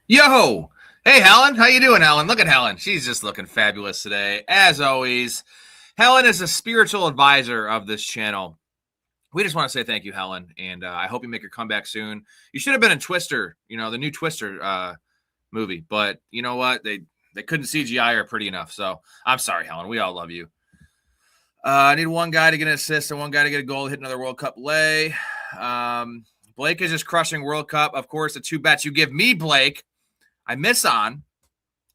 Yo! Hey, Helen. How you doing, Helen? Look at Helen. She's just looking fabulous today. As always, Helen is a spiritual advisor of this channel. We just want to say thank you, Helen, and I hope you make your comeback soon. You should have been in Twister, the new Twister movie, but you know what? They couldn't CGI her pretty enough, so I'm sorry, Helen. We all love you. I need one guy to get an assist and one guy to get a goal to hit another World Cup lay. Blake is just crushing World Cup. Of course, the two bets you give me, Blake, I miss on.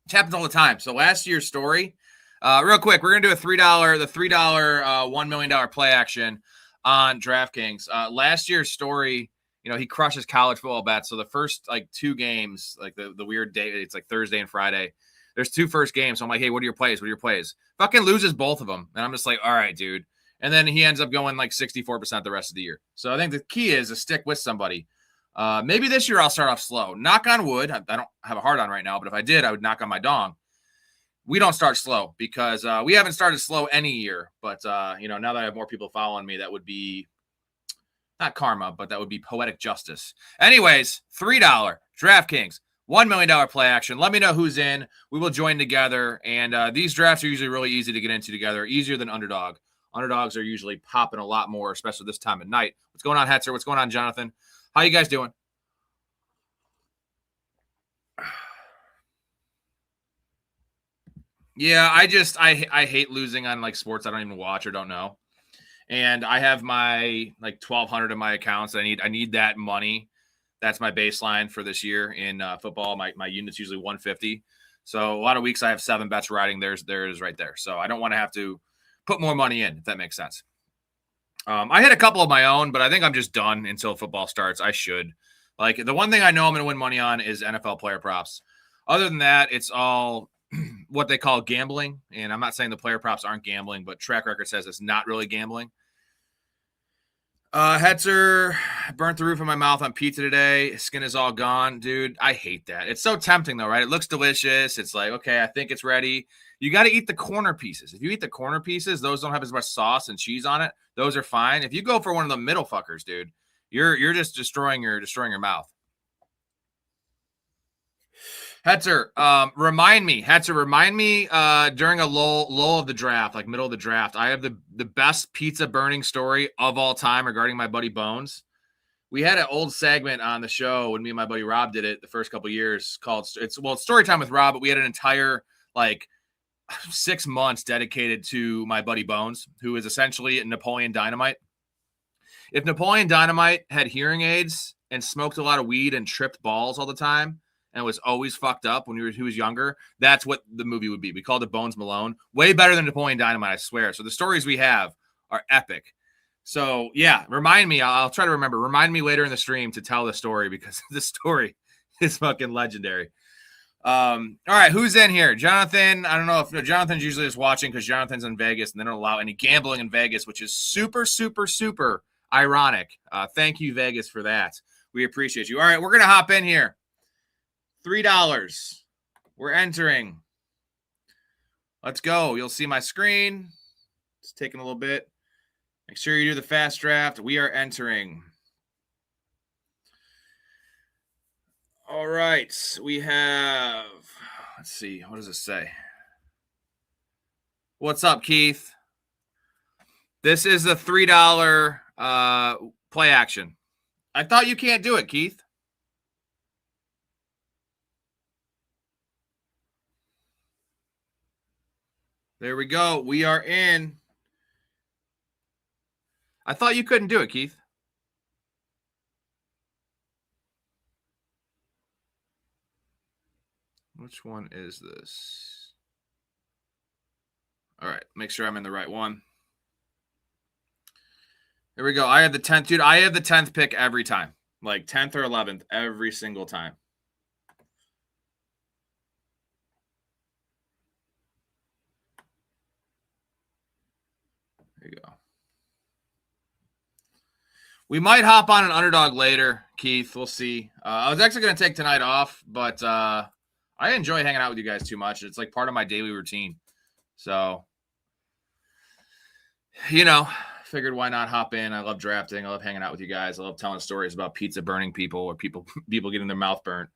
It happens all the time. So last year's story, real quick, we're gonna do the $3 $1 million play action on DraftKings. Last year's story, he crushes college football bets. So the first two games, like the weird day, it's like Thursday and Friday. There's two first games. So I'm like, hey, what are your plays? What are your plays? Fucking loses both of them, and I'm just like, all right, dude. And then he ends up going like 64% the rest of the year. So I think the key is to stick with somebody. Maybe this year I'll start off slow. Knock on wood. I don't have a heart on right now, but if I did, I would knock on my dong. We don't start slow because we haven't started slow any year. But, now that I have more people following me, that would be not karma, but that would be poetic justice. Anyways, $3 DraftKings, $1 million play action. Let me know who's in. We will join together. And these drafts are usually really easy to get into together, easier than underdog. Underdogs are usually popping a lot more, especially this time of night. What's going on, Hetzer? What's going on, Jonathan? How you guys doing? Yeah, I hate losing on like sports I don't even watch or don't know. And I have my like 1,200 in my accounts. I need that money. That's my baseline for this year in football. My unit's usually 150. So a lot of weeks I have 7 bets riding. There is right there. So I don't want to have to put more money in, if that makes sense. I hit a couple of my own, but I think I'm just done until football starts. I should. Like, the one thing I know I'm going to win money on is NFL player props. Other than that, it's all what they call gambling. And I'm not saying the player props aren't gambling, but track record says it's not really gambling. Hetzer burnt the roof of my mouth on pizza today. Skin is all gone. Dude, I hate that. It's so tempting, though, right? It looks delicious. It's like, okay, I think it's ready. You got to eat the corner pieces. If you eat the corner pieces, those don't have as much sauce and cheese on it. Those are fine. If you go for one of the middle fuckers, dude, you're just destroying your mouth. Hetzer, remind me during a lull of the draft, like middle of the draft. I have the best pizza burning story of all time regarding my buddy Bones. We had an old segment on the show when me and my buddy Rob did it the first couple of years called it's story time with Rob, but we had an entire 6 months dedicated to my buddy Bones, who is essentially Napoleon Dynamite. If Napoleon Dynamite had hearing aids and smoked a lot of weed and tripped balls all the time and was always fucked up when he was younger, that's what the movie would be. We called it Bones Malone. Way better than Napoleon Dynamite, I swear. So the stories we have are epic. So, yeah, remind me. I'll try to remember. Remind me later in the stream to tell the story because the story is fucking legendary. All right, who's in here? Jonathan. I don't know if Jonathan's usually just watching because Jonathan's in Vegas and they don't allow any gambling in Vegas, which is super, super, super ironic. Thank you, Vegas, for that. We appreciate you. All right, we're going to hop in here. $3. We're entering. Let's go. You'll see my screen. It's taking a little bit. Make sure you do the fast draft. We are entering. All right. We have, let's see. What does it say? What's up, Keith? This is the $3 play action. I thought you can't do it, Keith. There we go. We are in. I thought you couldn't do it, Keith. Which one is this? All right. Make sure I'm in the right one. There we go. I have the 10th. Dude, I have the 10th pick every time. Like 10th or 11th every single time. There you go. We might hop on an underdog later, Keith. We'll see. I was actually going to take tonight off, but I enjoy hanging out with you guys too much. It's like part of my daily routine. So, figured why not hop in. I love drafting. I love hanging out with you guys. I love telling stories about pizza burning people or people getting their mouth burnt.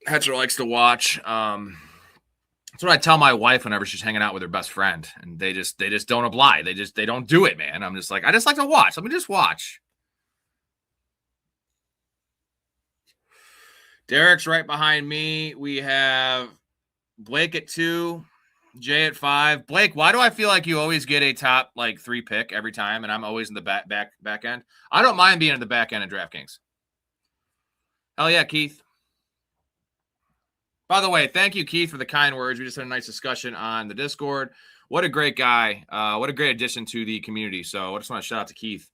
Hetzer likes to watch. That's what I tell my wife whenever she's hanging out with her best friend, and they just don't oblige. They don't do it, man. I'm just like, I just like to watch. Let me just watch. Derek's right behind me. We have Blake at 2, Jay at 5. Blake, why do I feel like you always get a top like 3 pick every time, and I'm always in the back end? I don't mind being in the back end of DraftKings. Hell yeah, Keith. By the way, thank you, Keith, for the kind words. We just had a nice discussion on the Discord. What a great guy. What a great addition to the community. So I just want to shout out to Keith.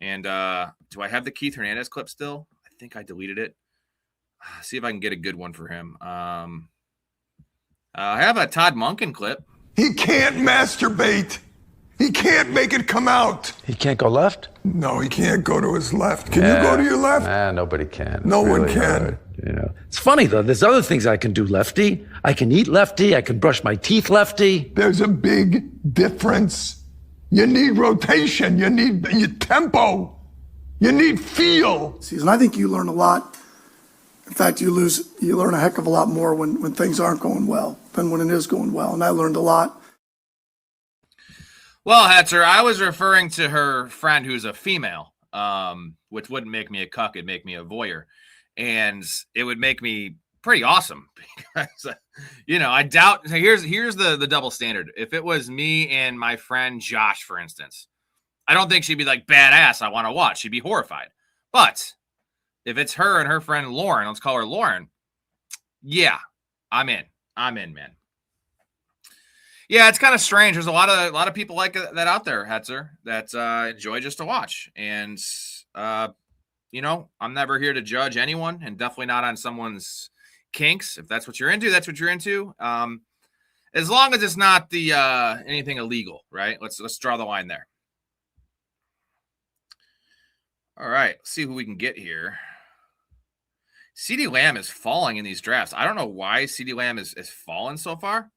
And do I have the Keith Hernandez clip still? I think I deleted it. See if I can get a good one for him. I have a Todd Monken clip. He can't masturbate. He can't make it come out. He can't go left? No, he can't go to his left. Can you go to your left? Nah, nobody can. No It's one really can. hard, you know. It's funny, though. There's other things I can do lefty. I can eat lefty. I can brush my teeth lefty. There's a big difference. You need rotation. You need tempo. You need feel. Season. I think you learn a lot. In fact, you learn a heck of a lot more when things aren't going well than when it is going well. And I learned a lot. Well, Hetzer, I was referring to her friend who's a female, which wouldn't make me a cuck. It'd make me a voyeur. And it would make me pretty awesome because, I doubt. Here's the double standard. If it was me and my friend Josh, for instance, I don't think she'd be like, badass, I want to watch. She'd be horrified. But if it's her and her friend Lauren, let's call her Lauren. Yeah, I'm in, man. Yeah, it's kind of strange. There's a lot of people like that out there, Hetzer, that enjoy just to watch. And, I'm never here to judge anyone, and definitely not on someone's kinks. If that's what you're into, that's what you're into. As long as it's not the anything illegal, right? Let's draw the line there. All right, let's see who we can get here. CeeDee Lamb is falling in these drafts. I don't know why CeeDee Lamb is fallen so far.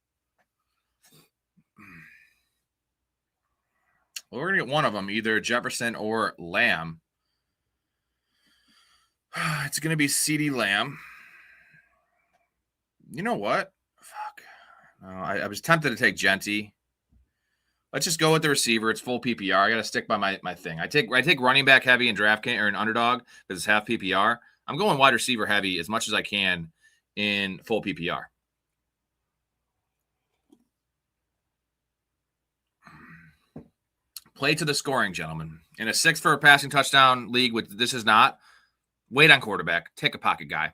Well, we're going to get one of them, either Jefferson or Lamb. It's going to be CeeDee Lamb. You know what? Fuck. I was tempted to take Genty. Let's just go with the receiver. It's full PPR. I got to stick by my thing. I take running back heavy in DraftKings or in underdog because it's half PPR. I'm going wide receiver heavy as much as I can in full PPR. Play to the scoring, gentlemen. In a 6 for a passing touchdown league, which this is not, wait on quarterback. Take a pocket guy.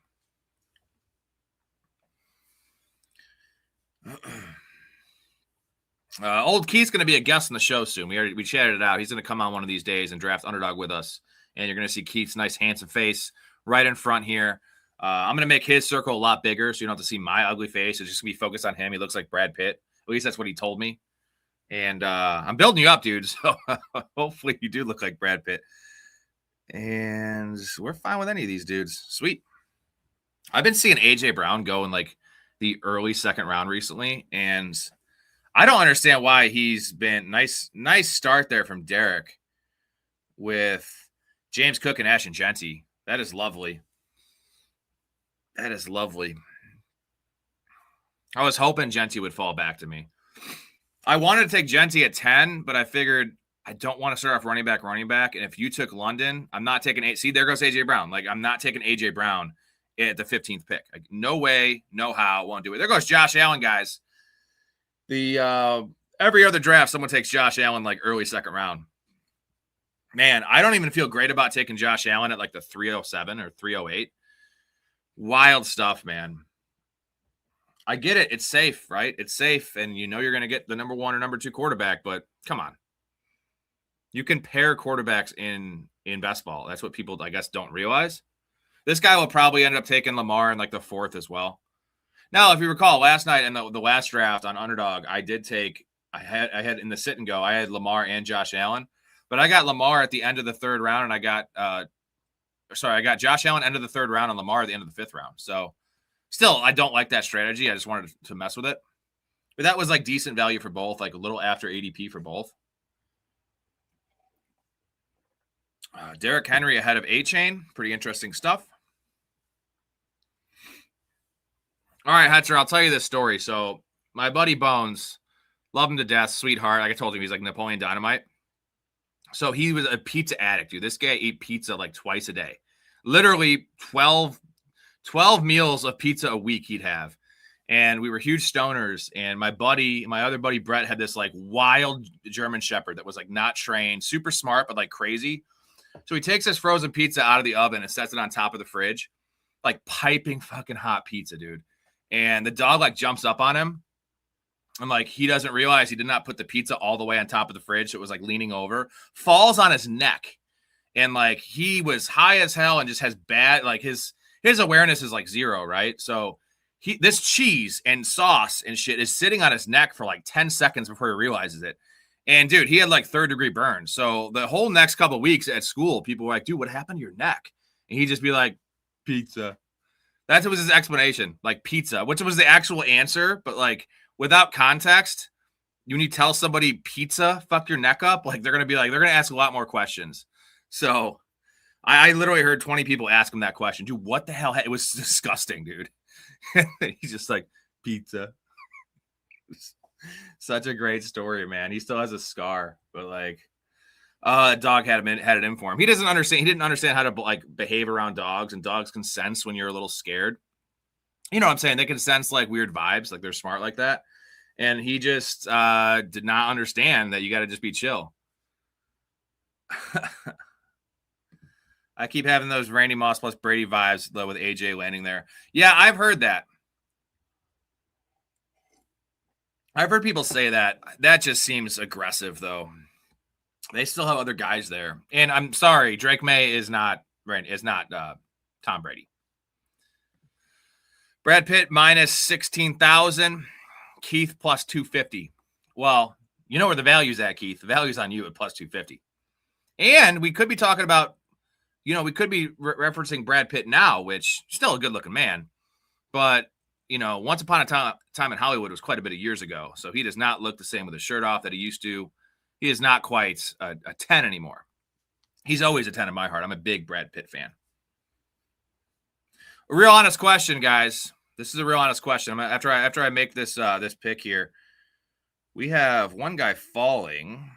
Old Keith's going to be a guest on the show soon. We chatted it out. He's going to come on one of these days and draft underdog with us. And you're going to see Keith's nice, handsome face right in front here. I'm going to make his circle a lot bigger so you don't have to see my ugly face. It's just going to be focused on him. He looks like Brad Pitt. At least that's what he told me. And I'm building you up, dude. So hopefully you do look like Brad Pitt. And we're fine with any of these dudes. Sweet. I've been seeing A.J. Brown go in like the early second round recently. And I don't understand why he's been nice start there from Derek with James Cook and Ashton Genty. That is lovely. I was hoping Genty would fall back to me. I wanted to take Genty at 10, but I figured I don't want to start off running back. And if you took London, I'm not taking See, there goes A.J. Brown. Like, I'm not taking A.J. Brown at the 15th pick. Like, no way, no how, won't do it. There goes Josh Allen, guys. The every other draft, someone takes Josh Allen like early second round. Man, I don't even feel great about taking Josh Allen at like the 307 or 308. Wild stuff, man. I get it. It's safe, right? It's safe, and you're going to get the number 1 or number 2 quarterback, but come on. You can pair quarterbacks in best ball. That's what people, I guess, don't realize. This guy will probably end up taking Lamar in like the 4th as well. Now, if you recall, last night in the last draft on Underdog, I had in the sit and go, I had Lamar and Josh Allen, but I got Lamar at the end of the 3rd round, and I got Josh Allen end of the 3rd round and Lamar at the end of the 5th round. So still, I don't like that strategy. I just wanted to mess with it. But that was like decent value for both, like a little after ADP for both. Derrick Henry ahead of A-Chain. Pretty interesting stuff. All right, Hetzer, I'll tell you this story. So my buddy Bones, love him to death, sweetheart. Like I told him, he's like Napoleon Dynamite. So he was a pizza addict, dude. This guy ate pizza like twice a day. Literally 12 meals of pizza a week he'd have. And we were huge stoners. And my other buddy Brett, had this like wild German Shepherd that was like not trained, super smart, but like crazy. So he takes this frozen pizza out of the oven and sets it on top of the fridge, like piping fucking hot pizza, dude. And the dog like jumps up on him. And like he doesn't realize he did not put the pizza all the way on top of the fridge. So it was like leaning over, falls on his neck. And like he was high as hell and just has bad, like his awareness is like zero, right? So this cheese and sauce and shit is sitting on his neck for like 10 seconds before he realizes it. And dude, he had like 3rd-degree burns. So the whole next couple of weeks at school, people were like, dude, what happened to your neck? And he'd just be like, pizza. That was his explanation, like pizza, which was the actual answer. But like without context, when you tell somebody pizza, fuck your neck up, like they're going to ask a lot more questions. So I literally heard 20 people ask him that question. Dude, what the hell? It was disgusting, dude. He's just like, pizza. Such a great story, man. He still has a scar, but like, dog had it in for him. He didn't understand how to like behave around dogs, and dogs can sense when you're a little scared. You know what I'm saying? They can sense like weird vibes, like they're smart like that. And he just did not understand that you got to just be chill. I keep having those Randy Moss plus Brady vibes though with AJ landing there. Yeah, I've heard that. I've heard people say that. That just seems aggressive though. They still have other guys there. And I'm sorry, Drake May is not Tom Brady. Brad Pitt minus 16,000. Keith plus 250. Well, you know where the value's at, Keith. The value's on you at plus 250. And we could be talking about, we could be referencing Brad Pitt now, which still a good looking man. But, once upon a time in Hollywood was quite a bit of years ago. So he does not look the same with his shirt off that he used to. He is not quite a 10 anymore. He's always a 10 in my heart. I'm a big Brad Pitt fan. A real honest question, guys. This is a real honest question. After I make this this pick here, we have one guy falling.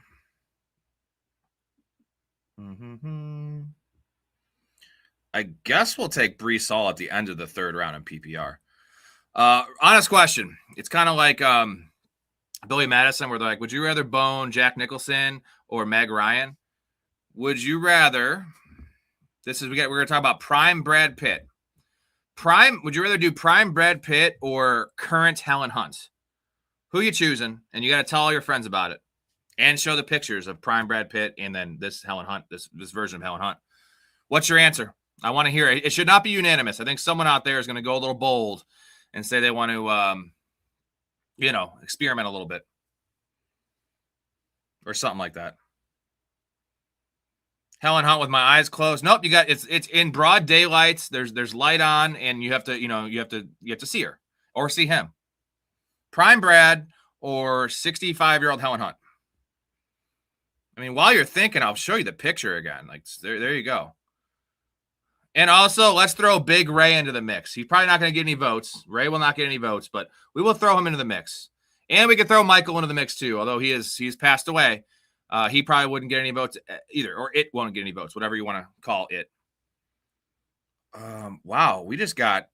I guess we'll take Breece Hall at the end of the 3rd round in PPR. Honest question. It's kind of like Billy Madison, where they're like, would you rather bone Jack Nicholson or Meg Ryan? Would you rather? We're going to talk about prime Brad Pitt. Would you rather do prime Brad Pitt or current Helen Hunt? Who you choosing? And you got to tell all your friends about it, and show the pictures of prime Brad Pitt and then this Helen Hunt, this version of Helen Hunt. What's your answer? I want to hear it. It should not be unanimous. I think someone out there is going to go a little bold and say they want to, experiment a little bit or something like that. Helen Hunt with my eyes closed. Nope, it's in broad daylight. There's light on, and you have to see her or see him. Prime Brad or 65-year-old Helen Hunt. I mean, while you're thinking, I'll show you the picture again. Like there you go. And also, let's throw Big Ray into the mix. He's probably not going to get any votes. Ray will not get any votes, but we will throw him into the mix. And we can throw Michael into the mix too, although he's passed away. He probably wouldn't get any votes either, or it won't get any votes, whatever you want to call it. Wow, we just got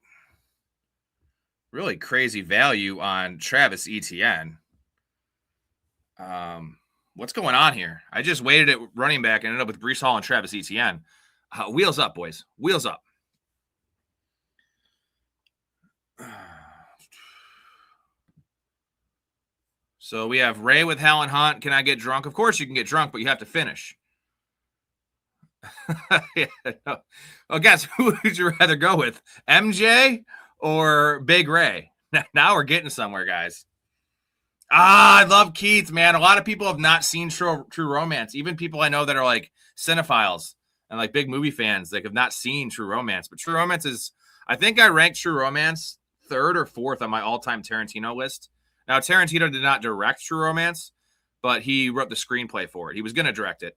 really crazy value on Travis Etienne. What's going on here? I just waited at running back and ended up with Breece Hall and Travis Etienne. Wheels up, boys. Wheels up. So we have Ray with Helen Hunt. Can I get drunk? Of course you can get drunk, but you have to finish. No. Well, guys, who would you rather go with? MJ or Big Ray? Now we're getting somewhere, guys. I love Keith, man. A lot of people have not seen True Romance. Even people I know that are like cinephiles and like big movie fans, like have not seen True Romance. But True Romance is, I think I ranked True Romance 3rd or 4th on my all-time Tarantino list. Now, Tarantino did not direct True Romance, but he wrote the screenplay for it. He was going to direct it.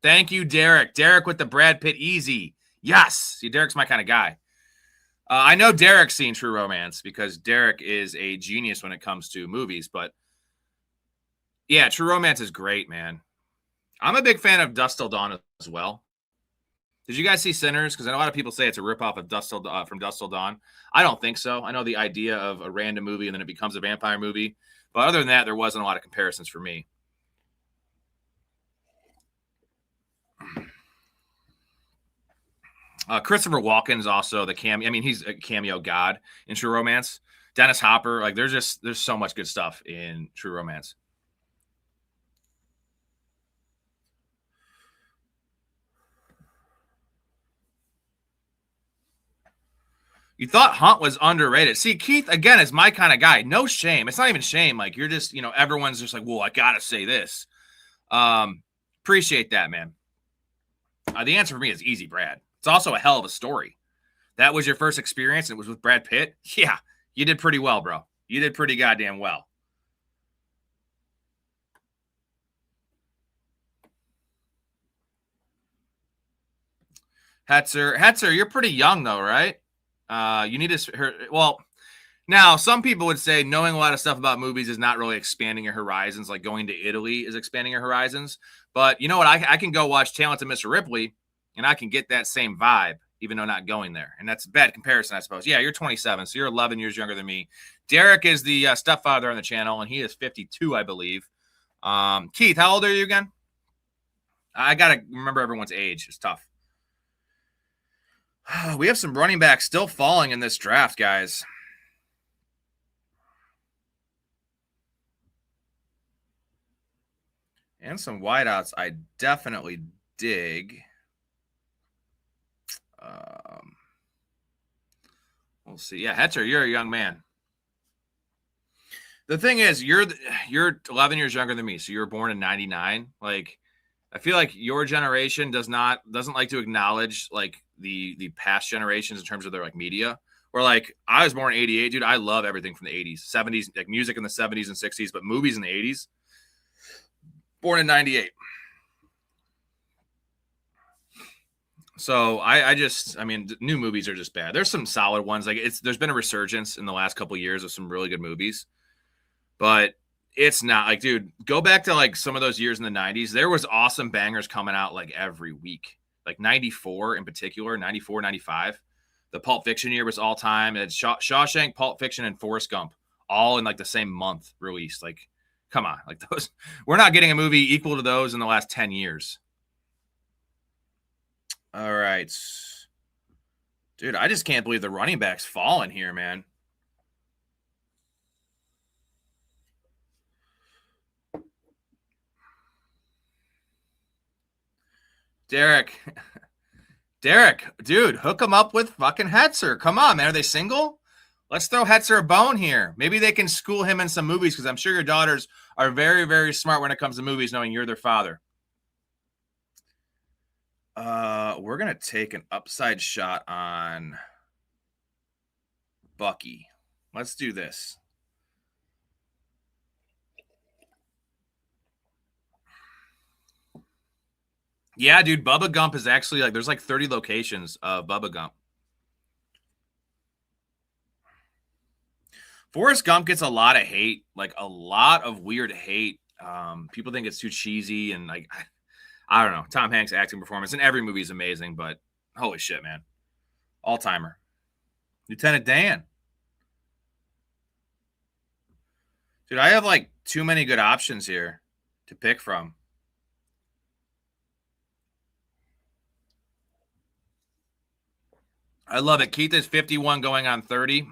Thank you, Derek. Derek with the Brad Pitt easy. Yes. See, Derek's my kind of guy. I know Derek's seen True Romance because Derek is a genius when it comes to movies, but yeah, True Romance is great, man. I'm a big fan of Dusk Till Dawn as well. Did you guys see Sinners? Because I know a lot of people say it's a ripoff of from Dusk Till Dawn. I don't think so. I know the idea of a random movie and then it becomes a vampire movie. But other than that, there wasn't a lot of comparisons for me. Christopher Walken's also the cameo. I mean, he's a cameo god in True Romance. Dennis Hopper, like there's so much good stuff in True Romance. You thought Hunt was underrated. See, Keith, again, is my kind of guy. No shame. It's not even shame. Like, you're just, everyone's just like, well, I got to say this. Appreciate that, man. The answer for me is easy, Brad. It's also a hell of a story. That was your first experience, and it was with Brad Pitt? Yeah, you did pretty well, bro. You did pretty goddamn well. Hetzer, you're pretty young, though, right? You need to well, now some people would say knowing a lot of stuff about movies is not really expanding your horizons, like going to Italy is expanding your horizons. But you know what? I can go watch Talented Mr. Ripley and I can get that same vibe, even though not going there. And that's a bad comparison, I suppose. Yeah, you're 27, so you're 11 years younger than me. Derek is the stepfather on the channel, and he is 52, I believe. Keith, how old are you again? I got to remember everyone's age. It's tough. We have some running backs still falling in this draft, guys. And some wideouts I definitely dig. We'll see. Yeah, Hetzer, you're a young man. The thing is, you're 11 years younger than me, so you were born in 99. Like, I feel like your generation doesn't like to acknowledge like the past generations in terms of their like media. Or like I was born in 88, dude. I love everything from the 80s, 70s, like music in the 70s and 60s, but movies in the 80s. Born in 98. So I mean, new movies are just bad. There's some solid ones. Like there's been a resurgence in the last couple of years of some really good movies, but it's not like, dude, go back to like some of those years in the 90s. There was awesome bangers coming out like every week, like 94 in particular, 94, 95. The Pulp Fiction year was all time. And Shawshank, Pulp Fiction, and Forrest Gump all in like the same month released. Like, come on, like those. We're not getting a movie equal to those in the last 10 years. All right. Dude, I just can't believe the running back's falling here, man. Derek, dude, hook him up with fucking Hetzer. Come on, man. Are they single? Let's throw Hetzer a bone here. Maybe they can school him in some movies because I'm sure your daughters are very, very smart when it comes to movies, knowing you're their father. We're going to take an upside shot on Bucky. Let's do this. Yeah, dude, Bubba Gump is actually like, there's like 30 locations of Bubba Gump. Forrest Gump gets a lot of hate, like a lot of weird hate. People think it's too cheesy and like, I don't know. Tom Hanks' acting performance in every movie is amazing, but holy shit, man. All-timer. Lieutenant Dan. Dude, I have like too many good options here to pick from. I love it. Keith is 51 going on 30.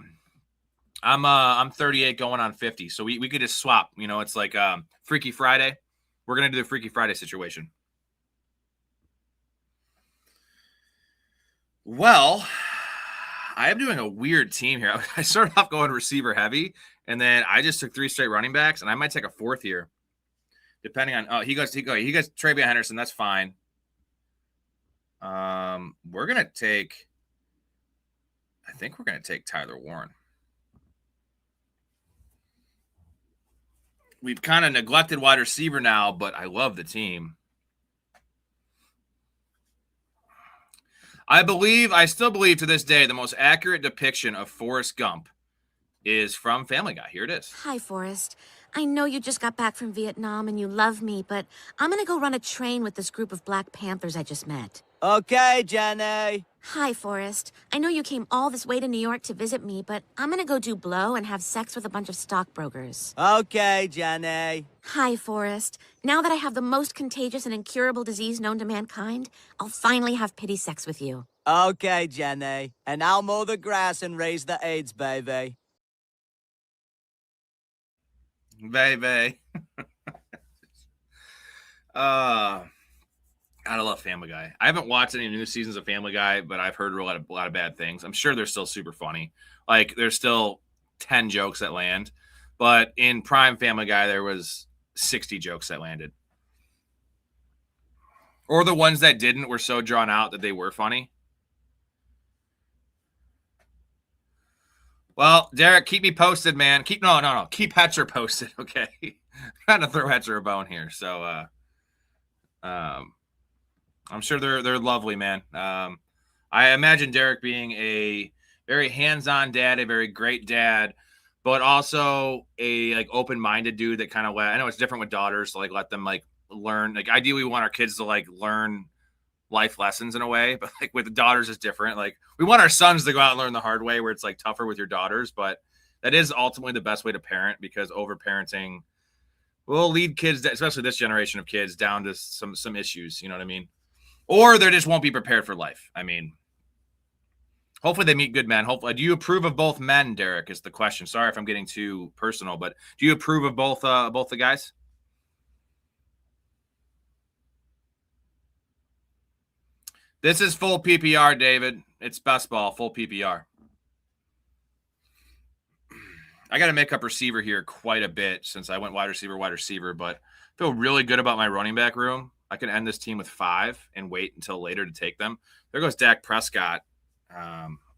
I'm 38 going on 50. So we could just swap. You know, it's like Freaky Friday. We're going to do the Freaky Friday situation. Well, I am doing a weird team here. I started off going receiver heavy, and then I just took 3 straight running backs, and I might take a 4th here. Depending on he goes Travion Henderson, that's fine. We're going to take I think we're going to take Tyler Warren. We've kind of neglected wide receiver now, but I love the team. I still believe to this day, the most accurate depiction of Forrest Gump is from Family Guy. Here it is. Hi, Forrest. I know you just got back from Vietnam and you love me, but I'm gonna go run a train with this group of Black Panthers I just met. Okay, Jenny. Hi, Forrest. I know you came all this way to New York to visit me, but I'm gonna go do blow and have sex with a bunch of stockbrokers. Okay, Jenny. Hi, Forrest. Now that I have the most contagious and incurable disease known to mankind, I'll finally have pity sex with you. Okay, Jenny. And I'll mow the grass and raise the AIDS, baby. Baby. Gotta love Family Guy. I haven't watched any new seasons of Family Guy, but I've heard a lot of bad things. I'm sure they're still super funny. Like, there's still 10 jokes that land. But in prime Family Guy, there was 60 jokes that landed. Or the ones that didn't were so drawn out that they were funny. Well, Derek, keep me posted, man. Keep Hetzer posted, okay? Trying to throw Hetzer a bone here. So I'm sure they're lovely, man. I imagine Derek being a very hands-on dad, a very great dad, but also a like open-minded dude that kind of I know it's different with daughters, to like let them like learn. Like ideally we want our kids to like learn life lessons in a way, but like with the daughters it's different. Like we want our sons to go out and learn the hard way, where it's like tougher with your daughters, but that is ultimately the best way to parent, because over-parenting will lead kids, especially this generation of kids, down to some issues, you know what I mean? Or they just won't be prepared for life. I mean, hopefully they meet good men. Hopefully, do you approve of both men, Derek, is the question. Sorry if I'm getting too personal, but do you approve of both the guys? This is full PPR, David. It's best ball, full PPR. I got to make up receiver here quite a bit since I went wide receiver, but I feel really good about my running back room. I can end this team with 5 and wait until later to take them. There goes Dak Prescott.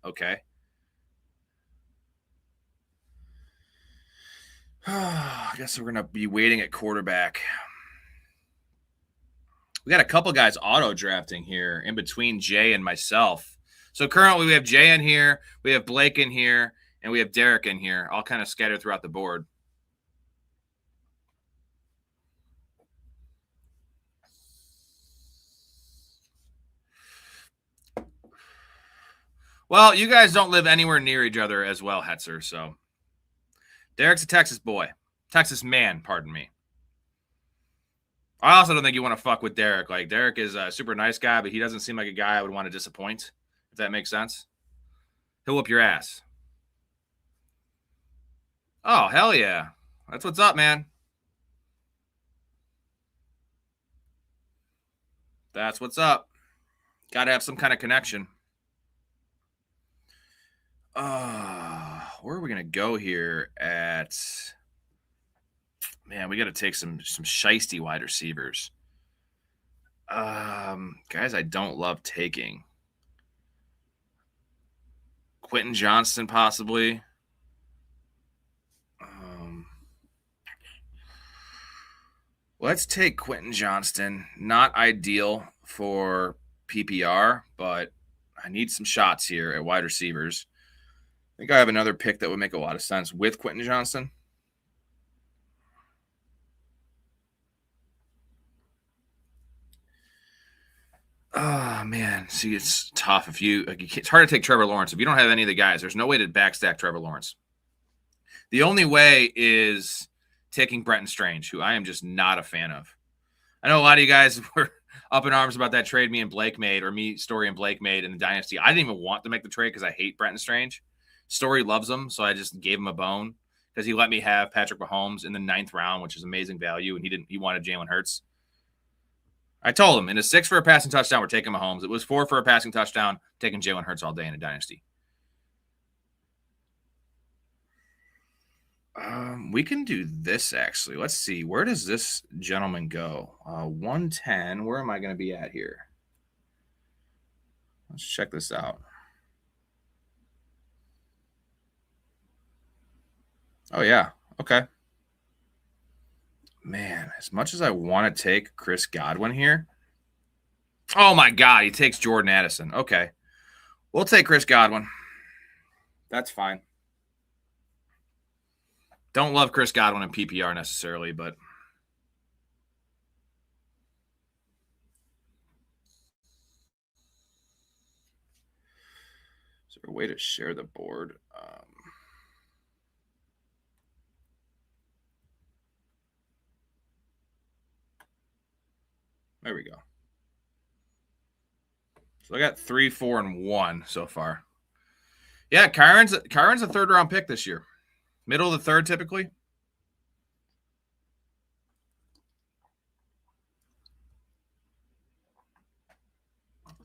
Okay. I guess we're going to be waiting at quarterback. We got a couple guys auto drafting here in between Jay and myself. So currently we have Jay in here, we have Blake in here, and we have Derek in here, all kind of scattered throughout the board. Well, you guys don't live anywhere near each other as well, Hetzer. So Derek's a Texas boy. Texas man, pardon me. I also don't think you want to fuck with Derek. Like, Derek is a super nice guy, but he doesn't seem like a guy I would want to disappoint, if that makes sense. He'll whoop your ass. Oh, hell yeah. That's what's up, man. That's what's up. Got to have some kind of connection. Where are we going to go here at... Man, we got to take some shiesty wide receivers. Guys I don't love taking. Quentin Johnston, possibly. Let's take Quentin Johnston. Not ideal for PPR, but I need some shots here at wide receivers. I think I have another pick that would make a lot of sense with Quentin Johnston. Oh, man. See, it's tough. It's hard to take Trevor Lawrence. If you don't have any of the guys, there's no way to backstack Trevor Lawrence. The only way is taking Brenton Strange, who I am just not a fan of. I know a lot of you guys were up in arms about that trade me and Blake made, or me, Storey, and Blake made in the Dynasty. I didn't even want to make the trade because I hate Brenton Strange. Storey loves him, so I just gave him a bone because he let me have Patrick Mahomes in the 9th round, which is amazing value, and he wanted Jalen Hurts. I told him, in a 6 for a passing touchdown, we're taking Mahomes. It was 4 for a passing touchdown, taking Jalen Hurts all day in a Dynasty. We can do this, actually. Let's see. Where does this gentleman go? 110. Where am I going to be at here? Let's check this out. Oh, yeah. Okay. Man, as much as I want to take Chris Godwin here. Oh, my God. He takes Jordan Addison. Okay. We'll take Chris Godwin. That's fine. Don't love Chris Godwin in PPR necessarily, but is there a way to share the board? There we go. So I got 3, 4, and 1 so far. Yeah, Kyron's a third-round pick this year. Middle of the third, typically.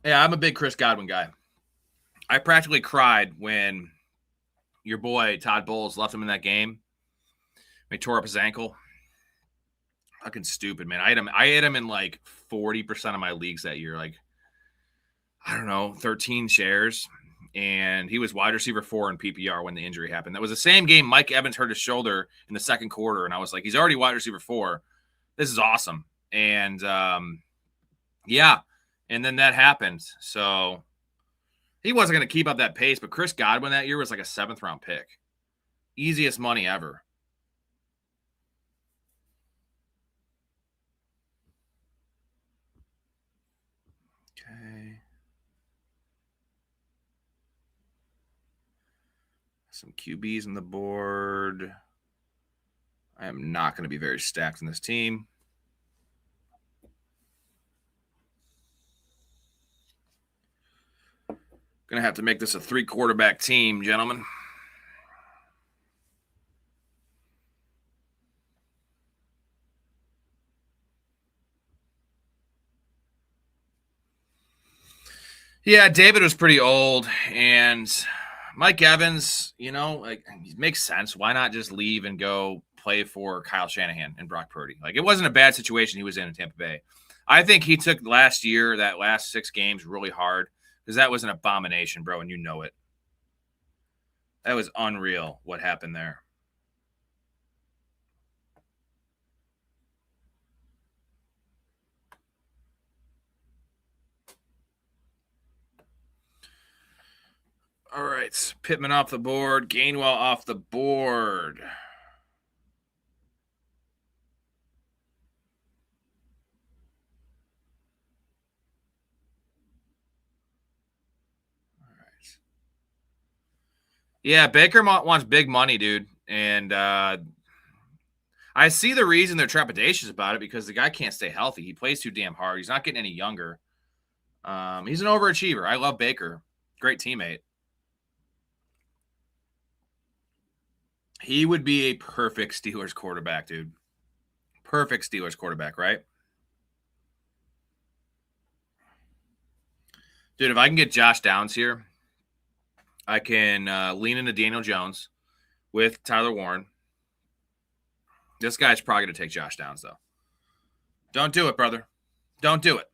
Yeah, I'm a big Chris Godwin guy. I practically cried when your boy Todd Bowles left him in that game. He tore up his ankle. Fucking stupid, man. I had him in like 40% of my leagues that year. Like, I don't know, 13 shares. And he was wide receiver 4 in PPR when the injury happened. That was the same game Mike Evans hurt his shoulder in the second quarter. And I was like, he's already wide receiver 4. This is awesome. And yeah. And then that happened. So he wasn't going to keep up that pace. But Chris Godwin that year was like a 7th-round pick. Easiest money ever. Okay. Some QBs on the board. I am not going to be very stacked in this team. Going to have to make this a 3-quarterback team, gentlemen. Yeah, David was pretty old, and Mike Evans, you know, like, it makes sense. Why not just leave and go play for Kyle Shanahan and Brock Purdy? Like, it wasn't a bad situation he was in Tampa Bay. I think he took last year, that last 6 games, really hard because that was an abomination, bro, and you know it. That was unreal what happened there. All right, Pittman off the board, Gainwell off the board. All right. Yeah, Baker wants big money, dude. And I see the reason they're trepidatious about it because the guy can't stay healthy. He plays too damn hard. He's not getting any younger. He's an overachiever. I love Baker. Great teammate. He would be a perfect Steelers quarterback, dude. Perfect Steelers quarterback, right? Dude, if I can get Josh Downs here, I can lean into Daniel Jones with Tyler Warren. This guy's probably going to take Josh Downs, though. Don't do it, brother. Don't do it.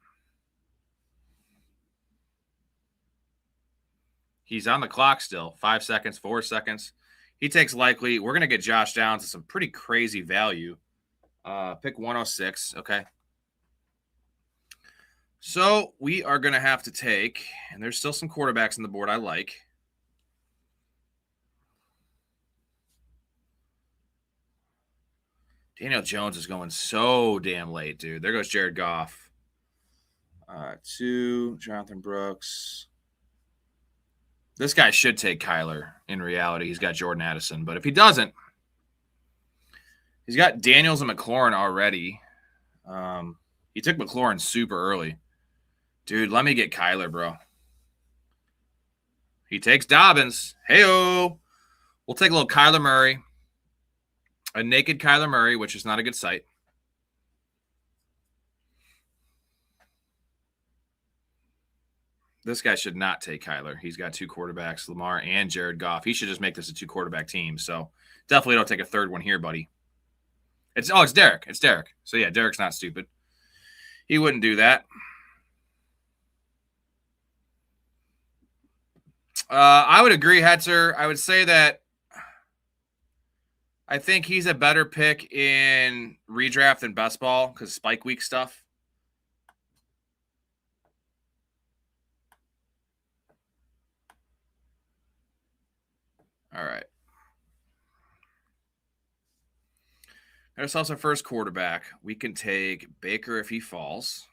He's on the clock still. 5 seconds, 4 seconds. He takes likely. We're going to get Josh Downs at some pretty crazy value. Pick 106. Okay. So we are going to have to take, and there's still some quarterbacks on the board I like. Daniel Jones is going so damn late, dude. There goes Jared Goff. 2, Jonathan Brooks. This guy should take Kyler. In reality, he's got Jordan Addison. But if he doesn't, he's got Daniels and McLaurin already. He took McLaurin super early. Dude, let me get Kyler, bro. He takes Dobbins. Hey-oh. We'll take a little Kyler Murray. A naked Kyler Murray, which is not a good sight. This guy should not take Kyler. He's got 2 quarterbacks, Lamar and Jared Goff. He should just make this a 2-quarterback team. So definitely don't take a third one here, buddy. It's Derek. It's Derek. So yeah, Derek's not stupid. He wouldn't do that. I would agree, Hetzer. I would say that I think he's a better pick in redraft than best ball because spike week stuff. There's also first quarterback. We can take Baker if he falls,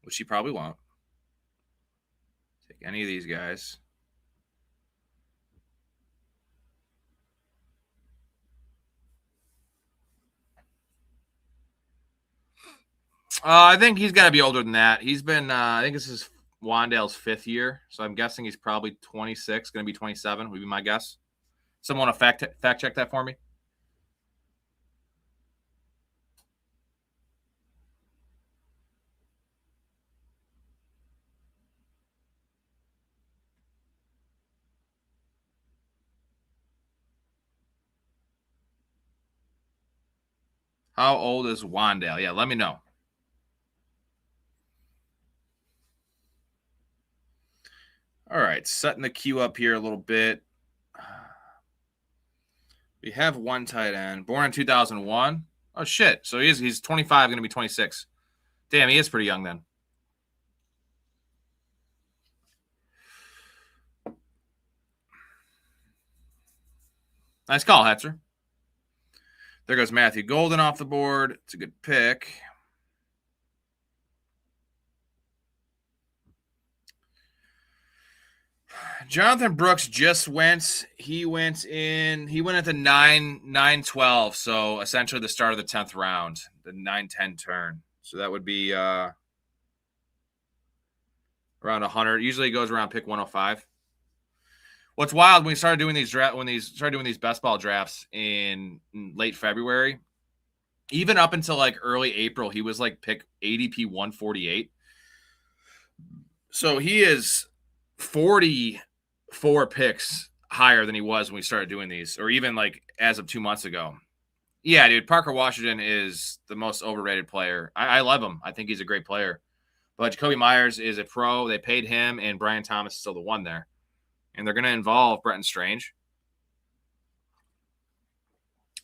which he probably won't. Take any of these guys. I think he's got to be older than that. He's been, I think this is Wandale's 5th year, so I'm guessing he's probably 26, going to be 27 would be my guess. Someone want to fact check that for me? How old is Wandale? Yeah, let me know. All right, setting the queue up here a little bit. We have one tight end, born in 2001. Oh, shit. So he's 25, going to be 26. Damn, he is pretty young then. Nice call, Hetzer. There goes Matthew Golden off the board. It's a good pick. Jonathan Brooks just went. He went at the 9-12. So essentially the start of the 10th round, the 9-10 turn. So that would be around 100. Usually it goes around pick 105. What's wild when we started doing these best ball drafts in late February, even up until like early April, he was like pick ADP 148. So he is 44 picks higher than he was when we started doing these, or even like as of 2 months ago. Yeah, dude, Parker Washington is the most overrated player. I love him. I think he's a great player. But Jacoby Myers is a pro. They paid him, and Brian Thomas is still the one there. And they're going to involve Bretton Strange.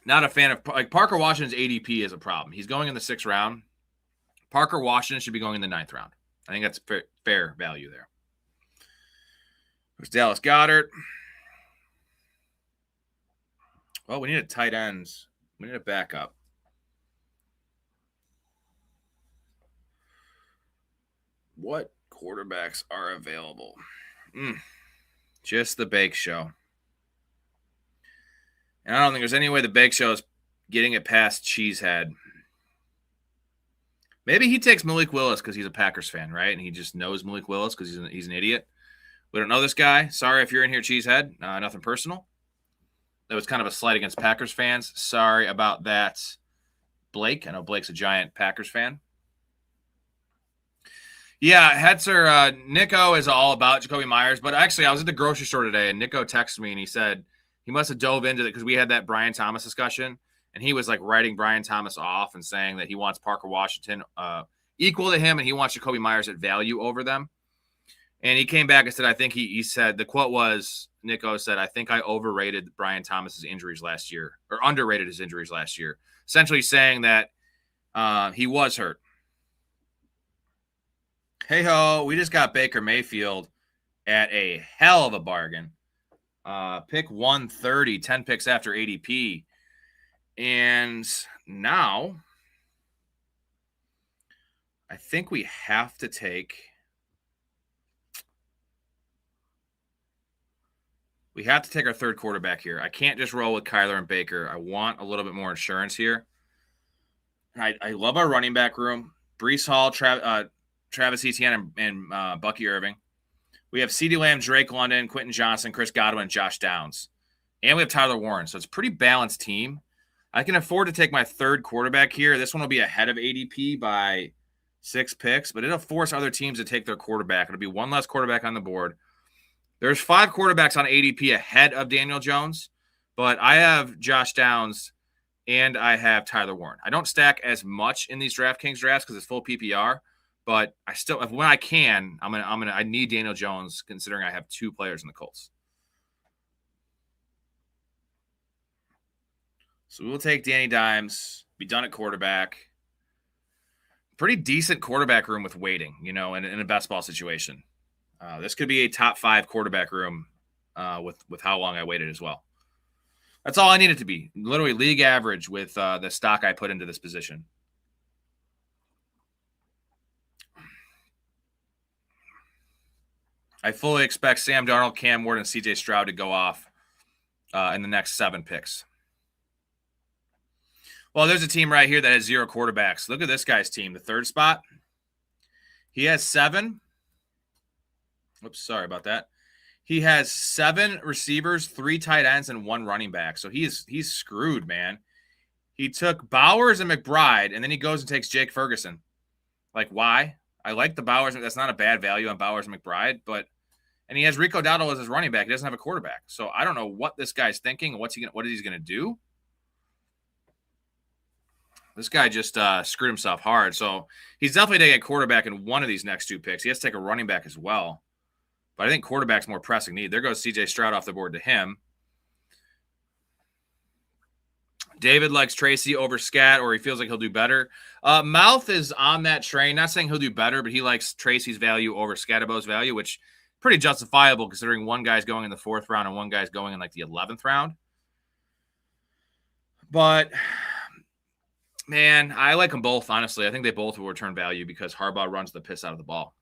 Not a fan of like Parker Washington's ADP is a problem. He's going in the 6th round. Parker Washington should be going in the 9th round. I think that's fair value there. There's Dallas Goedert. Well, we need a tight end. We need a backup. What quarterbacks are available? Just the Bake Show. And I don't think there's any way the Bake Show is getting it past Cheesehead. Maybe he takes Malik Willis because he's a Packers fan, right? And he just knows Malik Willis because he's an idiot. We don't know this guy. Sorry if you're in here, Cheesehead. Nothing personal. That was kind of a slight against Packers fans. Sorry about that, Blake. I know Blake's a giant Packers fan. Yeah, Hetzer, Nico is all about Jacoby Myers. But actually, I was at the grocery store today, and Nico texted me, and he said he must have dove into it because we had that Brian Thomas discussion, and he was like writing Brian Thomas off and saying that he wants Parker Washington equal to him, and he wants Jacoby Myers at value over them. And he came back and said, I think he said, the quote was, Nico said, I think I overrated Brian Thomas's injuries last year, or underrated his injuries last year. Essentially saying that he was hurt. Hey-ho, we just got Baker Mayfield at a hell of a bargain. Pick 130, 10 picks after ADP. And now, I think we have to take... We have to take our third quarterback here. I can't just roll with Kyler and Baker. I want a little bit more insurance here. I love our running back room. Breece Hall, Travis Etienne, and Bucky Irving. We have CeeDee Lamb, Drake London, Quentin Johnson, Chris Godwin, Josh Downs. And we have Tyler Warren. So it's a pretty balanced team. I can afford to take my third quarterback here. This one will be ahead of ADP by 6 picks, but it'll force other teams to take their quarterback. It'll be one less quarterback on the board. There's 5 quarterbacks on ADP ahead of Daniel Jones, but I have Josh Downs and I have Tyler Warren. I don't stack as much in these DraftKings drafts because it's full PPR, but I still, when I can, I need Daniel Jones considering I have 2 players in the Colts. So we'll take Danny Dimes, be done at quarterback. Pretty decent quarterback room with waiting, in a best ball situation. This could be a top 5 quarterback room with how long I waited as well. That's all I need it to be. Literally league average with the stock I put into this position. I fully expect Sam Darnold, Cam Ward, and CJ Stroud to go off in the next 7 picks. Well, there's a team right here that has 0 quarterbacks. Look at this guy's team, the 3rd spot. He has 7. Oops, sorry about that. He has 7 receivers, 3 tight ends, and 1 running back. So he's screwed, man. He took Bowers and McBride, and then he goes and takes Jake Ferguson. Like, why? I like the Bowers. That's not a bad value on Bowers and McBride, and he has Rico Dowdle as his running back. He doesn't have a quarterback. So I don't know what this guy's thinking. What he's going to do. This guy just screwed himself hard. So he's definitely taking a quarterback in one of these next 2 picks. He has to take a running back as well. But I think quarterback's more pressing need. There goes CJ Stroud off the board to him. David likes Tracy over Scat, or he feels like he'll do better. Mouth is on that train. Not saying he'll do better, but he likes Tracy's value over Scatterbo's value, which pretty justifiable considering one guy's going in the 4th round and one guy's going in like the 11th round. But, man, I like them both, honestly. I think they both will return value because Harbaugh runs the piss out of the ball.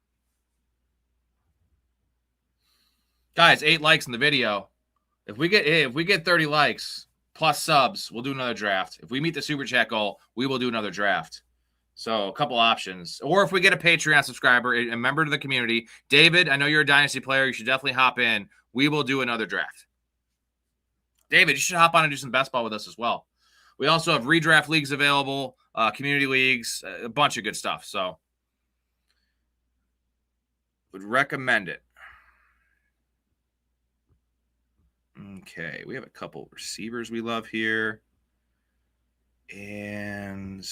Guys, 8 likes in the video. If we get 30 likes plus subs, we'll do another draft. If we meet the super chat goal, we will do another draft. So a couple options. Or if we get a Patreon subscriber, a member to the community, David, I know you're a Dynasty player. You should definitely hop in. We will do another draft. David, you should hop on and do some best ball with us as well. We also have redraft leagues available, community leagues, a bunch of good stuff. So would recommend it. Okay, we have a couple receivers we love here. And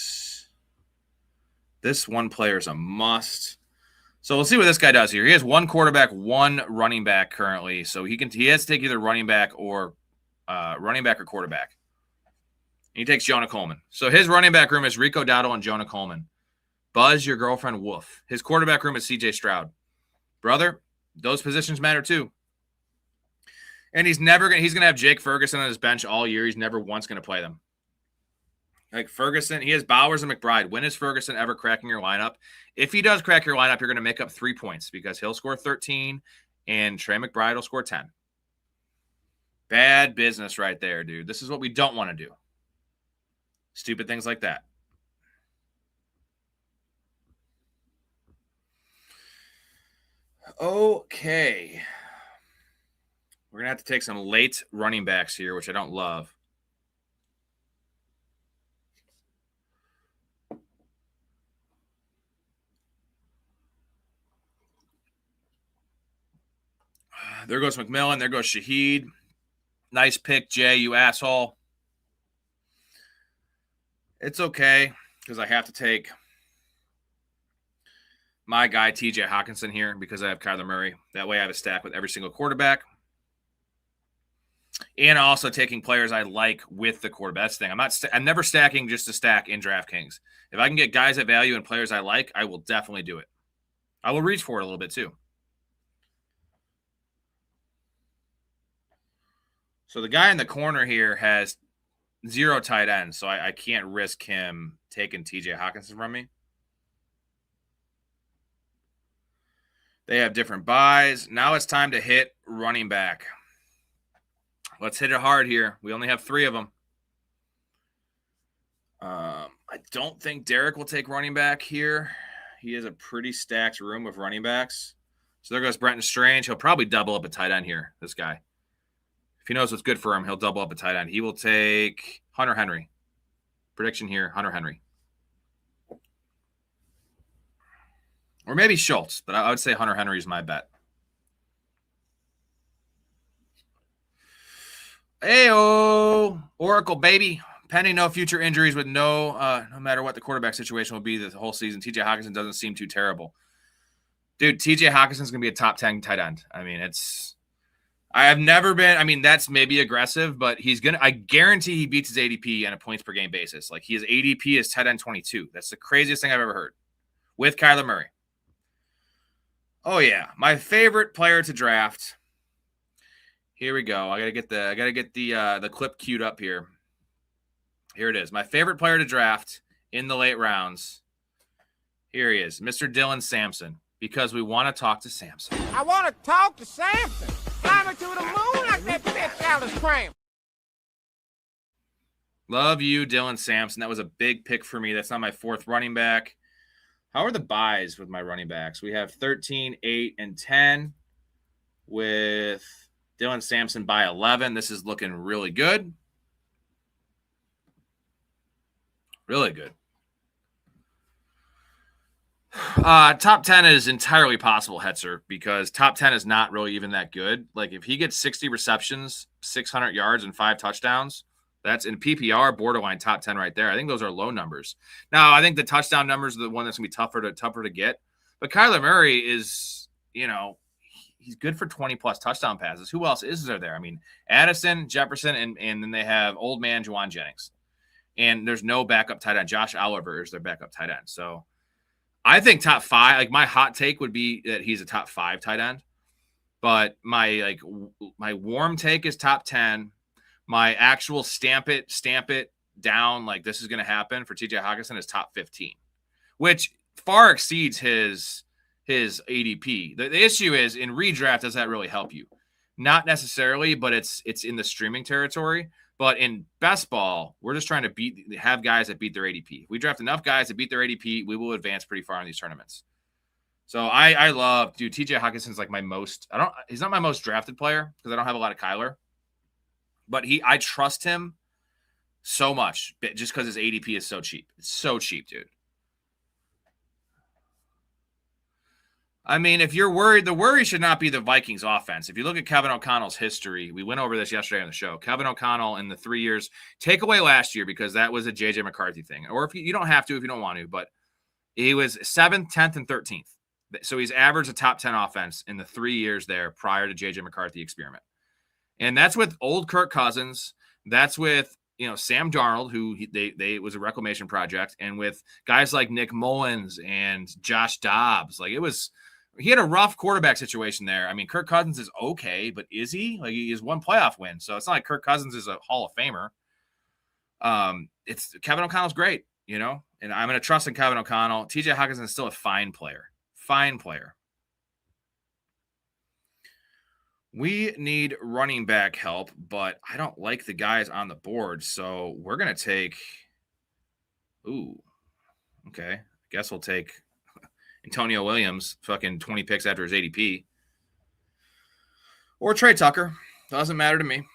this one player is a must. So we'll see what this guy does here. He has 1 quarterback, 1 running back currently. So he has to take either running back or quarterback. He takes Jonah Coleman. So his running back room is Rico Dowdle and Jonah Coleman. Buzz, your girlfriend, woof. His quarterback room is CJ Stroud. Brother, those positions matter too. And he's going to have Jake Ferguson on his bench all year. He's never once going to play them. Like Ferguson, he has Bowers and McBride. When is Ferguson ever cracking your lineup? If he does crack your lineup, you're going to make up 3 points because he'll score 13 and Trey McBride will score 10. Bad business right there, dude. This is what we don't want to do. Stupid things like that. Okay. We're going to have to take some late running backs here, which I don't love. There goes McMillan. There goes Shaheed. Nice pick, Jay, you asshole. It's okay because I have to take my guy, TJ Hawkinson, here because I have Kyler Murray. That way I have a stack with every single quarterback. And also taking players I like with the quarterback. That's the thing. I'm never stacking just to stack in DraftKings. If I can get guys at value and players I like, I will definitely do it. I will reach for it a little bit too. So the guy in the corner here has 0 tight ends, so I can't risk him taking TJ Hawkinson from me. They have different buys. Now it's time to hit running back. Let's hit it hard here. We only have 3 of them. I don't think Derek will take running back here. He has a pretty stacked room of running backs. So there goes Brenton Strange. He'll probably double up a tight end here, this guy. If he knows what's good for him, he'll double up a tight end. He will take Hunter Henry. Prediction here, Hunter Henry. Or maybe Schultz, but I would say Hunter Henry is my bet. Hey-oh, Oracle, baby. Pending no future injuries with no matter what the quarterback situation will be the whole season, TJ Hawkinson doesn't seem too terrible. Dude, TJ Hawkinson's going to be a top 10 tight end. I mean, that's maybe aggressive, but I guarantee he beats his ADP on a points per game basis. Like his ADP is tight end 22. That's the craziest thing I've ever heard with Kyler Murray. Oh, yeah. My favorite player to draft. Here we go. I gotta get the clip queued up here. Here it is. My favorite player to draft in the late rounds. Here he is, Mr. Dylan Sampson, because we want to talk to Sampson. I want to talk to Sampson. Climbing to the moon like that bitch Alice Cram. Love you, Dylan Sampson. That was a big pick for me. That's not my fourth running back. How are the buys with my running backs? We have 13, 8, and 10 with Dylan Sampson by 11. This is looking really good. Really good. Top 10 is entirely possible, Hetzer, because top 10 is not really even that good. Like, if he gets 60 receptions, 600 yards, and 5 touchdowns, that's in PPR borderline top 10 right there. I think those are low numbers. Now, I think the touchdown numbers are the one that's going to be tougher to get. But Kyler Murray is, he's good for 20-plus touchdown passes. Who else is there? I mean, Addison, Jefferson, and then they have old man Juwan Jennings. And there's no backup tight end. Josh Oliver is their backup tight end. So I think top 5, like my hot take would be that he's a top 5 tight end. But my warm take is top 10. My actual stamp it down, like this is going to happen for TJ Hockenson is top 15, which far exceeds his ADP. The issue is in redraft, does that really help you? Not necessarily, but it's in the streaming territory. But in best ball, we're just trying to have guys that beat their ADP. If we draft enough guys that beat their ADP, we will advance pretty far in these tournaments. So I love, dude, TJ Hawkinson's like he's not my most drafted player because I don't have a lot of Kyler. But I trust him so much just because his ADP is so cheap. It's so cheap, dude. I mean, if you're worried, the worry should not be the Vikings offense. If you look at Kevin O'Connell's history, we went over this yesterday on the show. Kevin O'Connell in the 3 years, take away last year because that was a JJ McCarthy thing. Or if you don't have to, if you don't want to, but he was 7th, 10th, and 13th. So he's averaged a top 10 offense in the 3 years there prior to JJ McCarthy experiment. And that's with old Kirk Cousins. That's with, Sam Darnold, who it was a reclamation project, and with guys like Nick Mullins and Josh Dobbs. Like he had a rough quarterback situation there. I mean, Kirk Cousins is okay, but is he? Like he has one playoff win. So it's not like Kirk Cousins is a Hall of Famer. It's Kevin O'Connell's great, and I'm going to trust in Kevin O'Connell. TJ Hockenson is still a fine player. Fine player. We need running back help, but I don't like the guys on the board. So we're going to take. Ooh, okay. I guess we'll take Antonio Williams, fucking 20 picks after his ADP. Or Trey Tucker. Doesn't matter to me.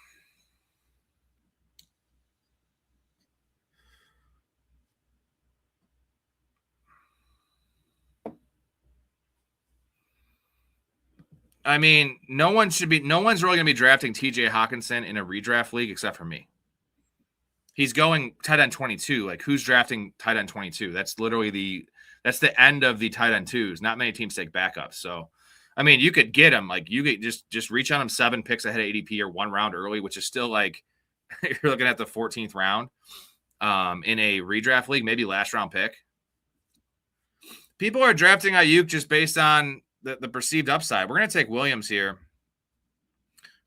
I mean, no one's really going to be drafting TJ Hockenson in a redraft league except for me. He's going tight end 22. Like, who's drafting tight end 22? That's literally that's the end of the tight end 2s. Not many teams take backups. So, I mean, you could get him. Like, you could just reach on him 7 picks ahead of ADP or 1 round early, which is still like you're looking at the 14th round in a redraft league, maybe last round pick. People are drafting Ayuk just based on the perceived upside. We're going to take Williams here,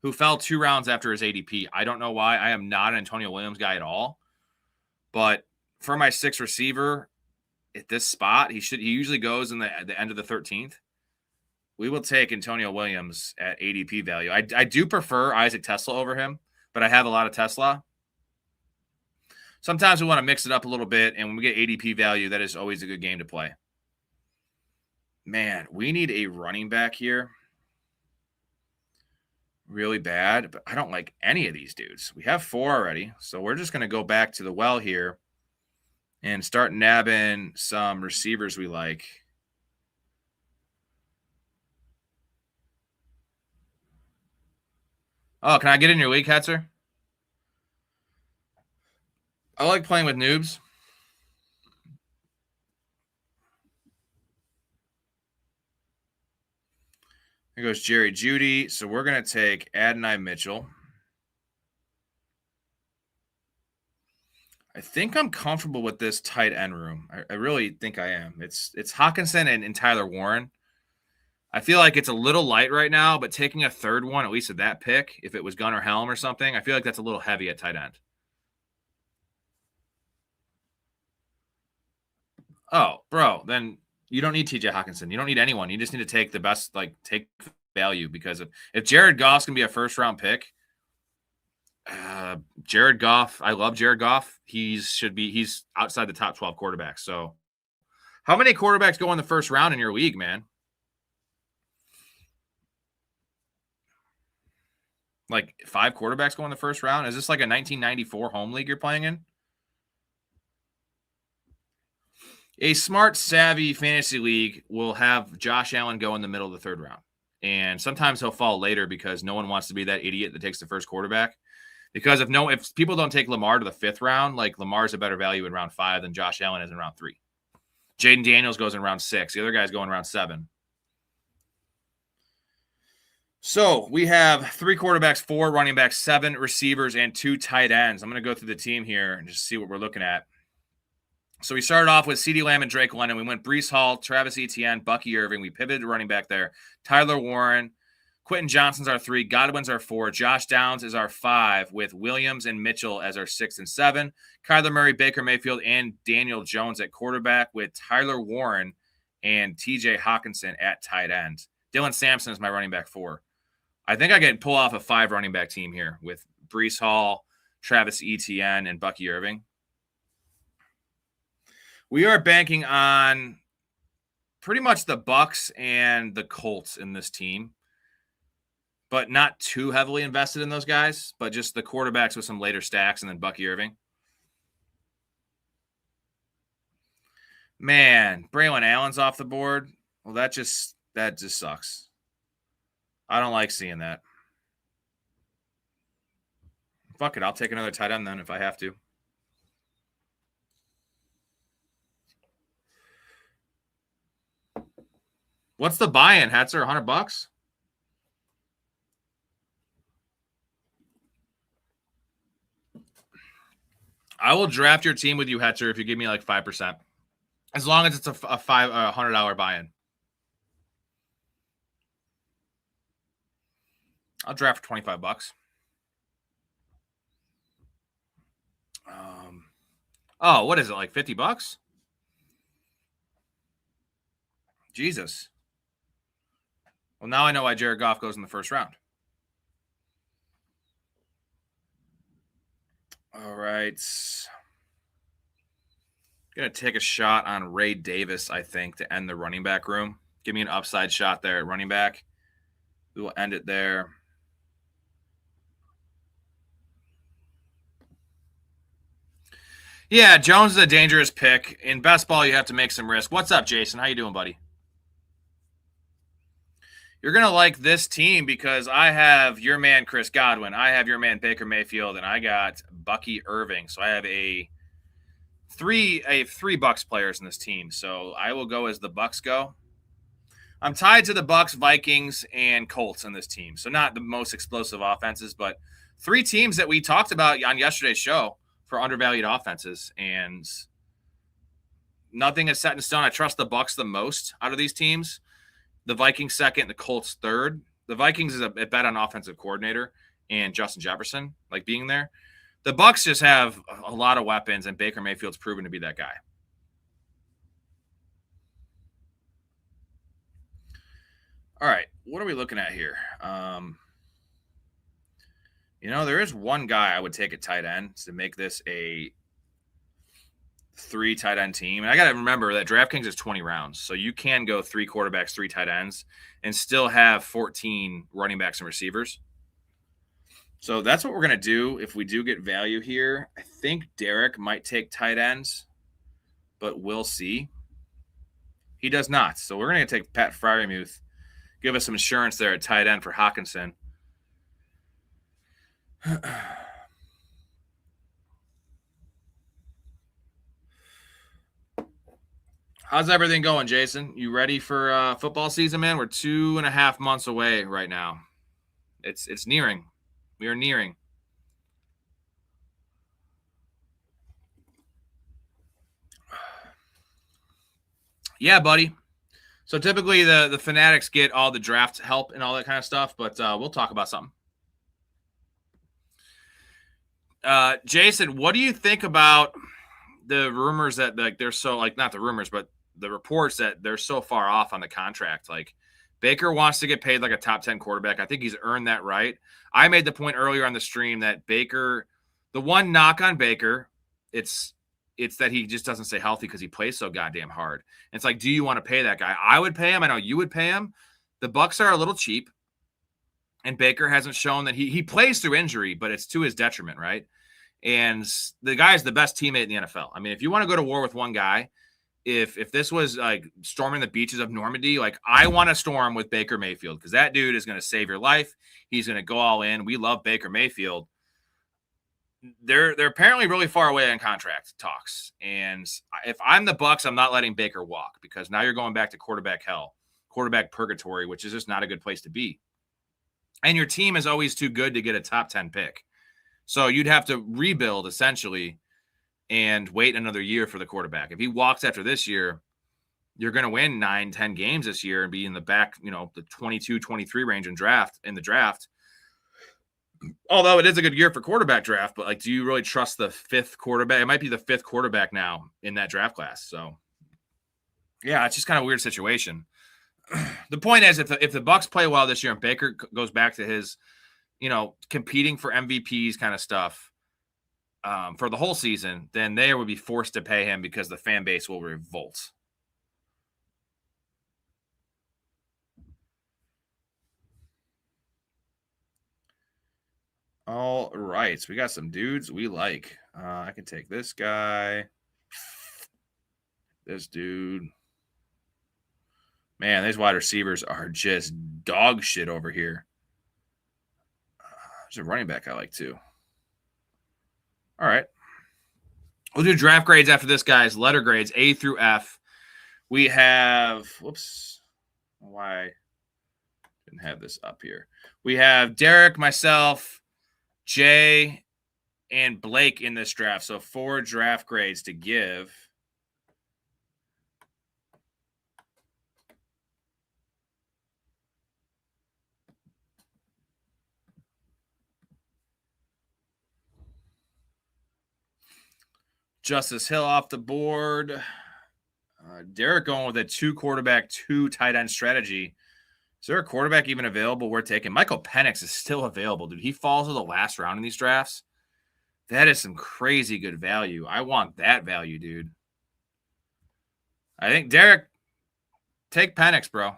who fell 2 rounds after his ADP. I don't know why. I am not an Antonio Williams guy at all. But for my 6th receiver at this spot, he usually goes in the end of the 13th. We will take Antonio Williams at ADP value. I do prefer Isaac Tesla over him, but I have a lot of Tesla. Sometimes we want to mix it up a little bit, and when we get ADP value, that is always a good game to play. Man, we need a running back here really bad, but I don't like any of these dudes. We have 4 already, so we're just going to go back to the well here and start nabbing some receivers we like. Oh, can I get in your league, Hetzer? I like playing with noobs. Here goes Jerry Jeudy. So we're going to take Adonai Mitchell. I think I'm comfortable with this tight end room. I really think I am. It's Hockenson and Tyler Warren. I feel like it's a little light right now, but taking a third one, at least at that pick, if it was Gunnar Helm or something, I feel like that's a little heavy at tight end. Oh, bro, then you don't need TJ Hawkinson. You don't need anyone. You just need to take the best, take value, because if Jared Goff's going to be a first-round pick, Jared Goff, I love Jared Goff. He's outside the top 12 quarterbacks. So how many quarterbacks go in the first round in your league, man? Like 5 quarterbacks go in the first round? Is this like a 1994 home league you're playing in? A smart, savvy fantasy league will have Josh Allen go in the middle of the third round. And sometimes he'll fall later because no one wants to be that idiot that takes the first quarterback. Because if people don't take Lamar to the 5th round, like Lamar's a better value in round 5 than Josh Allen is in round 3. Jaden Daniels goes in round 6. The other guy's going round 7. So we have 3 quarterbacks, 4 running backs, 7 receivers, and 2 tight ends. I'm going to go through the team here and just see what we're looking at. So we started off with CeeDee Lamb and Drake London. We went Breece Hall, Travis Etienne, Bucky Irving. We pivoted to running back there. Tyler Warren, Quentin Johnson's our 3. Godwin's our 4. Josh Downs is our 5, with Williams and Mitchell as our 6 and 7. Kyler Murray, Baker Mayfield, and Daniel Jones at quarterback, with Tyler Warren and TJ Hawkinson at tight end. Dylan Sampson is my running back 4. I think I can pull off a 5 running back team here with Breece Hall, Travis Etienne, and Bucky Irving. We are banking on pretty much the Bucs and the Colts in this team, but not too heavily invested in those guys, but just the quarterbacks with some later stacks and then Bucky Irving. Man, Braylon Allen's off the board. Well, that just sucks. I don't like seeing that. Fuck it. I'll take another tight end then if I have to. What's the buy-in, Hetzer? $100? I will draft your team with you, Hetzer, if you give me like 5%. As long as it's a $100 buy-in. I'll draft for $25. Oh, what is it, like $50? Jesus. Well, now I know why Jared Goff goes in the first round. All right. Going to take a shot on Ray Davis, I think, to end the running back room. Give me an upside shot there at running back. We will end it there. Yeah, Jones is a dangerous pick. In best ball, you have to make some risk. What's up, Jason? How you doing, buddy? You're going to like this team because I have your man, Chris Godwin. I have your man, Baker Mayfield, and I got Bucky Irving. So I have three Bucs players in this team. So I will go as the Bucs go. I'm tied to the Bucs, Vikings, and Colts in this team. So not the most explosive offenses, but 3 teams that we talked about on yesterday's show for undervalued offenses, and nothing is set in stone. I trust the Bucs the most out of these teams. The Vikings second, the Colts third. The Vikings is a bet on offensive coordinator and Justin Jefferson, like being there. The Bucs just have a lot of weapons, and Baker Mayfield's proven to be that guy. All right, what are we looking at here? There is one guy I would take at tight end to make this a 3 tight end team. And I got to remember that DraftKings is 20 rounds. So you can go 3 quarterbacks, 3 tight ends, and still have 14 running backs and receivers. So that's what we're going to do if we do get value here. I think Derek might take tight ends, but we'll see. He does not. So we're going to take Pat Freiermuth, give us some insurance there at tight end for Hawkinson. How's everything going, Jason? You ready for football season, man? We're 2.5 months away right now. It's nearing. We are nearing. Yeah, buddy. So typically the fanatics get all the draft help and all that kind of stuff, but we'll talk about something. Jason, what do you think about the rumors that they're so not the rumors, but the reports that they're so far off on the contract? Like Baker wants to get paid like a top 10 quarterback. I think he's earned that right. I made the point earlier on the stream that Baker, the one knock on Baker, it's that he just doesn't stay healthy because he plays so goddamn hard. And it's like, do you want to pay that guy? I would pay him. I know you would pay him. The Bucs are a little cheap, and Baker hasn't shown that he plays through injury, but it's to his detriment, right? And the guy is the best teammate in the NFL. I mean, if you want to go to war with one guy, if this was like storming the beaches of Normandy, like I want to storm with Baker Mayfield because that dude is going to save your life. He's going to go all in. We love Baker Mayfield. They're apparently really far away on contract talks. And if I'm the Bucs, I'm not letting Baker walk because now you're going back to quarterback hell, quarterback purgatory, which is just not a good place to be. And your team is always too good to get a top 10 pick. So you'd have to rebuild essentially and wait another year for the quarterback. If he walks after this year, you're going to win 9-10 games this year and be in the back, the 22-23 range in the draft. Although it is a good year for quarterback draft, but do you really trust the fifth quarterback? It might be the fifth quarterback now in that draft class. So yeah, it's just kind of a weird situation. The point is, if the Bucs play well this year and Baker goes back to his, competing for MVPs kind of stuff for the whole season, then they would be forced to pay him because the fan base will revolt. All right. So we got some dudes we like. I can take this guy. This dude. Man, these wide receivers are just dog shit over here. There's a running back I like too. All right. We'll do draft grades after this, guys. Letter grades, A through F. We have, why I didn't have this up here. We have Derek, myself, Jay, and Blake in this draft. So 4 draft grades to give. Justice Hill off the board. Derek going with a 2 quarterback, 2 tight end strategy. Is there a quarterback even available we're taking? Michael Penix is still available, dude. He falls to the last round in these drafts. That is some crazy good value. I want that value, dude. I think, Derek, take Penix, bro.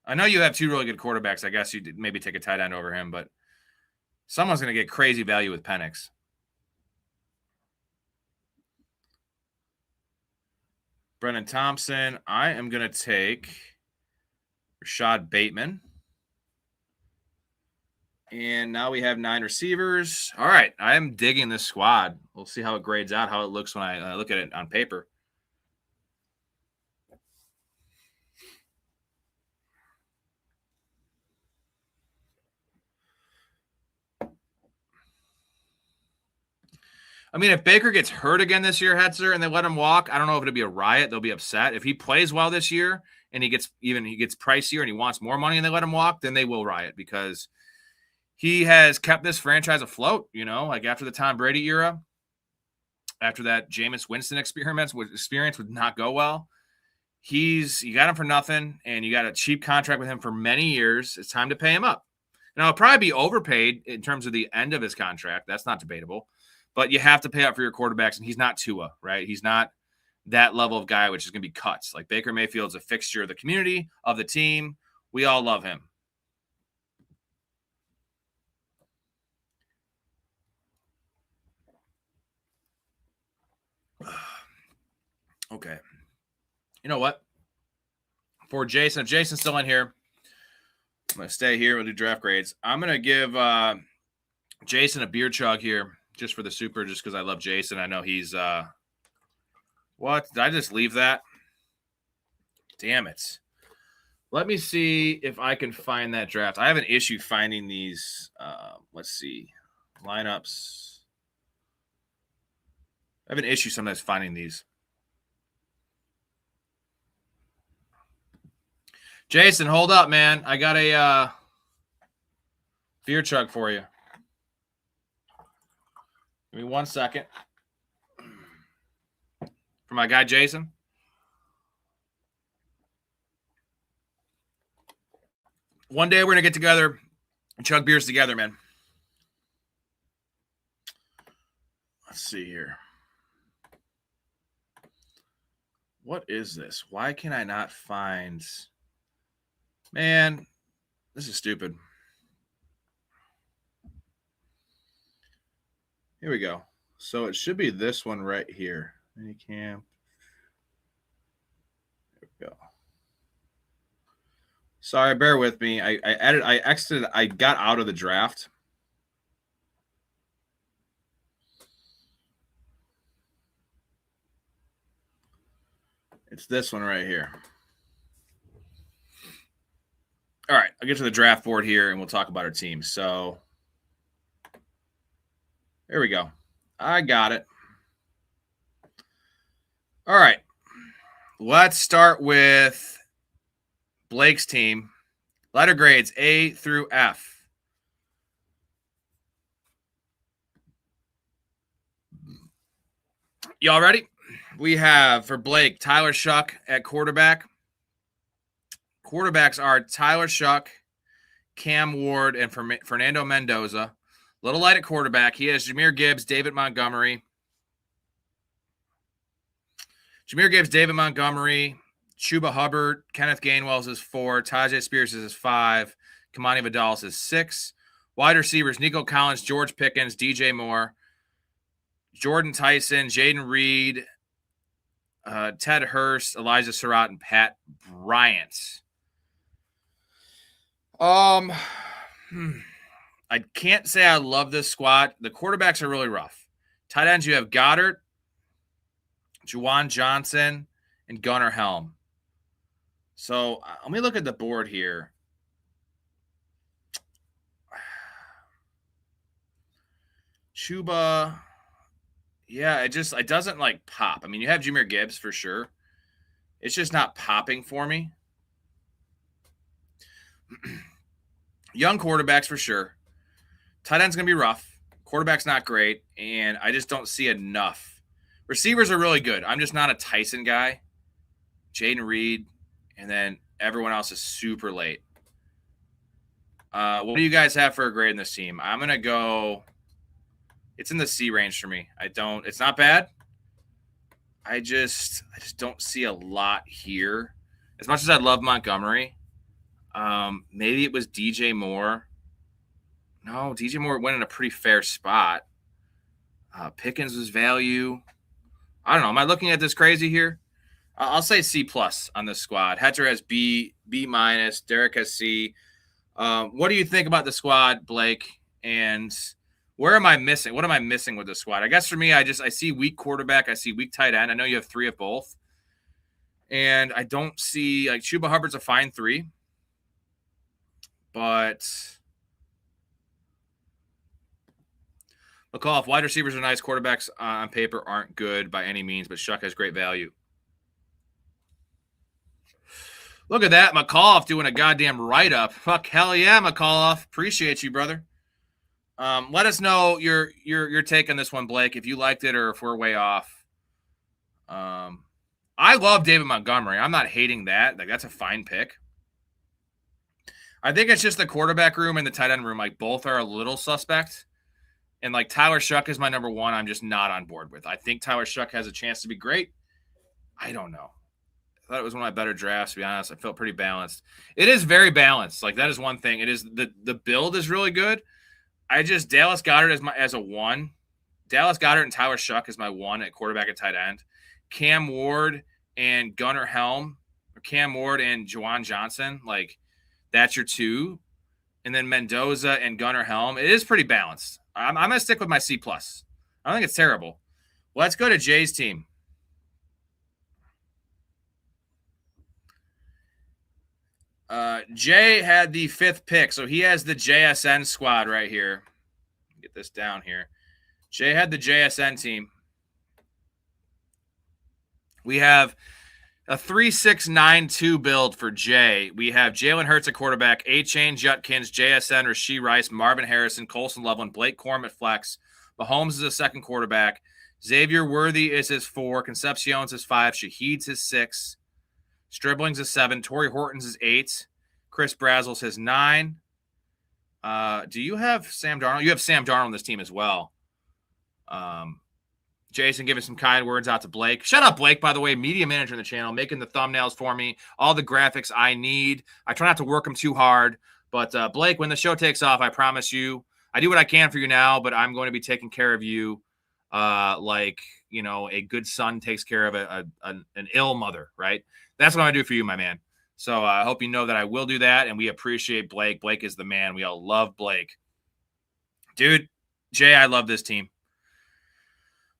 I know you have 2 really good quarterbacks. I guess you maybe take a tight end over him, but someone's going to get crazy value with Penix. Brennan Thompson. I am going to take Rashad Bateman. And now we have 9 receivers. All right. I am digging this squad. We'll see how it grades out, how it looks when I look at it on paper. I mean, if Baker gets hurt again this year, Hetzer, and they let him walk, I don't know if it'll be a riot. They'll be upset. If he plays well this year and he gets pricier and he wants more money and they let him walk, then they will riot because he has kept this franchise afloat, after the Tom Brady era, after that Jameis Winston experience would not go well. You got him for nothing and you got a cheap contract with him for many years. It's time to pay him up. Now, he'll probably be overpaid in terms of the end of his contract. That's not debatable. But you have to pay up for your quarterbacks, and he's not Tua, right? He's not that level of guy, which is going to be cuts. Like Baker Mayfield's a fixture of the community, of the team. We all love him. Okay. You know what? For Jason, if Jason's still in here, I'm going to stay here. We'll do draft grades. I'm going to give Jason a beer chug here. Just for the super, just because I love Jason. I know he's what? Did I just leave that? Damn it. Let me see if I can find that draft. I have an issue finding these. Let's see. Lineups. I have an issue sometimes finding these. Jason, hold up, man. I got a beer chug for you. Give me 1 second. For my guy, Jason. One day we're going to get together and chug beers together, man. Let's see here. What is this? Why can I not find... Man, this is stupid. Here we go. So it should be this one right here. Minicamp. There we go. Sorry, bear with me. I exited. I got out of the draft. It's this one right here. All right, I'll get to the draft board here, and we'll talk about our team. So there we go. I got it. All right. Let's start with Blake's team. Letter grades A through F. Y'all ready? We have, for Blake, Tyler Shuck at quarterback. Quarterbacks are Tyler Shuck, Cam Ward, and Fernando Mendoza. Little light at quarterback. He has Jahmyr Gibbs, David Montgomery. Jahmyr Gibbs, David Montgomery, Chuba Hubbard, Kenneth Gainwell is 4, Tajay Spears is 5, Kamani Vidal is 6. Wide receivers, Nico Collins, George Pickens, DJ Moore, Jordan Tyson, Jaden Reed, Ted Hurst, Elijah Surratt, and Pat Bryant. I can't say I love this squad. The quarterbacks are really rough. Tight ends, you have Goddard, Juwan Johnson, and Gunnar Helm. So let me look at the board here. Chuba, yeah, it doesn't like pop. I mean, you have Jahmyr Gibbs for sure. It's just not popping for me. Young quarterbacks for sure. Tight end's going to be rough. Quarterback's not great, and I just don't see enough. Receivers are really good. I'm just not a Tyson guy. Jaden Reed, and then everyone else is super late. What do you guys have for a grade in this team? I'm going to go – it's in the C range for me. It's not bad. I just don't see a lot here. As much as I love Montgomery, maybe it was DJ Moore. No, DJ Moore went in a pretty fair spot. Pickens was value. I don't know. Am I looking at this crazy here? I'll say C+ on this squad. Hetzer has B-. Derek has C. What do you think about the squad, Blake? And where am I missing? What am I missing with the squad? I guess for me, I see weak quarterback. I see weak tight end. I know you have 3 of both. And I don't see – like Chuba Hubbard's a fine 3. But McCall, if wide receivers are nice, quarterbacks on paper aren't good by any means, but Shuck has great value. Look at that, McCall doing a goddamn write-up. Fuck, hell yeah, McCall. Appreciate you, brother. Let us know your take on this one, Blake, if you liked it or if we're way off. I love David Montgomery. I'm not hating that. Like, that's a fine pick. I think it's just the quarterback room and the tight end room. Like, both are a little suspect. And, like, Tyler Shuck is my number 1. I'm just not on board with. I think Tyler Shuck has a chance to be great. I don't know. I thought it was one of my better drafts, to be honest. I felt pretty balanced. It is very balanced. Like, that is one thing. It is the build is really good. Dallas Goedert as a 1. Dallas Goedert and Tyler Shuck is my 1 at quarterback and tight end. Cam Ward and Gunnar Helm, or Cam Ward and Juwan Johnson, like, that's your 2. And then Mendoza and Gunnar Helm. It is pretty balanced. I'm going to stick with my C+. I don't think it's terrible. Let's go to Jay's team. Jay had the 5th pick, so he has the JSN squad right here. Get this down here. Jay had the JSN team. We have A 3-6-9-2 build for Jay. We have Jalen Hurts at quarterback, A-Chain, Jutkins, JSN, Rashee Rice, Marvin Harrison, Colson Loveland, Blake Corum at flex. Mahomes is a second quarterback. Xavier Worthy is his 4. Concepcion's his 5. Shaheed's his 6. Stribling's his 7. Torrey Horton's his 8. Chris Brazel's his 9. Do you have Sam Darnold? You have Sam Darnold on this team as well. Jason giving some kind words out to Blake. Shout out Blake, by the way, media manager in the channel, making the thumbnails for me, all the graphics I need. I try not to work them too hard. But Blake, when the show takes off, I promise you, I do what I can for you now, but I'm going to be taking care of you like, you know, a good son takes care of an ill mother, right? That's what I'm going to do for you, my man. So I hope you know that I will do that, and we appreciate Blake. Blake is the man. We all love Blake. Dude, Jay, I love this team.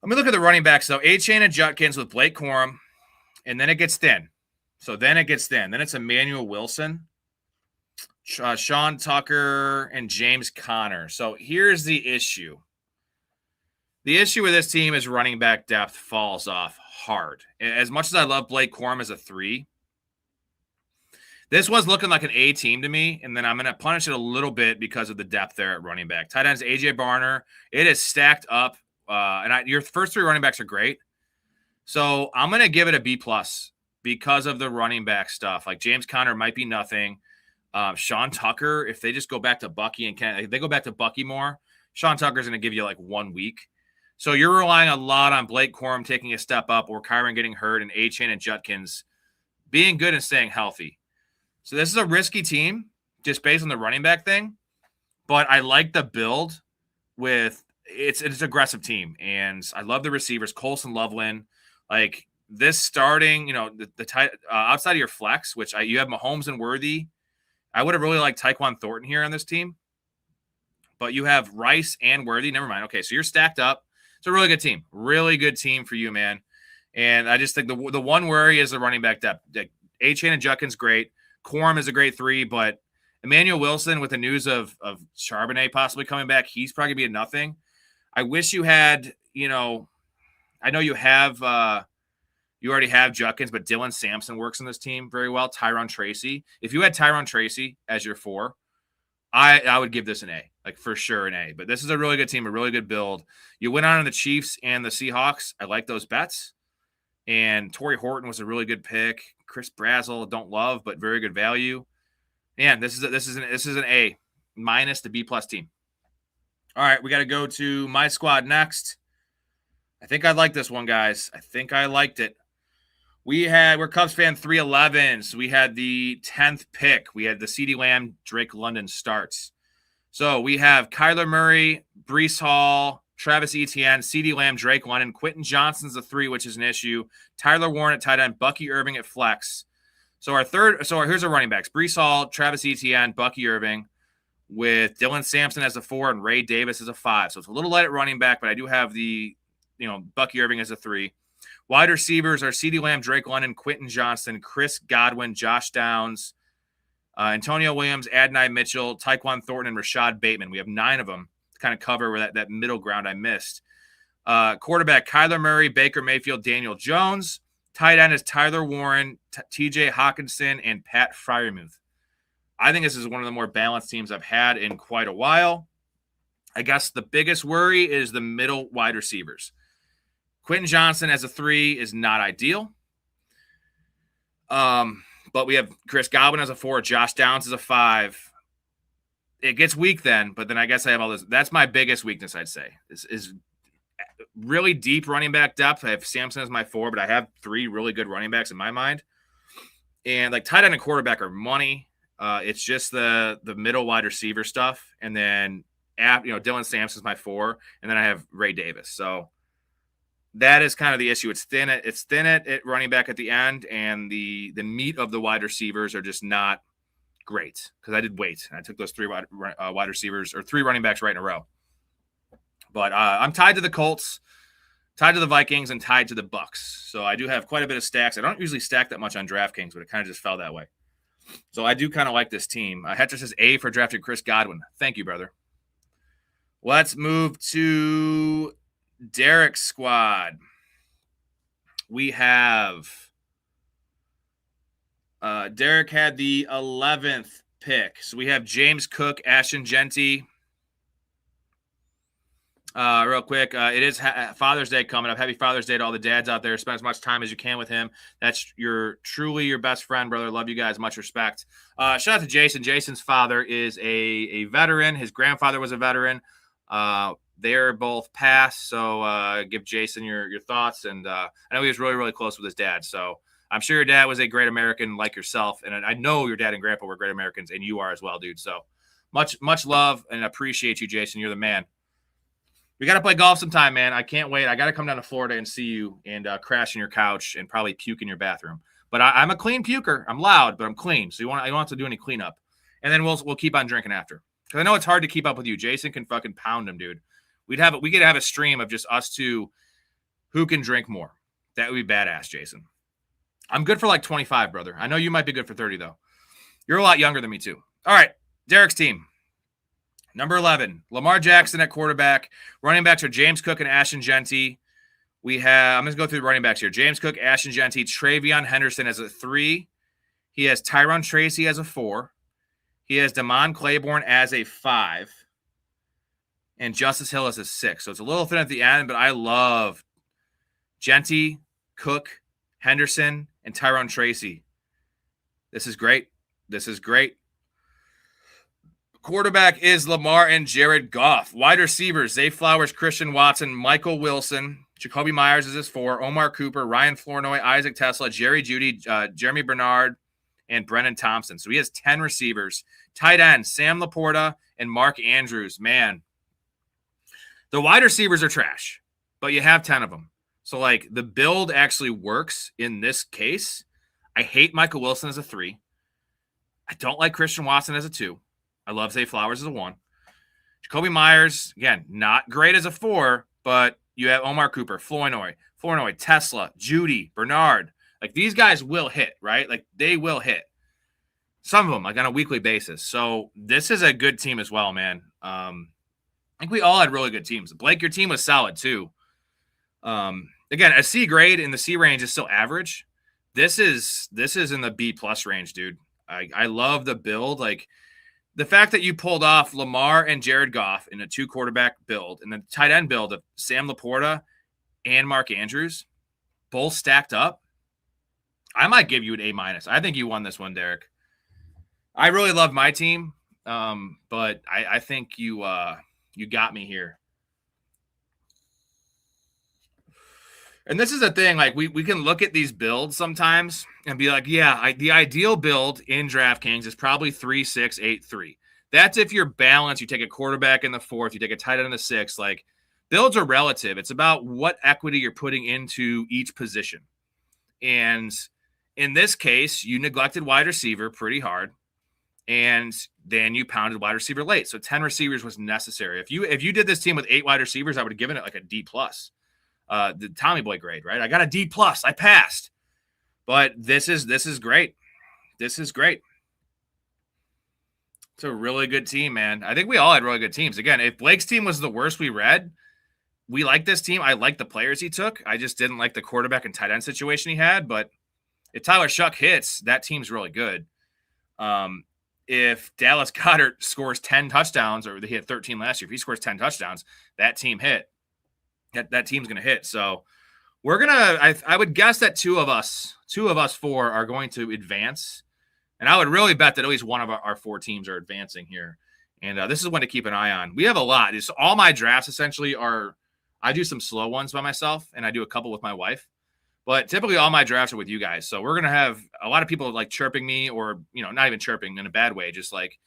Let me look at the running backs, though. A-Chain and Jutkins with Blake Corum, and then it gets thin. Then it's Emmanuel Wilson, Sean Tucker, and James Conner. So here's the issue. The issue with this team is running back depth falls off hard. As much as I love Blake Corum as a 3, this was looking like an A team to me, and then I'm going to punish it a little bit because of the depth there at running back. Tight ends, A.J. Barner. It is stacked up. Your first 3 running backs are great. So I'm going to give it a B+ because of the running back stuff. Like James Conner might be nothing. Sean Tucker, if they just go back to Bucky if they go back to Bucky more, Sean Tucker's going to give you like 1 week. So you're relying a lot on Blake Corum taking a step up or Kyron getting hurt and A-Chain and Jutkins being good and staying healthy. So this is a risky team just based on the running back thing. But I like the build with it's an aggressive team, and I love the receivers. Colson Loveland, like this starting, you know, the tight outside of your flex, which you have Mahomes and Worthy. I would have really liked Tyquan Thornton here on this team, but you have Rice and Worthy. Never mind. Okay, so you're stacked up. It's a really good team for you, man. And I just think the one worry is the running back depth. A-Chain and Jutkins great. Corum is a great 3, but Emmanuel Wilson with the news of Charbonnet possibly coming back, he's probably gonna be a nothing. I wish you had, you know, I know you have, you already have Jutkins, but Dylan Sampson works on this team very well. Tyron Tracy. If you had Tyron Tracy as your 4, I would give this an A, like for sure an A. But this is a really good team, a really good build. You went on the Chiefs and the Seahawks. I like those bets. And Torrey Horton was a really good pick. Chris Brazel, don't love, but very good value. Man, this is an A- the B+ team. All right, we got to go to my squad next. I think I like this one, guys. I think I liked it. We're Cubs fan 311. So we had the 10th pick. We had the CeeDee Lamb, Drake London starts. So we have Kyler Murray, Breece Hall, Travis Etienne, CeeDee Lamb, Drake London, Quentin Johnston's a 3, which is an issue. Tyler Warren at tight end, Bucky Irving at flex. So here's our running backs: Breece Hall, Travis Etienne, Bucky Irving, with Dylan Sampson as a 4 and Ray Davis as a 5. So it's a little light at running back, but I do have Bucky Irving as a 3. Wide receivers are CeeDee Lamb, Drake London, Quentin Johnston, Chris Godwin, Josh Downs, Antonio Williams, Adonai Mitchell, Tyquan Thornton, and Rashad Bateman. We have 9 of them to kind of cover that middle ground I missed. Quarterback, Kyler Murray, Baker Mayfield, Daniel Jones. Tight end is Tyler Warren, TJ Hawkinson, and Pat Freiermuth. I think this is one of the more balanced teams I've had in quite a while. I guess the biggest worry is the middle wide receivers. Quentin Johnston as a 3 is not ideal. But we have Chris Godwin as a 4, Josh Downs as a 5. It gets weak then, but then I guess I have all this. That's my biggest weakness, I'd say, is really deep running back depth. I have Samson as my 4, but I have 3 really good running backs in my mind. And like tight end and quarterback are money. It's just the middle wide receiver stuff. And then, Dylan Sampson's my 4, and then I have Ray Davis. So that is kind of the issue. It's thin at running back at the end, and the meat of the wide receivers are just not great because I did wait. I took those 3 wide receivers or 3 running backs right in a row. But I'm tied to the Colts, tied to the Vikings, and tied to the Bucks. So I do have quite a bit of stacks. I don't usually stack that much on DraftKings, but it kind of just fell that way. So I do kind of like this team. Hetra says A for drafted Chris Godwin. Thank you, brother. Let's move to Derek's squad. We have Derek had the 11th pick. So we have James Cook, Ashton Genty. Real quick, it is Father's Day coming up. Happy Father's Day to all the dads out there. Spend as much time as you can with him. That's truly your best friend, brother. Love you guys. Much respect. Shout out to Jason. Jason's father is a veteran. His grandfather was a veteran. They're both passed. So give Jason your thoughts. And I know he was really, really close with his dad. So I'm sure your dad was a great American like yourself. And I know your dad and grandpa were great Americans, and you are as well, dude. So much love and appreciate you, Jason. You're the man. We got to play golf sometime, man. I can't wait. I got to come down to Florida and see you and crash in your couch and probably puke in your bathroom. But I'm a clean puker. I'm loud, but I'm clean. So you don't have to do any cleanup. And then we'll keep on drinking after. Because I know it's hard to keep up with you. Jason can fucking pound him, dude. We could have a stream of just us two who can drink more. That would be badass, Jason. I'm good for like 25, brother. I know you might be good for 30, though. You're a lot younger than me, too. All right, Derek's team. Number 11, Lamar Jackson at quarterback. Running backs are James Cook and Ashton Genty. I'm going to go through the running backs here. James Cook, Ashton Genty, Travion Henderson as a 3. He has Tyron Tracy as a 4. He has Damon Claiborne as a 5. And Justice Hill as a 6. So it's a little thin at the end, but I love Genty, Cook, Henderson, and Tyron Tracy. This is great. Quarterback is Lamar and Jared Goff. Wide receivers, Zay Flowers, Christian Watson, Michael Wilson. Jacoby Myers is his 4. Omar Cooper, Ryan Flournoy, Isaac Tesla, Jerry Jeudy, Jeremy Bernard, and Brennan Thompson. So he has 10 receivers. Tight end, Sam Laporta and Mark Andrews. Man, the wide receivers are trash, but you have 10 of them. So, like, the build actually works in this case. I hate Michael Wilson as a 3. I don't like Christian Watson as a 2. I love Zay Flowers as a 1. Jacoby Myers, again, not great as a 4, but you have Omar Cooper, Flournoy, Tesla, Jeudy, Bernard. Like, these guys will hit, right? Like, they will hit. Some of them, like, on a weekly basis. So this is a good team as well, man. I think we all had really good teams. Blake, your team was solid too. Again, a C grade in the C range is still average. This is in the B plus range, dude. I love the build. Like, the fact that you pulled off Lamar and Jared Goff in a 2 quarterback build and the tight end build of Sam Laporta and Mark Andrews, both stacked up. I might give you an A-. I think you won this one, Derek. I really love my team, but I think you got me here. And this is the thing, like, we can look at these builds sometimes and be like, yeah, the ideal build in DraftKings is probably 3-6-8-3. That's if you're balanced. You take a quarterback in the 4th, you take a tight end in the 6th. Like, builds are relative. It's about what equity you're putting into each position. And in this case, you neglected wide receiver pretty hard, and then you pounded wide receiver late. So 10 receivers was necessary. If you did this team with 8 wide receivers, I would have given it like a D+. The Tommy Boy grade, right? I got a D+. I passed. But this is great. This is great. It's a really good team, man. I think we all had really good teams. Again, if Blake's team was the worst we read, we like this team. I like the players he took. I just didn't like the quarterback and tight end situation he had. But if Tyler Shuck hits, that team's really good. If Dallas Goedert scores 10 touchdowns, or he had 13 last year, if he scores 10 touchdowns, that team hit. That team's going to hit. So we're going to, I would guess that two of us 4 are going to advance. And I would really bet that at least one of our 4 teams are advancing here. And this is one to keep an eye on. We have a lot. It's, all my drafts essentially are, I do some slow ones by myself, and I do a couple with my wife. But typically all my drafts are with you guys. So we're going to have a lot of people like chirping me, or, not even chirping in a bad way. Just like,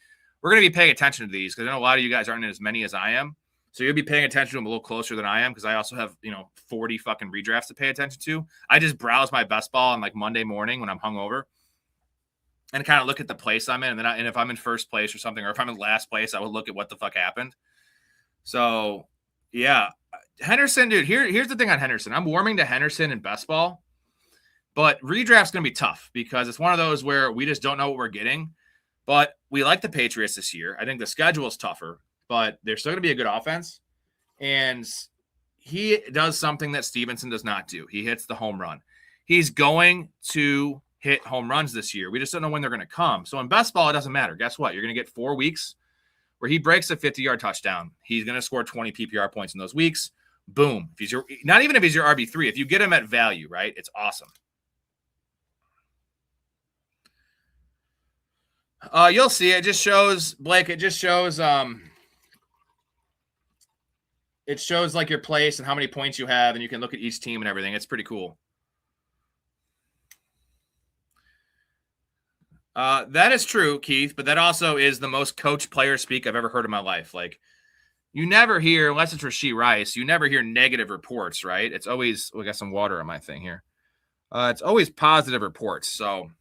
we're going to be paying attention to these, because I know a lot of you guys aren't in as many as I am. So you'll be paying attention to them a little closer than I am, because I also have, 40 fucking redrafts to pay attention to. I just browse my best ball on like Monday morning when I'm hungover and kind of look at the place I'm in. And if I'm in first place or something, or if I'm in last place, I would look at what the fuck happened. So, yeah. Henderson, dude, here's the thing on Henderson. I'm warming to Henderson in best ball, but redraft's going to be tough because it's one of those where we just don't know what we're getting. But we like the Patriots this year. I think the schedule is tougher, but they're still going to be a good offense. And he does something that Stevenson does not do. He hits the home run. He's going to hit home runs this year. We just don't know when they're going to come. So in best ball, it doesn't matter. Guess what? You're going to get 4 weeks where he breaks a 50-yard touchdown. He's going to score 20 PPR points in those weeks. Boom. If he's not even if he's your RB3, if you get him at value, right? It's awesome. You'll see. It just shows, Blake, it shows like your place and how many points you have, and you can look at each team and everything. It's pretty cool. That is true, Keith, but that also is the most coach player speak I've ever heard in my life. Like, you never hear, unless it's Rashee Rice, you never hear negative reports, right? It's always, we got some water on my thing here. It's always positive reports. So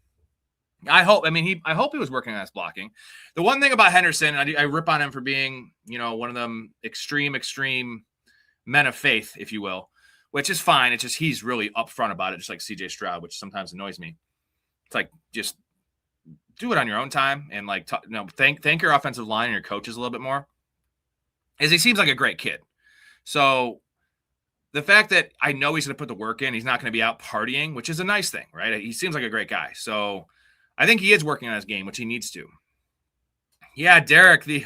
I hope he was working on his blocking. The one thing about Henderson, I rip on him for being, one of them extreme men of faith, if you will, which is fine. It's just, he's really upfront about it, just like CJ Stroud, which sometimes annoys me. It's like, just do it on your own time and like, thank your offensive line and your coaches a little bit more. As he seems like a great kid. So the fact that I know he's going to put the work in, he's not going to be out partying, which is a nice thing, right? He seems like a great guy. So I think he is working on his game, which he needs to. Yeah, Derek, the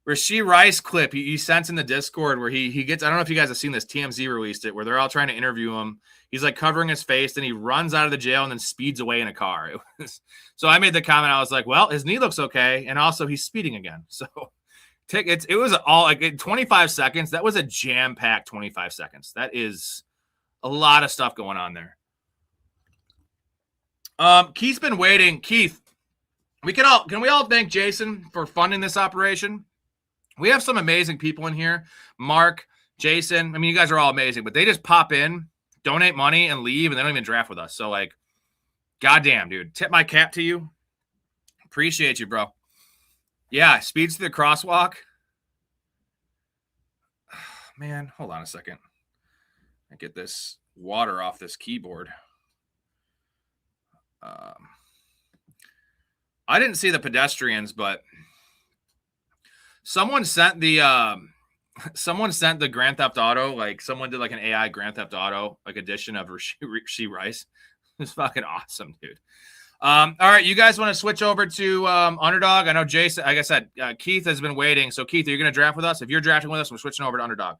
Rashee Rice clip he sent in the Discord where he gets, I don't know if you guys have seen this, TMZ released it, where they're all trying to interview him. He's like covering his face, then he runs out of the jail and then speeds away in a car. So I made the comment, I was like, well, his knee looks okay, and also he's speeding again. So it was all like 25 seconds. That was a jam-packed 25 seconds. That is a lot of stuff going on there. Keith's been waiting. Keith, can we all thank Jason for funding this operation? We have some amazing people in here. Mark, Jason. I mean, you guys are all amazing, but they just pop in, donate money, and leave, and they don't even draft with us. So, like, goddamn, dude. Tip my cap to you. Appreciate you, bro. Yeah, speeds to the crosswalk. Man, hold on a second. I get this water off this keyboard. I didn't see the pedestrians, but someone sent the Grand Theft Auto, like someone did like an AI Grand Theft Auto like edition of Rashee Rice. It's fucking awesome, dude. All right, you guys want to switch over to Underdog? I know Jason, like I said, Keith has been waiting. So Keith, are you going to draft with us? If you're drafting with us, we're switching over to Underdog.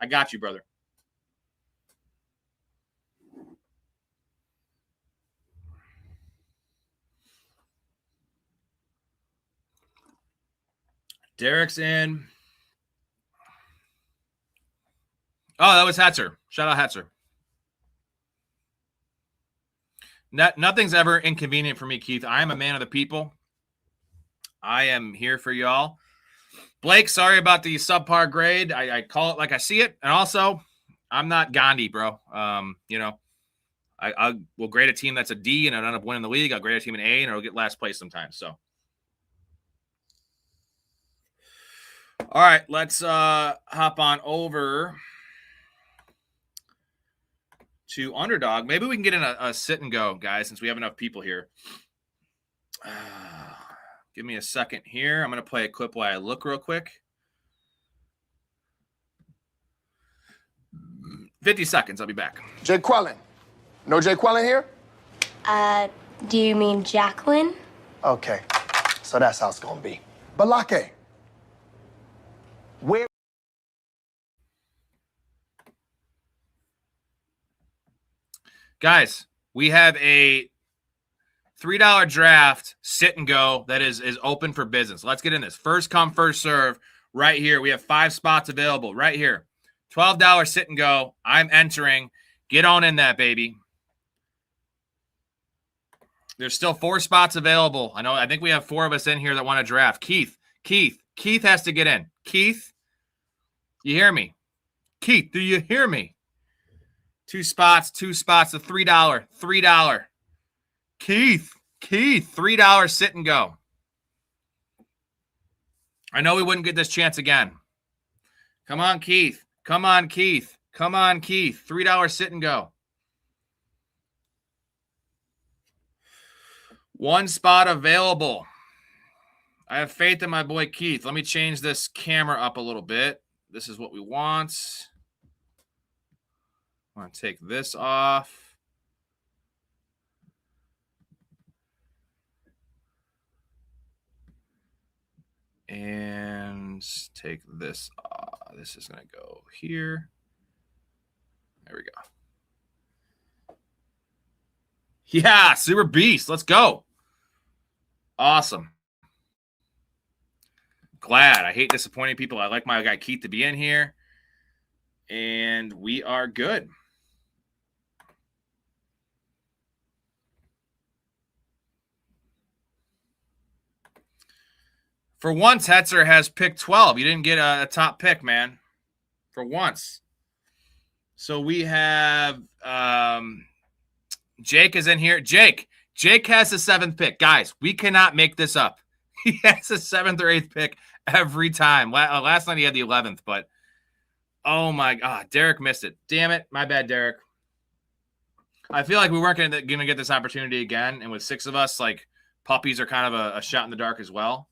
I got you, brother. Derek's in. Oh, that was Hetzer. Shout out Hetzer. Nothing's ever inconvenient for me, Keith. I am a man of the people. I am here for y'all. Blake, sorry about the subpar grade. I call it like I see it. And also, I'm not Gandhi, bro. I will grade a team that's a D and I'll end up winning the league. I'll grade a team an A and it'll get last place sometimes. So. All right, let's hop on over to Underdog. Maybe we can get in a sit and go, guys, since we have enough people here. Give me a second here. I'm going to play a clip while I look real quick. 50 seconds. I'll be back. Jay Quellen. No Jay Quellen here? Do you mean Jacqueline? Okay, so that's how it's going to be. Balake. Where? Guys, we have a $3 draft sit and go that is open for business. Let's get in this. First come, first serve right here. We have 5 spots available right here. $12 sit and go. I'm entering. Get on in that, baby. There's still 4 spots available. I think we have 4 of us in here that want to draft. Keith has to get in. Keith, you hear me? Keith, do you hear me? 2 spots, the $3. Keith, $3 sit and go. I know we wouldn't get this chance again. Come on, Keith. $3 sit and go. 1 spot available. I have faith in my boy Keith. Let me change this camera up a little bit. This is what we want. I want to take this off. and take this. This is going to go here. There we go. Yeah, Super Beast. Let's go. Awesome. Glad. I hate disappointing people. I like my guy Keith to be in here. And we are good. For once, Hetzer has picked 12. You didn't get a top pick, man. For once. So we have Jake is in here. Jake has the 7th pick. Guys, we cannot make this up. He has the 7th or 8th pick every time. Last night he had the 11th, but oh my God, Derek missed it. Damn it. My bad, Derek. I feel like we weren't going to get this opportunity again. And with 6 of us, like puppies are kind of a shot in the dark as well.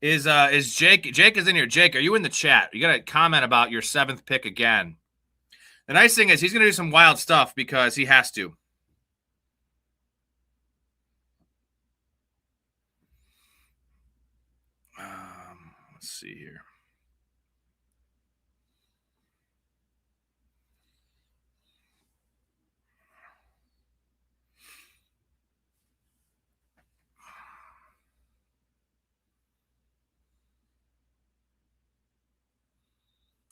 Is Jake is in here. Jake, are you in the chat? You got to comment about your 7th pick again. The nice thing is he's going to do some wild stuff because he has to. Let's see here.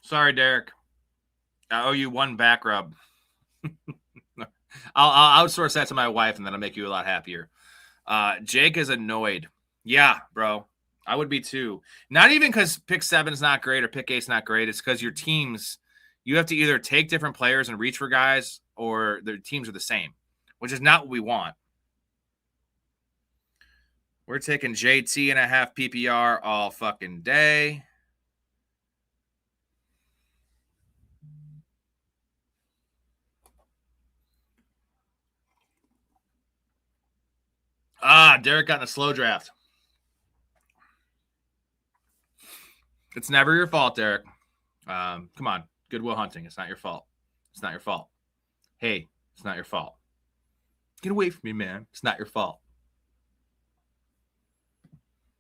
Sorry, Derek. I owe you 1 back rub. I'll outsource that to my wife, and then I'll make you a lot happier. Jake is annoyed. Yeah, bro. I would be too. Not even because pick 7's not great or pick 8's not great. It's because your teams, you have to either take different players and reach for guys, or their teams are the same, which is not what we want. We're taking JT and a half PPR all fucking day. Derek got in a slow draft. It's never your fault, Derek. Come on. Goodwill Hunting. It's not your fault. It's not your fault. Hey, it's not your fault. Get away from me, man. It's not your fault.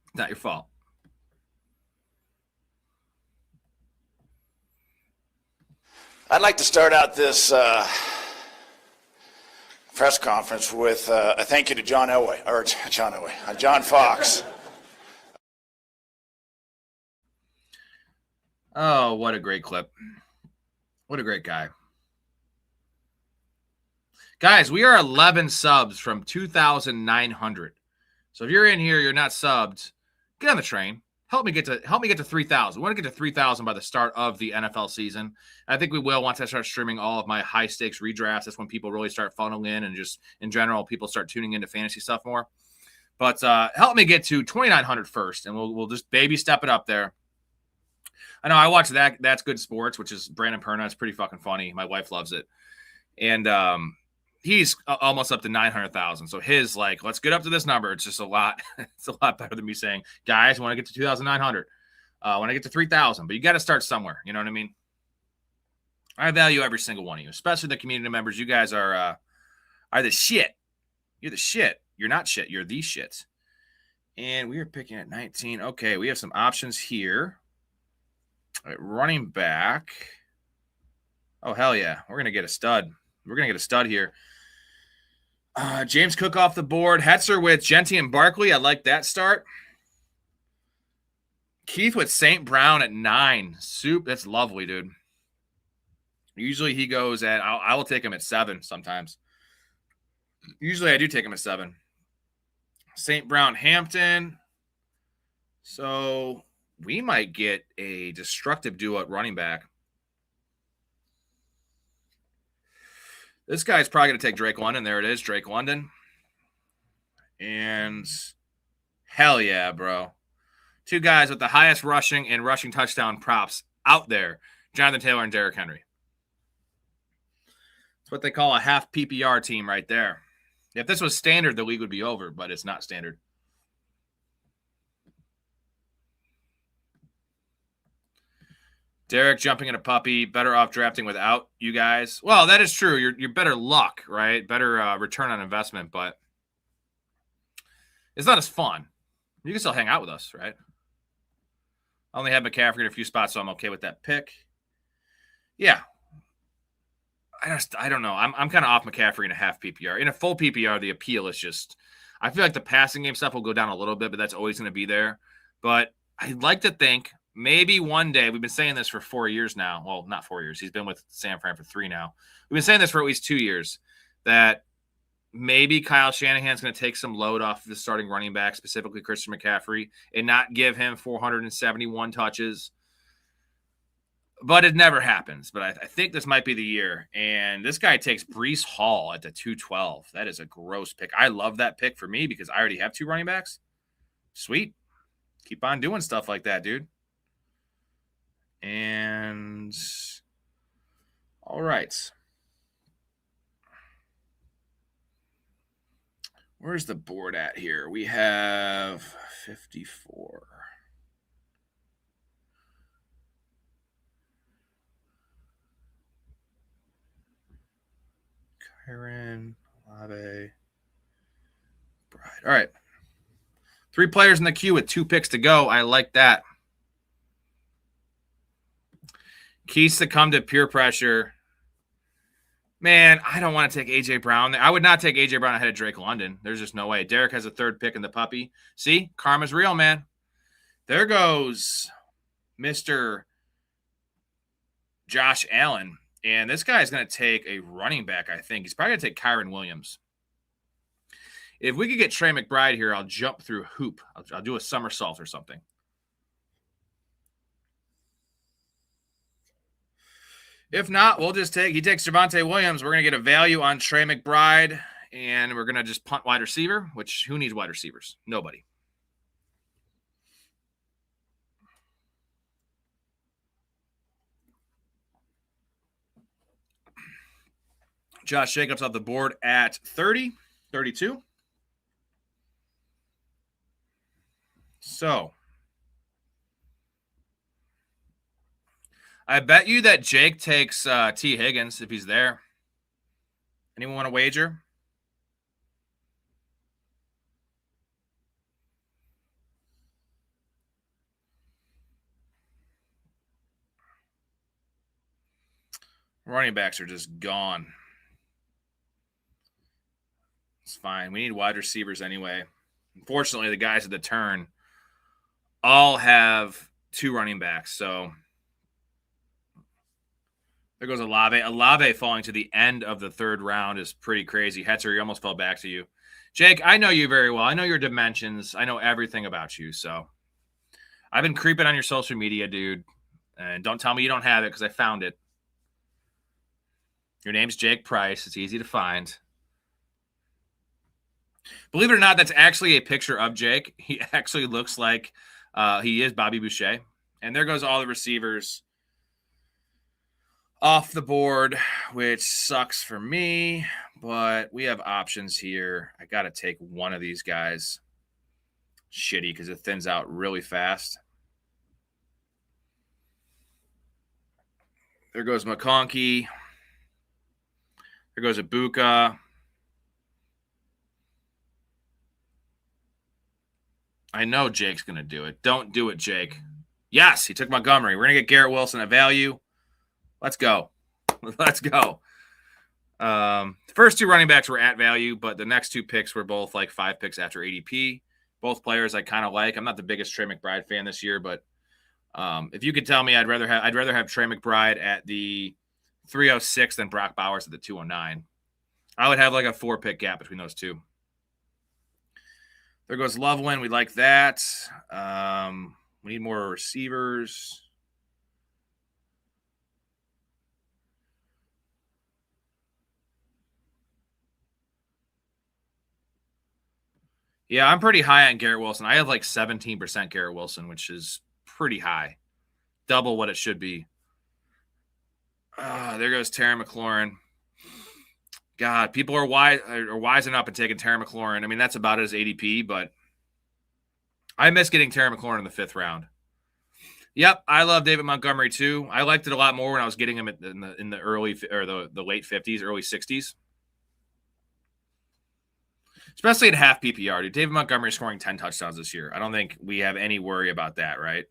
It's not your fault. I'd like to start out this press conference with a thank you to John Fox. Oh, what a great clip. What a great guy. Guys, we are 11 subs from 2,900. So if you're in here, you're not subbed, get on the train. Help me get to 3,000. We want to get to 3,000 by the start of the NFL season. I think we will once I start streaming all of my high stakes redrafts. That's when people really start funneling in, and just in general, people start tuning into fantasy stuff more. But help me get to 2,900 first, and we'll just baby step it up there. I know I watch That's Good Sports, which is Brandon Perna. It's pretty fucking funny. My wife loves it, and he's almost up to 900,000. So his let's get up to this number. It's just a lot. It's a lot better than me saying, guys, I want to get to 2,900. I want to get to 3,000, but you got to start somewhere. You know what I mean? I value every single one of you, especially the community members. You guys are the shit. You're the shit. You're not shit. You're the shit. And we are picking at 19. Okay, we have some options here. All right, running back. Oh, hell yeah. We're going to get a stud. We're going to get a stud here. James Cook off the board. Hetzer with Genty and Barkley. I like that start. Keith with St. Brown at 9. Soup. That's lovely, dude. Usually he goes at, I will take him at 7 sometimes. Usually I do take him at 7. St. Brown, Hampton. So we might get a destructive duo at running back. This guy's probably going to take Drake London. There it is, Drake London. And hell yeah, bro. 2 guys with the highest rushing and rushing touchdown props out there, Jonathan Taylor and Derrick Henry. It's what they call a half PPR team right there. If this was standard, the league would be over, but it's not standard. Derek jumping in a puppy, better off drafting without you guys. Well, that is true. You're better luck, right? Better return on investment, but it's not as fun. You can still hang out with us, right? I only have McCaffrey in a few spots, so I'm okay with that pick. Yeah. I don't know. I'm kind of off McCaffrey in a half PPR. In a full PPR, the appeal is just, I feel like the passing game stuff will go down a little bit, but that's always going to be there. But I'd like to think maybe one day, we've been saying this for 4 years now. Well, not 4 years. He's been with San Fran for 3 now. We've been saying this for at least 2 years, that maybe Kyle Shanahan's going to take some load off of the starting running back, specifically Christian McCaffrey, and not give him 471 touches. But it never happens. But I think this might be the year. And this guy takes Breece Hall at the 212. That is a gross pick. I love that pick for me because I already have 2 running backs. Sweet. Keep on doing stuff like that, dude. And all right. Where's the board at here? We have 54. Kyron, Olave, Bride. All right. 3 players in the queue with 2 picks to go. I like that. Keys to come to peer pressure. Man, I don't want to take A.J. Brown. I would not take A.J. Brown ahead of Drake London. There's just no way. Derek has a 3rd pick in the puppy. See? Karma's real, man. There goes Mr. Josh Allen. And this guy is going to take a running back, I think. He's probably going to take Kyron Williams. If we could get Trey McBride here, I'll jump through a hoop. I'll do a somersault or something. If not, we'll just he takes Javonte Williams. We're going to get a value on Trey McBride, and we're going to just punt wide receiver, which who needs wide receivers? Nobody. Josh Jacobs off the board at 30, 32. So I bet you that Jake takes T. Higgins if he's there. Anyone want to wager? Running backs are just gone. It's fine. We need wide receivers anyway. Unfortunately, the guys at the turn all have 2 running backs, so there goes Olave. Olave falling to the end of the 3rd round is pretty crazy. Hetzer, he almost fell back to you. Jake, I know you very well. I know your dimensions. I know everything about you. So I've been creeping on your social media, dude. And don't tell me you don't have it because I found it. Your name's Jake Price. It's easy to find. Believe it or not, that's actually a picture of Jake. He actually looks like he is Bobby Boucher. And there goes all the receivers off the board, which sucks for me, but we have options here. I got to take one of these guys. Shitty because it thins out really fast. There goes McConkey. There goes Ibuka. I know Jake's going to do it. Don't do it, Jake. Yes, he took Montgomery. We're going to get Garrett Wilson at value. Let's go. Let's go. The first 2 running backs were at value, but the next 2 picks were both like 5 picks after ADP. Both players I kind of like. I'm not the biggest Trey McBride fan this year, but if you could tell me, I'd rather have Trey McBride at the 306 than Brock Bowers at the 209. I would have like a 4-pick gap between those 2. There goes Loveland. We like that. We need more receivers. Yeah, I'm pretty high on Garrett Wilson. I have like 17% Garrett Wilson, which is pretty high. Double what it should be. There goes Terry McLaurin. God, people are wising up and taking Terry McLaurin. I mean, that's about his ADP, but I miss getting Terry McLaurin in the 5th round. Yep, I love David Montgomery too. I liked it a lot more when I was getting him in the early or the late 50s, early 60s. Especially in half PPR. Dude, David Montgomery scoring 10 touchdowns this year. I don't think we have any worry about that, right?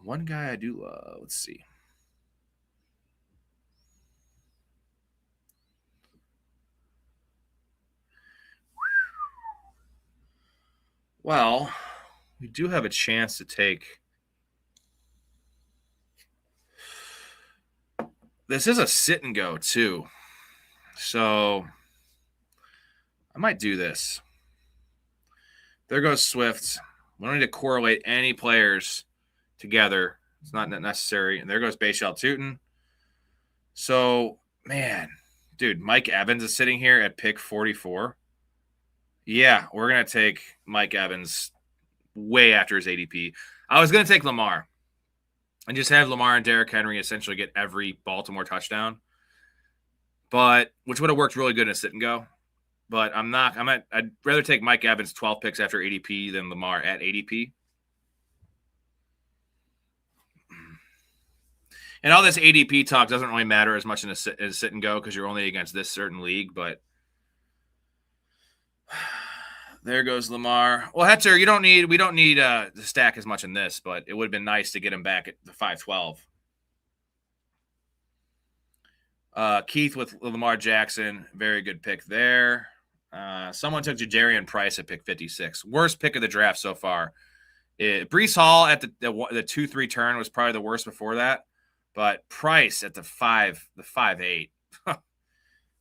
One guy I do love. Let's see. Well, we do have a chance to take. This is a sit and go, too. So I might do this. There goes Swift. We don't need to correlate any players together. It's not necessary. And there goes Bashal Tootin. So, man, dude, Mike Evans is sitting here at pick 44. Yeah, we're going to take Mike Evans way after his ADP. I was going to take Lamar and just have Lamar and Derrick Henry essentially get every Baltimore touchdown, but which would have worked really good in a sit and go. But I'd rather take Mike Evans 12 picks after ADP than Lamar at ADP. And all this ADP talk doesn't really matter as much in a sit and go because you're only against this certain league. But there goes Lamar. Well, Hetzer, we don't need to stack as much in this, but it would have been nice to get him back at the 512. Keith with Lamar Jackson, very good pick there. Someone took Jadarian Price at pick 56. Worst pick of the draft so far. Breece Hall at the 2-3 turn was probably the worst before that. But Price at the 5'8".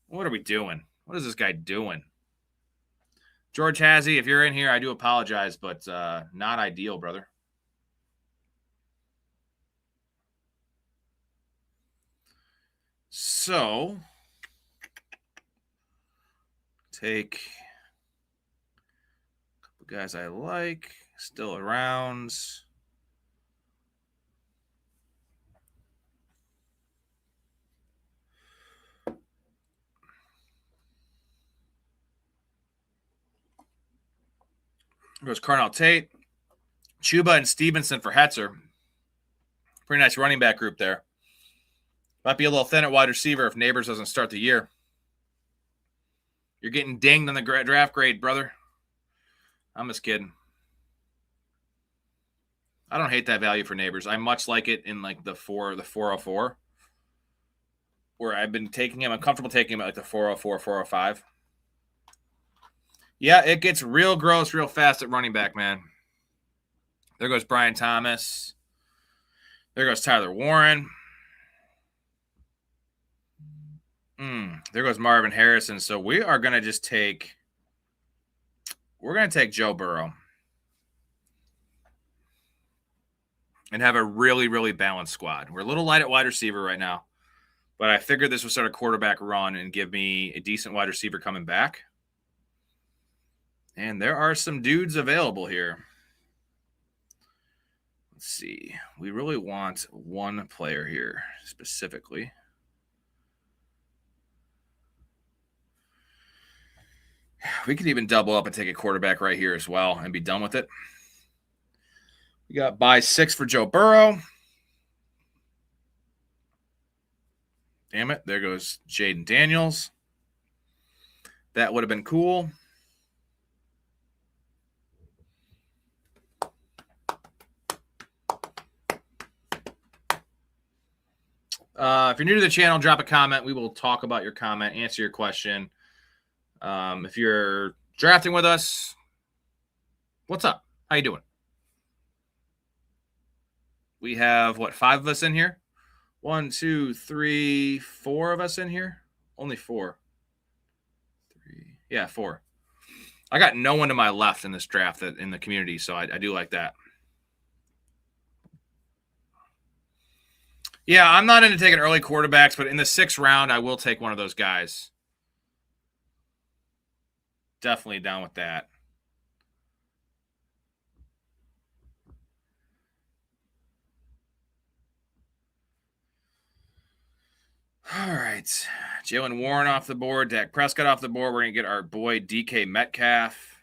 What are we doing? What is this guy doing? George Hazy, if you're in here, I do apologize, but not ideal, brother. So, take a couple guys I like, still around. Goes Carnell Tate, Chuba, and Stevenson for Hetzer. Pretty nice running back group there. Might be a little thin at wide receiver if Neighbors doesn't start the year. You're getting dinged on the draft grade, brother. I'm just kidding. I don't hate that value for Neighbors. I much like it in like the 404, where I've been taking him. I'm comfortable taking him at like the 404, 405. Yeah, it gets real gross real fast at running back, man. There goes Brian Thomas. There goes Tyler Warren. There goes Marvin Harrison. So we are going to just take – we're going to take Joe Burrow and have a really, really balanced squad. We're a little light at wide receiver right now, but I figured this would start a quarterback run and give me a decent wide receiver coming back. And there are some dudes available here. Let's see. We really want one player here specifically. We could even double up and take a quarterback right here as well and be done with it. We got buy 6 for Joe Burrow. Damn it. There goes Jaden Daniels. That would have been cool. If you're new to the channel, drop a comment. We will talk about your comment, answer your question. If you're drafting with us, what's up? How you doing? We have, 5 of us in here? 1, 2, 3, 4 of us in here? Only 4. 3. Yeah, 4. I got no one to my left in this draft in the community, so I do like that. Yeah, I'm not into taking early quarterbacks, but in the 6th round, I will take one of those guys. Definitely down with that. All right. Jalen Warren off the board. Dak Prescott off the board. We're going to get our boy DK Metcalf.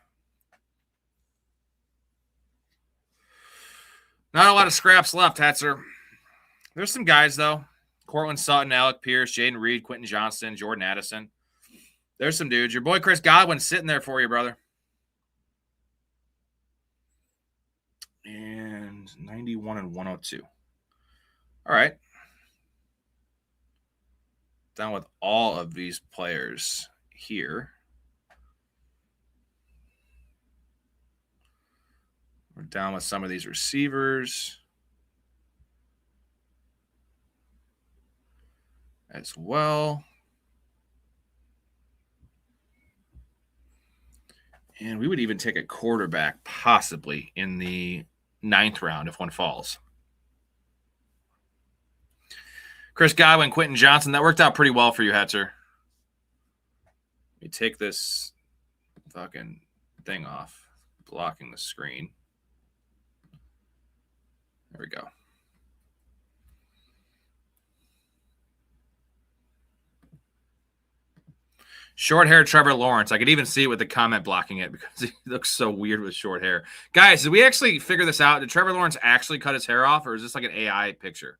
Not a lot of scraps left, Hetzer. There's some guys, though. Cortland Sutton, Alec Pierce, Jaden Reed, Quentin Johnston, Jordan Addison. There's some dudes. Your boy Chris Godwin's sitting there for you, brother. And 91 and 102. All right. Down with all of these players here. We're down with some of these receivers as well. And we would even take a quarterback possibly in the 9th round if one falls. Chris Godwin, Quentin Johnson, that worked out pretty well for you, Hetzer. Let me take this fucking thing off, blocking the screen. There we go. Short hair Trevor Lawrence. I could even see it with the comment blocking it because he looks so weird with short hair. Guys, did we actually figure this out? Did Trevor Lawrence actually cut his hair off, or is this like an AI picture?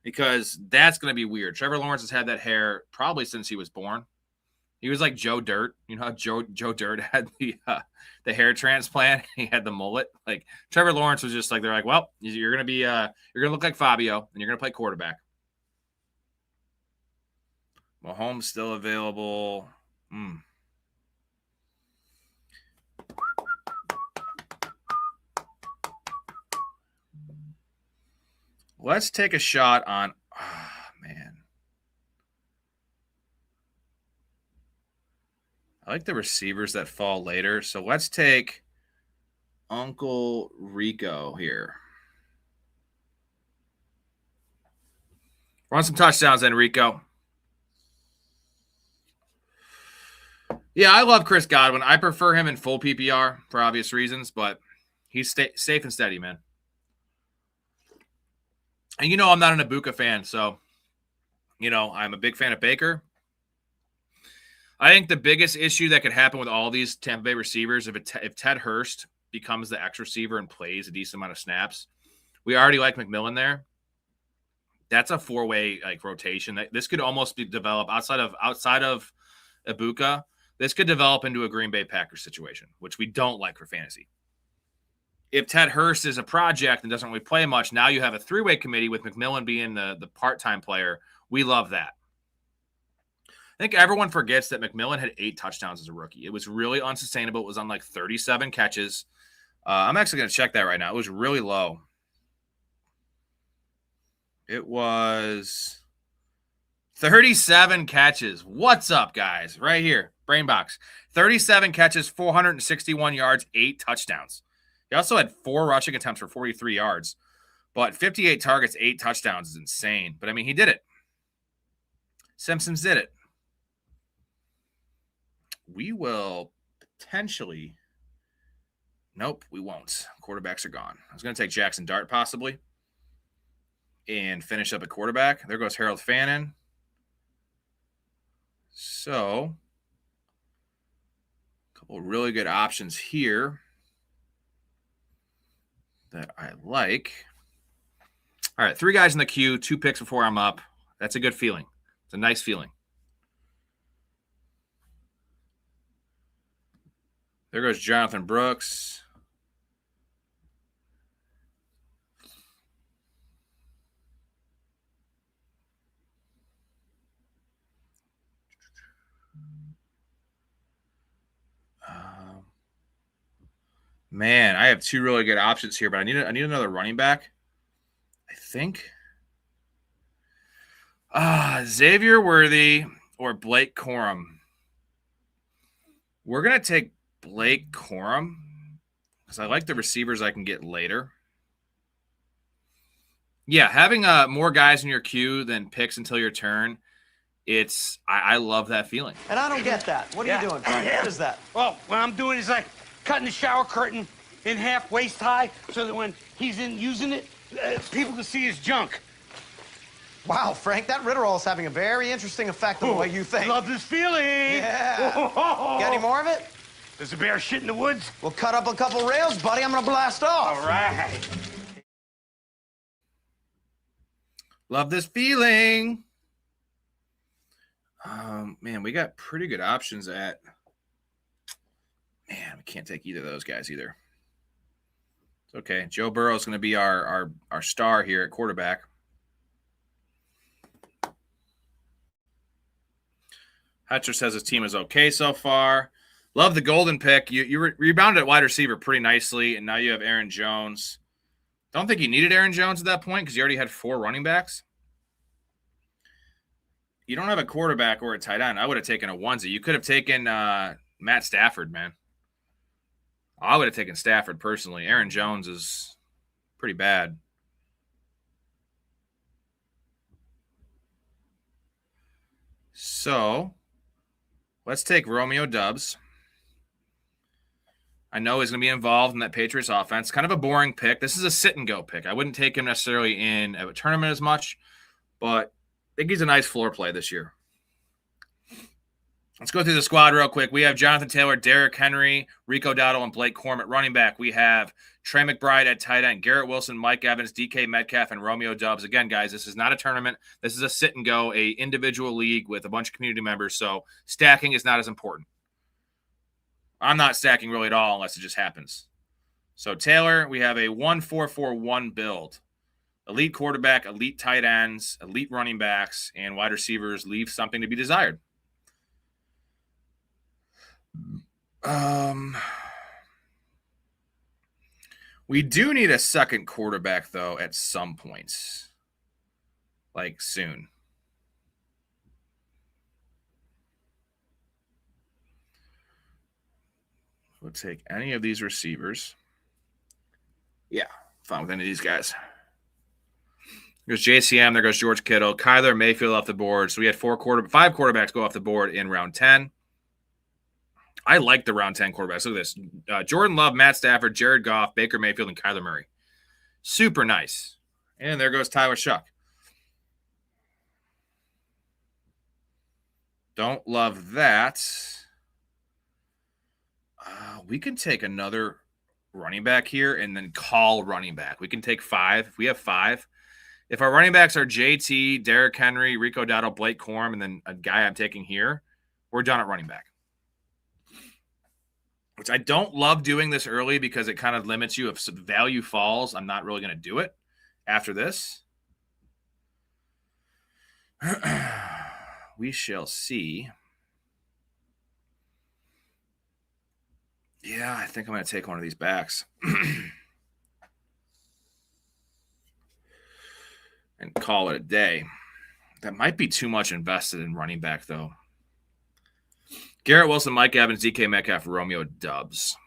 Because that's going to be weird. Trevor Lawrence has had that hair probably since he was born. He was like Joe Dirt. You know how Joe Dirt had the hair transplant? He had the mullet. Like Trevor Lawrence was just like, they're like, well, you're going to be you're going to look like Fabio, and you're going to play quarterback. Mahomes still available. Let's take a shot on, man. I like the receivers that fall later. So let's take Uncle Rico here. Run some touchdowns then, Rico. Yeah, I love Chris Godwin. I prefer him in full PPR for obvious reasons, but he's safe and steady, man. And you know I'm not an Ibuka fan, so, you know, I'm a big fan of Baker. I think the biggest issue that could happen with all these Tampa Bay receivers, if Ted Hurst becomes the X receiver and plays a decent amount of snaps, we already like McMillan there. That's a 4-way like rotation. This could almost be developed outside of Ibuka. This could develop into a Green Bay Packers situation, which we don't like for fantasy. If Ted Hurst is a project and doesn't really play much, now you have a 3-way committee with McMillan being the part-time player. We love that. I think everyone forgets that McMillan had 8 touchdowns as a rookie. It was really unsustainable. It was on like 37 catches. I'm actually going to check that right now. It was really low. It was 37 catches. What's up, guys? Right here. Brainbox. 37 catches, 461 yards, 8 touchdowns. He also had 4 rushing attempts for 43 yards. But 58 targets, 8 touchdowns is insane. But, I mean, he did it. Simpsons did it. We will potentially – nope, we won't. Quarterbacks are gone. I was going to take Jackson Dart possibly and finish up at quarterback. There goes Harold Fannin. So, a couple of really good options here that I like. All right, 3 guys in the queue, 2 picks before I'm up. That's a good feeling. It's a nice feeling. There goes Jonathan Brooks. Man, I have 2 really good options here, but I need another running back. I think Xavier Worthy or Blake Corum. We're going to take Blake Corum because I like the receivers I can get later. Yeah, having more guys in your queue than picks until your turn, I love that feeling. And I don't get that. What are you doing? What is that? Well, what I'm doing is like cutting the shower curtain in half waist high so that when he's in using it, people can see his junk. Wow, Frank, that Ritterall is having a very interesting effect on the way you think. Love this feeling. Yeah. Got any more of it? There's a bear shit in the woods. We'll cut up a couple rails, buddy. I'm going to blast off. All right. Love this feeling. Man, we got pretty good options at. Man, we can't take either of those guys either. It's okay. Joe Burrow is going to be our star here at quarterback. Hatcher says his team is okay so far. Love the golden pick. You rebounded at wide receiver pretty nicely, and now you have Aaron Jones. Don't think you needed Aaron Jones at that point because you already had 4 running backs. You don't have a quarterback or a tight end. I would have taken a onesie. You could have taken Matt Stafford, man. I would have taken Stafford personally. Aaron Jones is pretty bad. So let's take Romeo Doubs. I know he's going to be involved in that Patriots offense. Kind of a boring pick. This is a sit-and-go pick. I wouldn't take him necessarily in a tournament as much, but I think he's a nice floor play this year. Let's go through the squad real quick. We have Jonathan Taylor, Derrick Henry, Rico Dowdle, and Blake Corum at running back. We have Trey McBride at tight end, Garrett Wilson, Mike Evans, DK Metcalf, and Romeo Doubs. Again, guys, this is not a tournament. This is a sit-and-go, a individual league with a bunch of community members, so stacking is not as important. I'm not stacking really at all unless it just happens. So Taylor, we have a 1-4-4-1 build. Elite quarterback, elite tight ends, elite running backs, and wide receivers leave something to be desired. We do need a second quarterback, though, at some points. Like, soon. We'll take any of these receivers. Yeah, fine with any of these guys. There's JCM. There goes George Kittle. Kyler Mayfield off the board. So we had 5 quarterbacks go off the board in round 10. I like the round 10 quarterbacks. Look at this. Jordan Love, Matt Stafford, Jared Goff, Baker Mayfield, and Kyler Murray. Super nice. And there goes Tyler Shuck. Don't love that. We can take another running back here and then call running back. We can take 5. If we have 5. If our running backs are JT, Derrick Henry, Rico Dowdle, Blake Corum, and then a guy I'm taking here, we're done at running back. Which I don't love doing this early because it kind of limits you. If some value falls, I'm not really going to do it after this. We shall see. Yeah, I think I'm going to take one of these backs. And call it a day. That might be too much invested in running back, though. Garrett Wilson, Mike Evans, DK Metcalf, Romeo Doubs.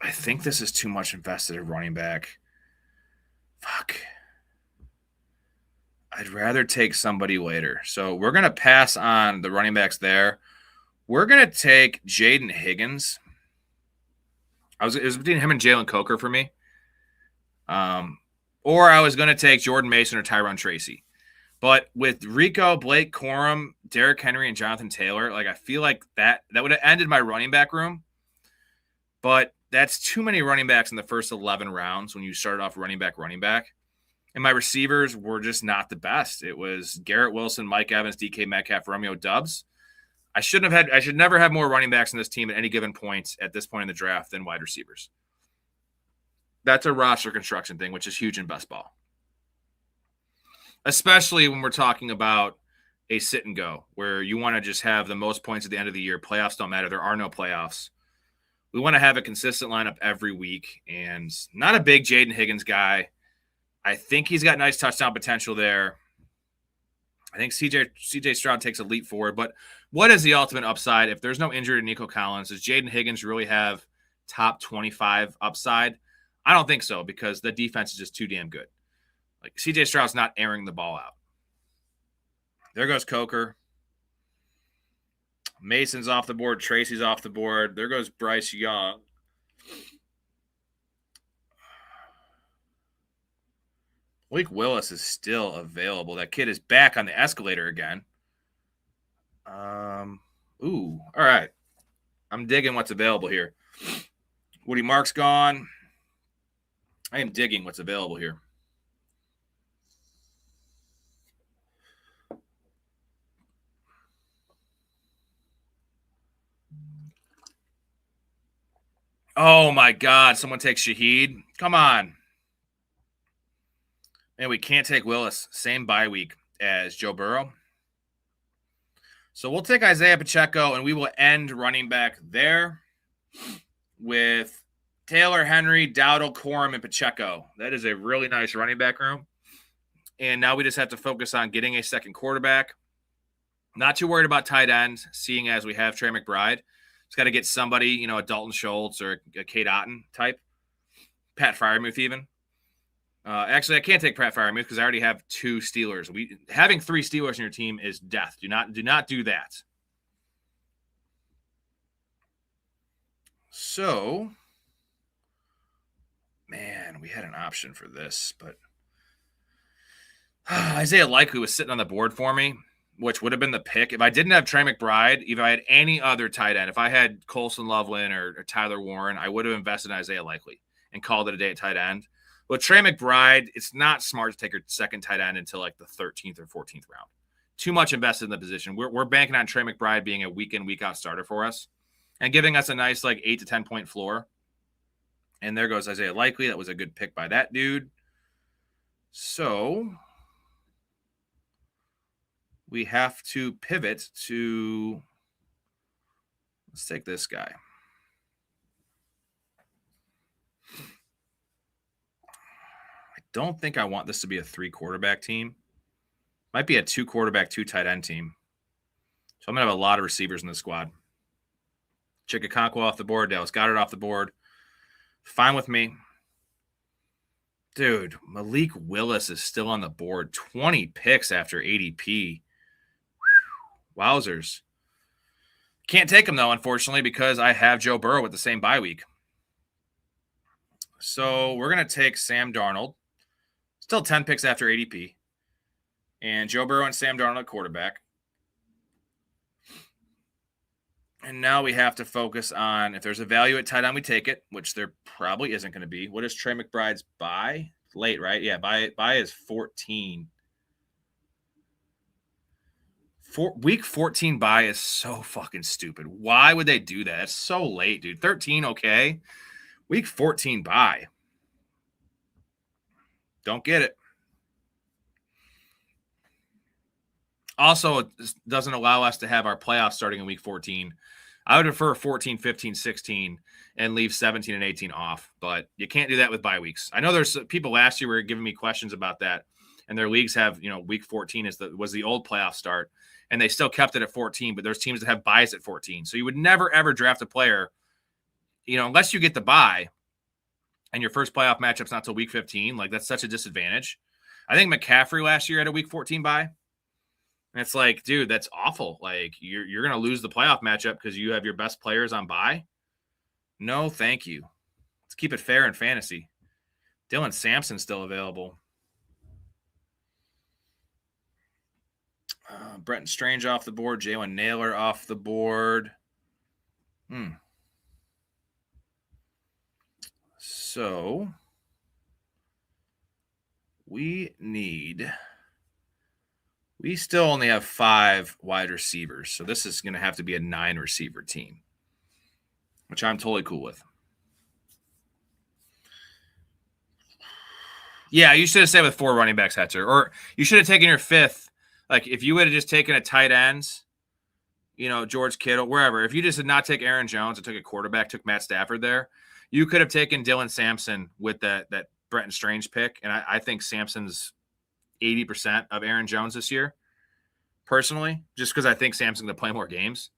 I think this is too much invested in running back. Fuck. I'd rather take somebody later. So we're going to pass on the running backs there. We're going to take Jaden Higgins. It was between him and Jalen Coker for me. Or I was going to take Jordan Mason or Tyron Tracy. But with Rico, Blake Corum, Derrick Henry, and Jonathan Taylor, like I feel like that would have ended my running back room. But that's too many running backs in the first 11 rounds when you started off running back. And my receivers were just not the best. It was Garrett Wilson, Mike Evans, DK Metcalf, Romeo Doubs. I should never have more running backs in this team at any given point at this point in the draft than wide receivers. That's a roster construction thing, which is huge in best ball. Especially when we're talking about a sit and go, where you want to just have the most points at the end of the year. Playoffs don't matter. There are no playoffs. We want to have a consistent lineup every week. And not a big Jaden Higgins guy. I think he's got nice touchdown potential there. I think CJ Stroud takes a leap forward. But what is the ultimate upside? If there's no injury to Nico Collins, does Jaden Higgins really have top 25 upside? I don't think so because the defense is just too damn good. Like CJ Stroud's not airing the ball out. There goes Coker. Mason's off the board. Tracy's off the board. There goes Bryce Young. Malik Willis is still available. That kid is back on the escalator again. All right. I'm digging what's available here. Woody Mark's gone. I am digging what's available here. Oh, my God. Someone take Shaheed. Come on. And we can't take Willis. Same bye week as Joe Burrow. So we'll take Isaiah Pacheco, and we will end running back there with Taylor, Henry, Dowdle, Corum, and Pacheco. That is a really nice running back room. And now we just have to focus on getting a second quarterback. Not too worried about tight ends, seeing as we have Trey McBride. Just got to get somebody, a Dalton Schultz or a Cade Otton type. Pat Freiermuth even. Actually, I can't take Pat Freiermuth because I already have 2 Steelers. Having 3 Steelers in your team is death. Do not do that. So, man, we had an option for this, but Isaiah Likely was sitting on the board for me, which would have been the pick. If I didn't have Trey McBride, if I had any other tight end, if I had Colson Loveland or Tyler Warren, I would have invested in Isaiah Likely and called it a day at tight end. With Trey McBride, it's not smart to take your second tight end until like the 13th or 14th round. Too much invested in the position. We're banking on Trey McBride being a week in, week out starter for us and giving us a nice 8 to 10 point floor. And there goes Isaiah Likely. That was a good pick by that dude. So we have to pivot to, let's take this guy. Don't think I want this to be a 3 quarterback team. Might be a 2 quarterback, 2 tight end team. So I'm going to have a lot of receivers in the squad. Chikakonkwo off the board. Dallas Goedert off the board. Fine with me. Dude, Malik Willis is still on the board. 20 picks after ADP. Wowzers. Can't take him, though, unfortunately, because I have Joe Burrow with the same bye week. So we're going to take Sam Darnold. Still 10 picks after ADP. And Joe Burrow and Sam Darnold at quarterback. And now we have to focus on, if there's a value at tight end, we take it, which there probably isn't going to be. What is Trey McBride's bye? Late, right? Yeah, bye is 14. Week 14 bye is so fucking stupid. Why would they do that? It's so late, dude. 13, okay. Week 14 bye. Don't get it. Also, it doesn't allow us to have our playoffs starting in week 14. I would prefer 14, 15, 16, and leave 17 and 18 off. But you can't do that with bye weeks. I know there's people last year were giving me questions about that, and their leagues have, week 14 was the old playoff start, and they still kept it at 14. But there's teams that have buys at 14, so you would never ever draft a player, unless you get the bye, and your first playoff matchup's not till week 15. That's such a disadvantage. I think McCaffrey last year had a week 14 bye. And it's like, dude, that's awful. You're going to lose the playoff matchup because you have your best players on bye. No, thank you. Let's keep it fair in fantasy. Dylan Sampson's still available. Brenton Strange off the board. Jalen Naylor off the board. So we still only have 5 wide receivers. So this is going to have to be a 9 receiver team, which I'm totally cool with. Yeah, you should have stayed with 4 running backs, Hetzer. Or you should have taken your 5th. If you would have just taken a tight ends, George Kittle, wherever. If you just did not take Aaron Jones and took a quarterback, took Matt Stafford there, you could have taken Dylan Sampson with that Brenton Strange pick. And I think Sampson's 80% of Aaron Jones this year, personally, just because I think Sampson's going to play more games.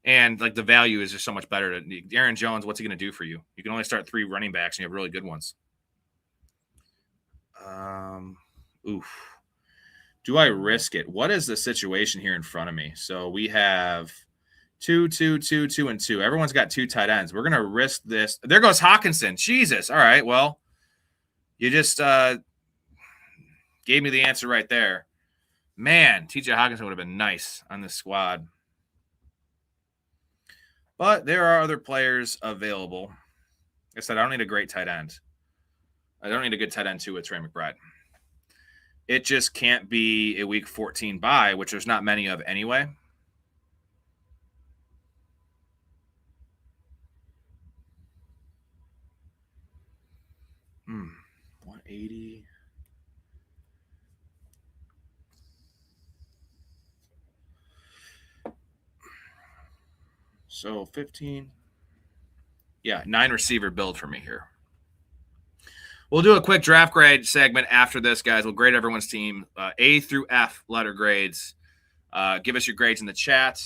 And the value is just so much better. Aaron Jones, what's he going to do for you? You can only start 3 running backs and you have really good ones. Do I risk it? What is the situation here in front of me? So we have 2, 2, 2, 2, and 2. Everyone's got 2 tight ends. We're going to risk this. There goes Hawkinson. Jesus. All right. Well, you just gave me the answer right there. Man, TJ Hawkinson would have been nice on this squad. But there are other players available. Like I said, I don't need a great tight end. I don't need a good tight end, too, with Trey McBride. It just can't be a week 14 bye, which there's not many of anyway. 80. So 15. Yeah, 9 receiver build for me here. We'll do a quick draft grade segment after this, guys. We'll grade everyone's team, A through F letter grades. Give us your grades in the chat.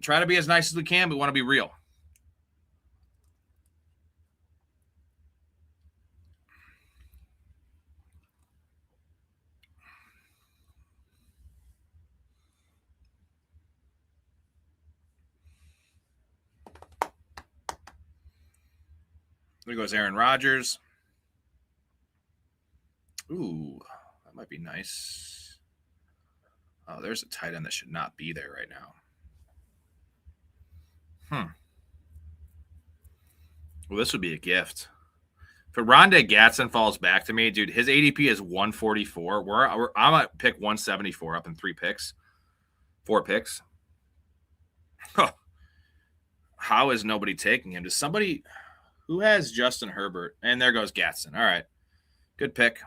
Try to be as nice as we can. We want to be real. There goes Aaron Rodgers. Ooh, that might be nice. Oh, there's a tight end that should not be there right now. Well, this would be a gift. If Rondé Gatson falls back to me, dude, his ADP is 144. I'm at pick 174 up in 4 picks. Huh. How is nobody taking him? Does somebody who has Justin Herbert? And there goes Gatson. All right. Good pick.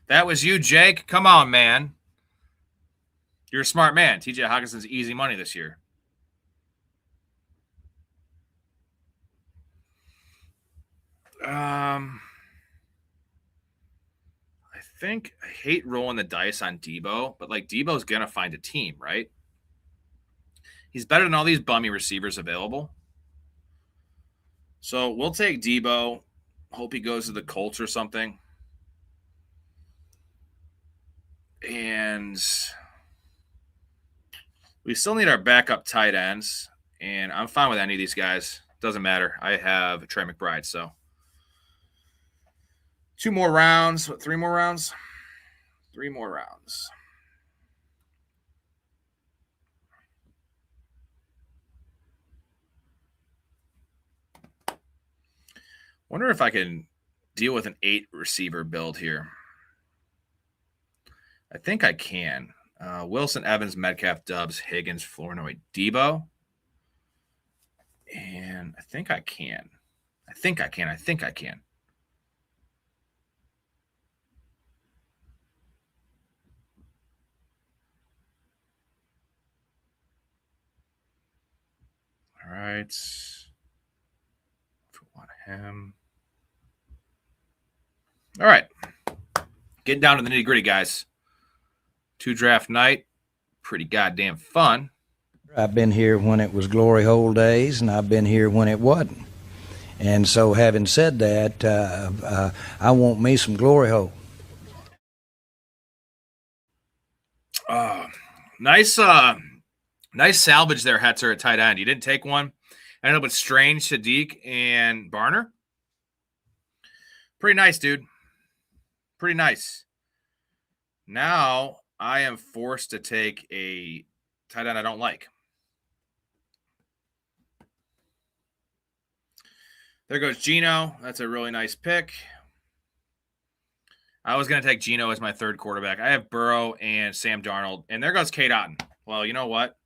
That was you, Jake. Come on, man. You're a smart man. TJ Hawkinson's easy money this year. I hate rolling the dice on Debo, but like Debo's going to find a team, right? He's better than all these bummy receivers available. So we'll take Debo. Hope he goes to the Colts or something. And we still need our backup tight ends. And I'm fine with any of these guys. Doesn't matter. I have Trey McBride, so 2 more rounds. What, 3 more rounds? 3 more rounds. Wonder if I can deal with an 8 receiver build here. I think I can. Wilson, Evans, Metcalf, Doubs, Higgins, Flournoy, Debo. And I think I can. I think I can. All right. If we want him. All right. Getting down to the nitty-gritty, guys. 2 draft night. Pretty goddamn fun. I've been here when it was glory hole days, and I've been here when it wasn't. And so having said that, I want me some glory hole. Nice salvage there, Hetzer, at tight end. You didn't take one. I ended up with Strange, Sadiq, and Barner. Pretty nice, dude. Pretty nice. Now I am forced to take a tight end I don't like. There goes Geno. That's a really nice pick. I was going to take Geno as my 3rd quarterback. I have Burrow and Sam Darnold. And there goes Kate Otten. Well, you know what?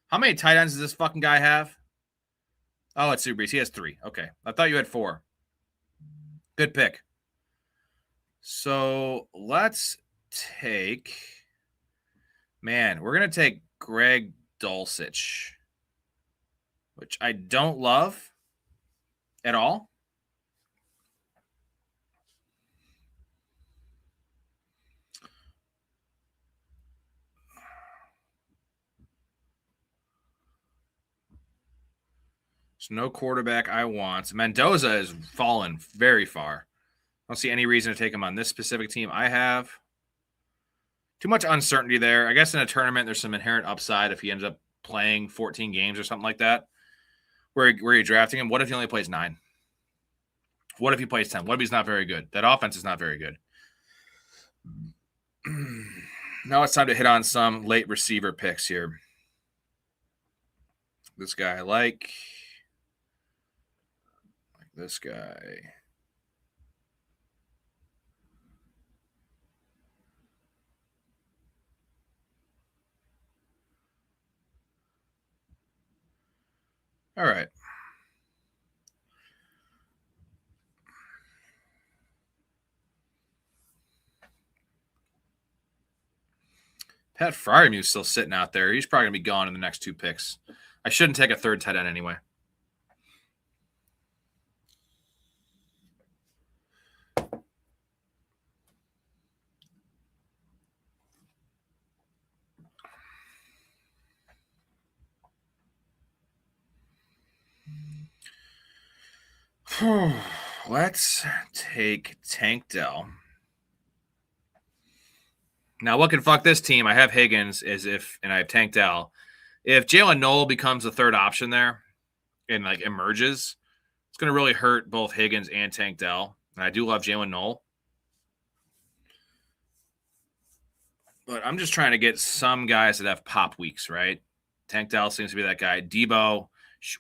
How many tight ends does this fucking guy have? Oh, it's Drew Brees. He has 3. Okay. I thought you had 4. Good pick. So let's take... Man, we're going to take Greg Dulcich, which I don't love at all. There's no quarterback I want. Mendoza has fallen very far. I don't see any reason to take him on this specific team. I have too much uncertainty there. I guess in a tournament, there's some inherent upside if he ends up playing 14 games or something like that. Where you're drafting him. What if he only plays 9? What if he plays 10? What if he's not very good? That offense is not very good. Now it's time to hit on some late receiver picks here. This guy I like this guy. All right. Pat Fryermuth's still sitting out there. He's probably going to be gone in the next 2 picks. I shouldn't take a third tight end anyway. Let's take Tank Dell. Now, what can fuck this team? I have Higgins and I have Tank Dell. If Jalen Noel becomes the third option there and like emerges, it's going to really hurt both Higgins and Tank Dell. And I do love Jalen Noel. But I'm just trying to get some guys that have pop weeks, right? Tank Dell seems to be that guy. Debo,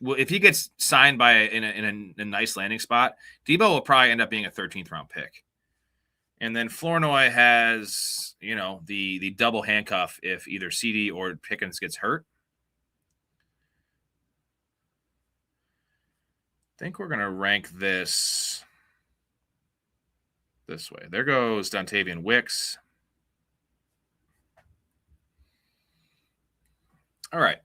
if he gets signed by in a nice landing spot, Debo will probably end up being a 13th round pick. And then Flournoy has, the double handcuff if either CD or Pickens gets hurt. I think we're going to rank this way. There goes Dontavian Wicks. All right.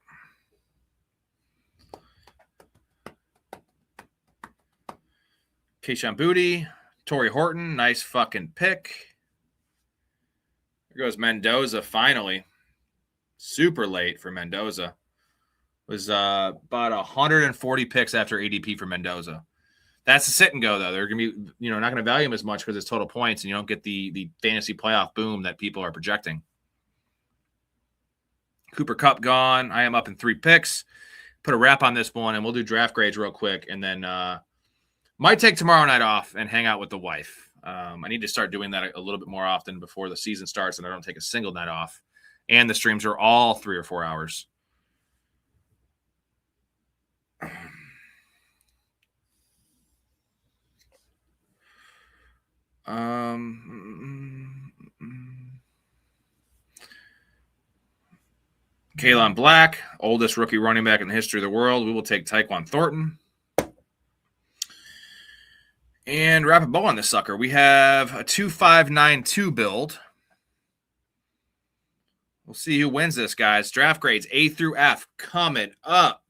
Keyshawn Boutte, Torrey Horton, nice fucking pick. There goes Mendoza finally. Super late for Mendoza. Was about 140 picks after ADP for Mendoza. That's a sit and go, though. They're going to be, not going to value him as much because it's total points, and you don't get the fantasy playoff boom that people are projecting. Cooper Kupp gone. I am up in 3 picks. Put a wrap on this one, and we'll do draft grades real quick, and then might take tomorrow night off and hang out with the wife. I need to start doing that a little bit more often before the season starts, and I don't take a single night off. And the streams are all 3 or 4 hours. Kalen Black, oldest rookie running back in the history of the world. We will take Tyquan Thornton. And wrap a bow on this sucker. We have a 2-5-9-2 build. We'll see who wins this, guys. Draft grades A through F coming up.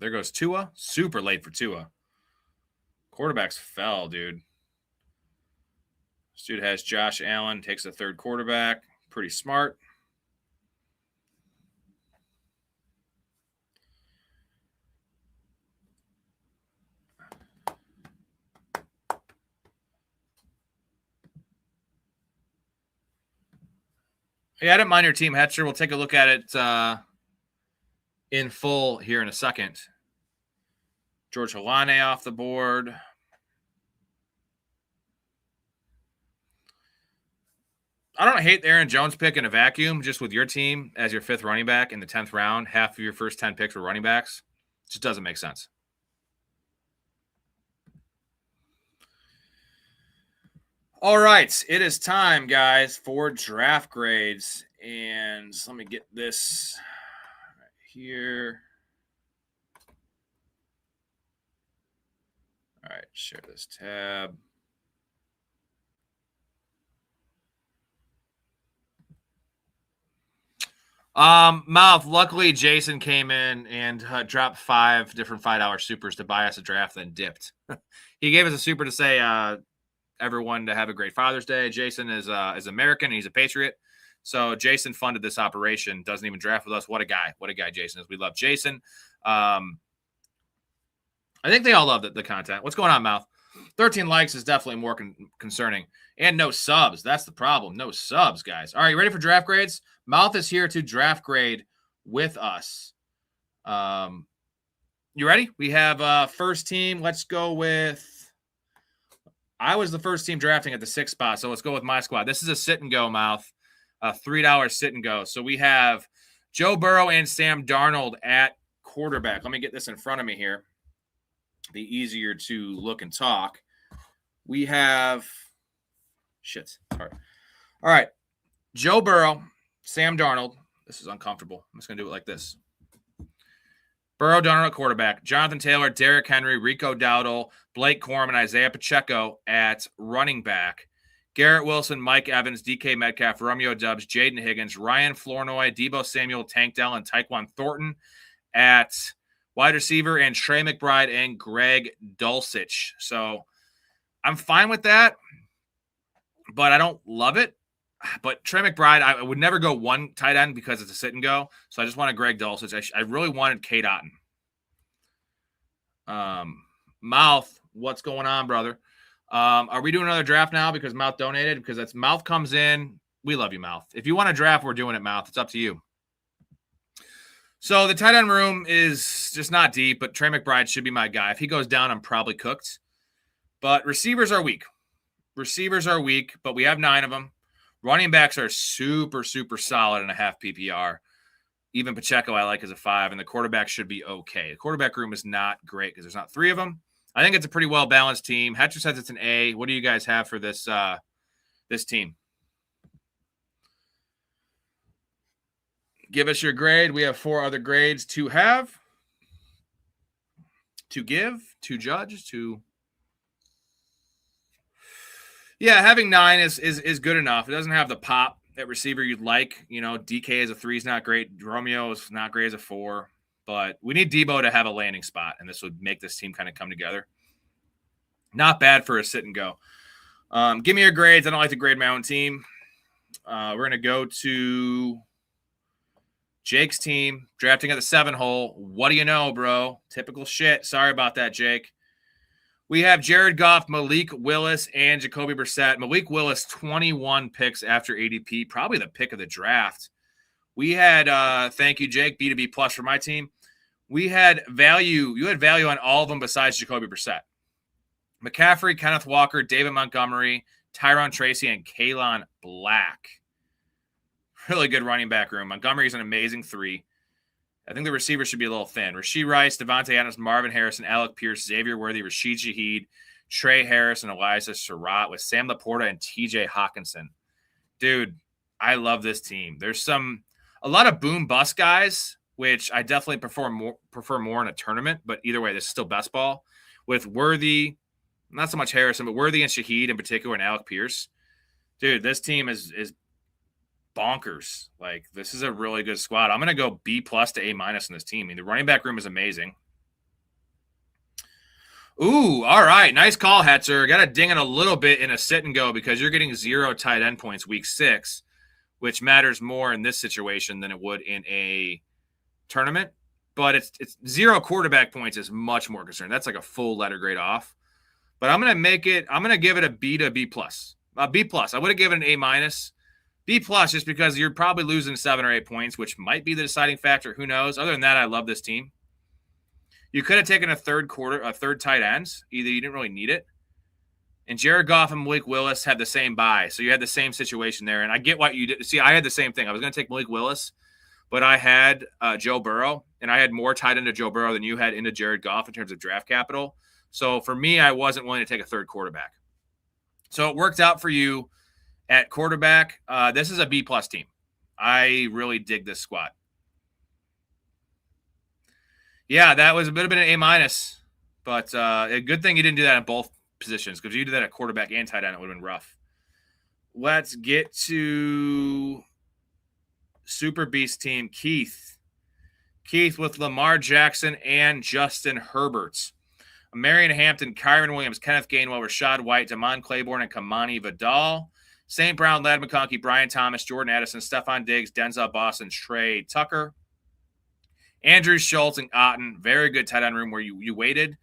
There goes Tua. Super late for Tua. Quarterbacks fell, dude. This dude has Josh Allen, takes a third quarterback. Pretty smart. Yeah, I didn't mind your team, Hetcher. We'll take a look at it in full here in a second. George Halane off the board. I don't hate the Aaron Jones pick in a vacuum, just with your team as your 5th running back in the 10th round. Half of your first 10 picks were running backs. It just doesn't make sense. All right, it is time, guys, for draft grades. And let me get this right here. All right, share this tab. Mouth, luckily Jason came in and dropped 5 different $5 supers to buy us a draft, then dipped. He gave us a super to say everyone to have a great Father's Day. Jason is American and he's a patriot. So Jason funded this operation, doesn't even draft with us. What a guy. What a guy Jason is. We love Jason. I think they all love the content. What's going on, Mouth? 13 likes is definitely more concerning. And no subs. That's the problem. No subs, guys. All right, you ready for draft grades? Mouth is here to draft grade with us. You ready? We have first team. Let's go with... I was the first team drafting at the 6th spot, so let's go with my squad. This is a sit and go, Mouth. A $3 sit and go. So we have Joe Burrow and Sam Darnold at quarterback. Let me get this in front of me here. Be easier to look and talk. We have All right. Joe Burrow, Sam Darnold. This is uncomfortable. I'm just going to do it like this. Burrow, Darnold at quarterback. Jonathan Taylor, Derrick Henry, Rico Dowdle, Blake Corum, and Isaiah Pacheco at running back. Garrett Wilson, Mike Evans, DK Metcalf, Romeo Doubs, Jaden Higgins, Ryan Flournoy, Deebo Samuel, Tank Dell, and Tyquan Thornton at wide receiver, and Trey McBride and Greg Dulcich. So I'm fine with that, but I don't love it. But Trey McBride, I would never go one tight end because it's a sit and go. So I just wanted Greg Dulcich. I really wanted Kate Otten. Mouth, what's going on, brother? Are we doing another draft now because Mouth donated? Because that's Mouth comes in. We love you, Mouth. If you want to draft, we're doing it, Mouth. It's up to you. So the tight end room is just not deep, but Trey McBride should be my guy. If he goes down, I'm probably cooked. But receivers are weak. But we have 9 of them. Running backs are super, super solid in a half PPR. Even Pacheco I like as a 5, and the quarterback should be okay. The quarterback room is not great because there's not 3 of them. I think it's a pretty well-balanced team. Hatcher says it's an A. What do you guys have for this this team? Give us your grade. We have 4 other grades to have, to give, to judge, to... Yeah, having 9 is good enough. It doesn't have the pop at receiver you'd like. You know, DK as a 3 is not great. Romeo is not great as a 4. But we need Deebo to have a landing spot, and this would make this team kind of come together. Not bad for a sit and go. Give me your grades. I don't like to grade my own team. We're going to go to Jake's team, drafting at the 7 hole. What do you know, bro? Typical shit. Sorry about that, Jake. We have Jared Goff, Malik Willis, and Jacoby Brissett. Malik Willis, 21 picks after ADP, probably the pick of the draft. We had, thank you, Jake, B2B plus for my team. We had value. You had value on all of them besides Jacoby Brissett. McCaffrey, Kenneth Walker, David Montgomery, Tyron Tracy, and Kalon Black. Really good running back room. Montgomery's an amazing 3. I think the receivers should be a little thin. Rashee Rice, Devontae Adams, Marvin Harrison, Alec Pierce, Xavier Worthy, Rashid Shaheed, Trey Harris, and Elijah Surratt with Sam Laporta and TJ Hawkinson. Dude, I love this team. There's a lot of boom bust guys, which I definitely prefer more in a tournament, but either way, this is still best ball. With Worthy, not so much Harrison, but Worthy and Shaheed in particular, and Alec Pierce. Dude, this team is bonkers. Like, this is a really good squad. I'm going to go B+ to A- in this team. I mean, the running back room is amazing. Ooh, all right. Nice call, Hetzer. Got to ding it a little bit in a sit and go because you're getting 0 tight end points week 6, which matters more in this situation than it would in a tournament. But it's 0 quarterback points is much more concerned. That's like a full letter grade off. But I'm going to give it a B to B+. B+. I would have given it an A-. B+ just because you're probably losing 7 or 8 points, which might be the deciding factor. Who knows? Other than that, I love this team. You could have taken a third tight ends. Either you didn't really need it. And Jared Goff and Malik Willis had the same bye. So you had the same situation there. And I get what you did. See, I had the same thing. I was going to take Malik Willis, but I had Joe Burrow. And I had more tied into Joe Burrow than you had into Jared Goff in terms of draft capital. So for me, I wasn't willing to take a third quarterback. So it worked out for you at quarterback. This is a B+ team. I really dig this squad. Yeah, that was a bit of an A-, but a good thing you didn't do that in both positions because if you did that at quarterback and tight end, it would have been rough. Let's get to Super Beast team. Keith with Lamar Jackson and Justin Herbert. Marion Hampton, Kyron Williams, Kenneth Gainwell, Rashad White, Damon Claiborne, and Kamani Vidal. St. Brown, Ladd McConkey, Brian Thomas, Jordan Addison, Stephon Diggs, Denzel Boston, Trey Tucker. Andrew Schultz and Otten. Very good tight end room where you waited.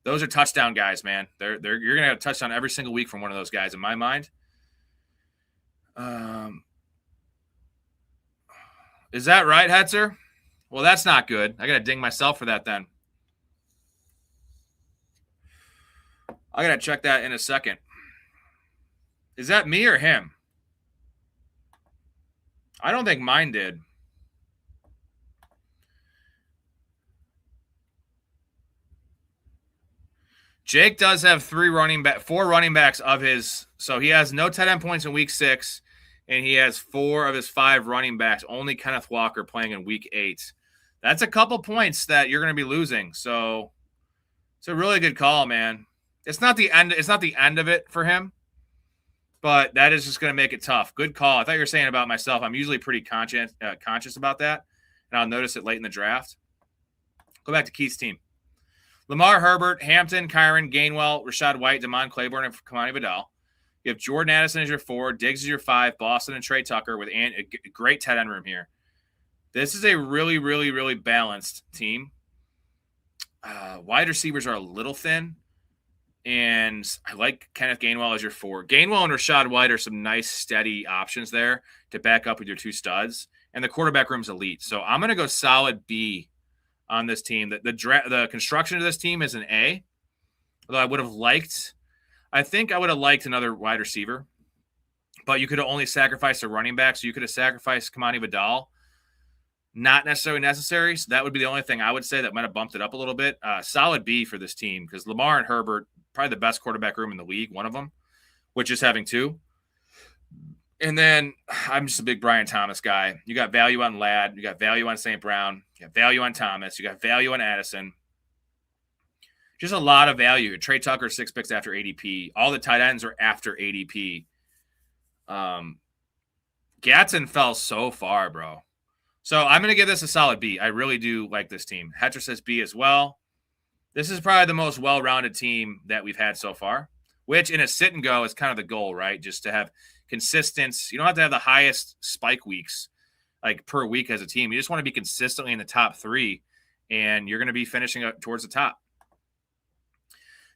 Those are touchdown guys, man. You're going to have a touchdown every single week from one of those guys in my mind. Is that right, Hetzer? Well, that's not good. I got to ding myself for that then. I got to check that in a second. Is that me or him? I don't think mine did. Jake does have 4 running backs of his. So he has no tight end points in week 6, and he has 4 of his 5 running backs. Only Kenneth Walker playing in week 8. That's a couple points that you're going to be losing. So it's a really good call, man. It's not the end. It's not the end of it for him, but that is just going to make it tough. Good call. I thought you were saying about myself. I'm usually pretty conscious about that, and I'll notice it late in the draft. Go back to Keith's team. Lamar Herbert, Hampton, Kyron, Gainwell, Rashad White, Damon Claiborne, and Kamani Vidal. You have Jordan Addison as your 4, Diggs as your 5, Boston and Trey Tucker with a great tight end room here. This is a really, really, really balanced team. Wide receivers are a little thin, and I like Kenneth Gainwell as your 4. Gainwell and Rashad White are some nice, steady options there to back up with your 2 studs, and the quarterback room's elite. So I'm going to go solid B on this team. The construction of this team is an A, although I think I would have liked another wide receiver, but you could have only sacrificed a running back, so you could have sacrificed Kamani Vidal. Not necessarily necessary, so that would be the only thing I would say that might have bumped it up a little bit. Solid B for this team because Lamar and Herbert, probably the best quarterback room in the league, one of them, which is having 2. And then I'm just a big Brian Thomas guy. You got value on Ladd. You got value on St. Brown. You got value on Thomas. You got value on Addison. Just a lot of value. Trey Tucker, 6 picks after ADP. All the tight ends are after ADP. Gatson fell so far, bro. So I'm going to give this a solid B. I really do like this team. Hetra says B as well. This is probably the most well-rounded team that we've had so far, which in a sit and go is kind of the goal, right? Just to have consistency. You don't have to have the highest spike weeks like per week as a team. You just want to be consistently in the top 3, and you're going to be finishing up towards the top.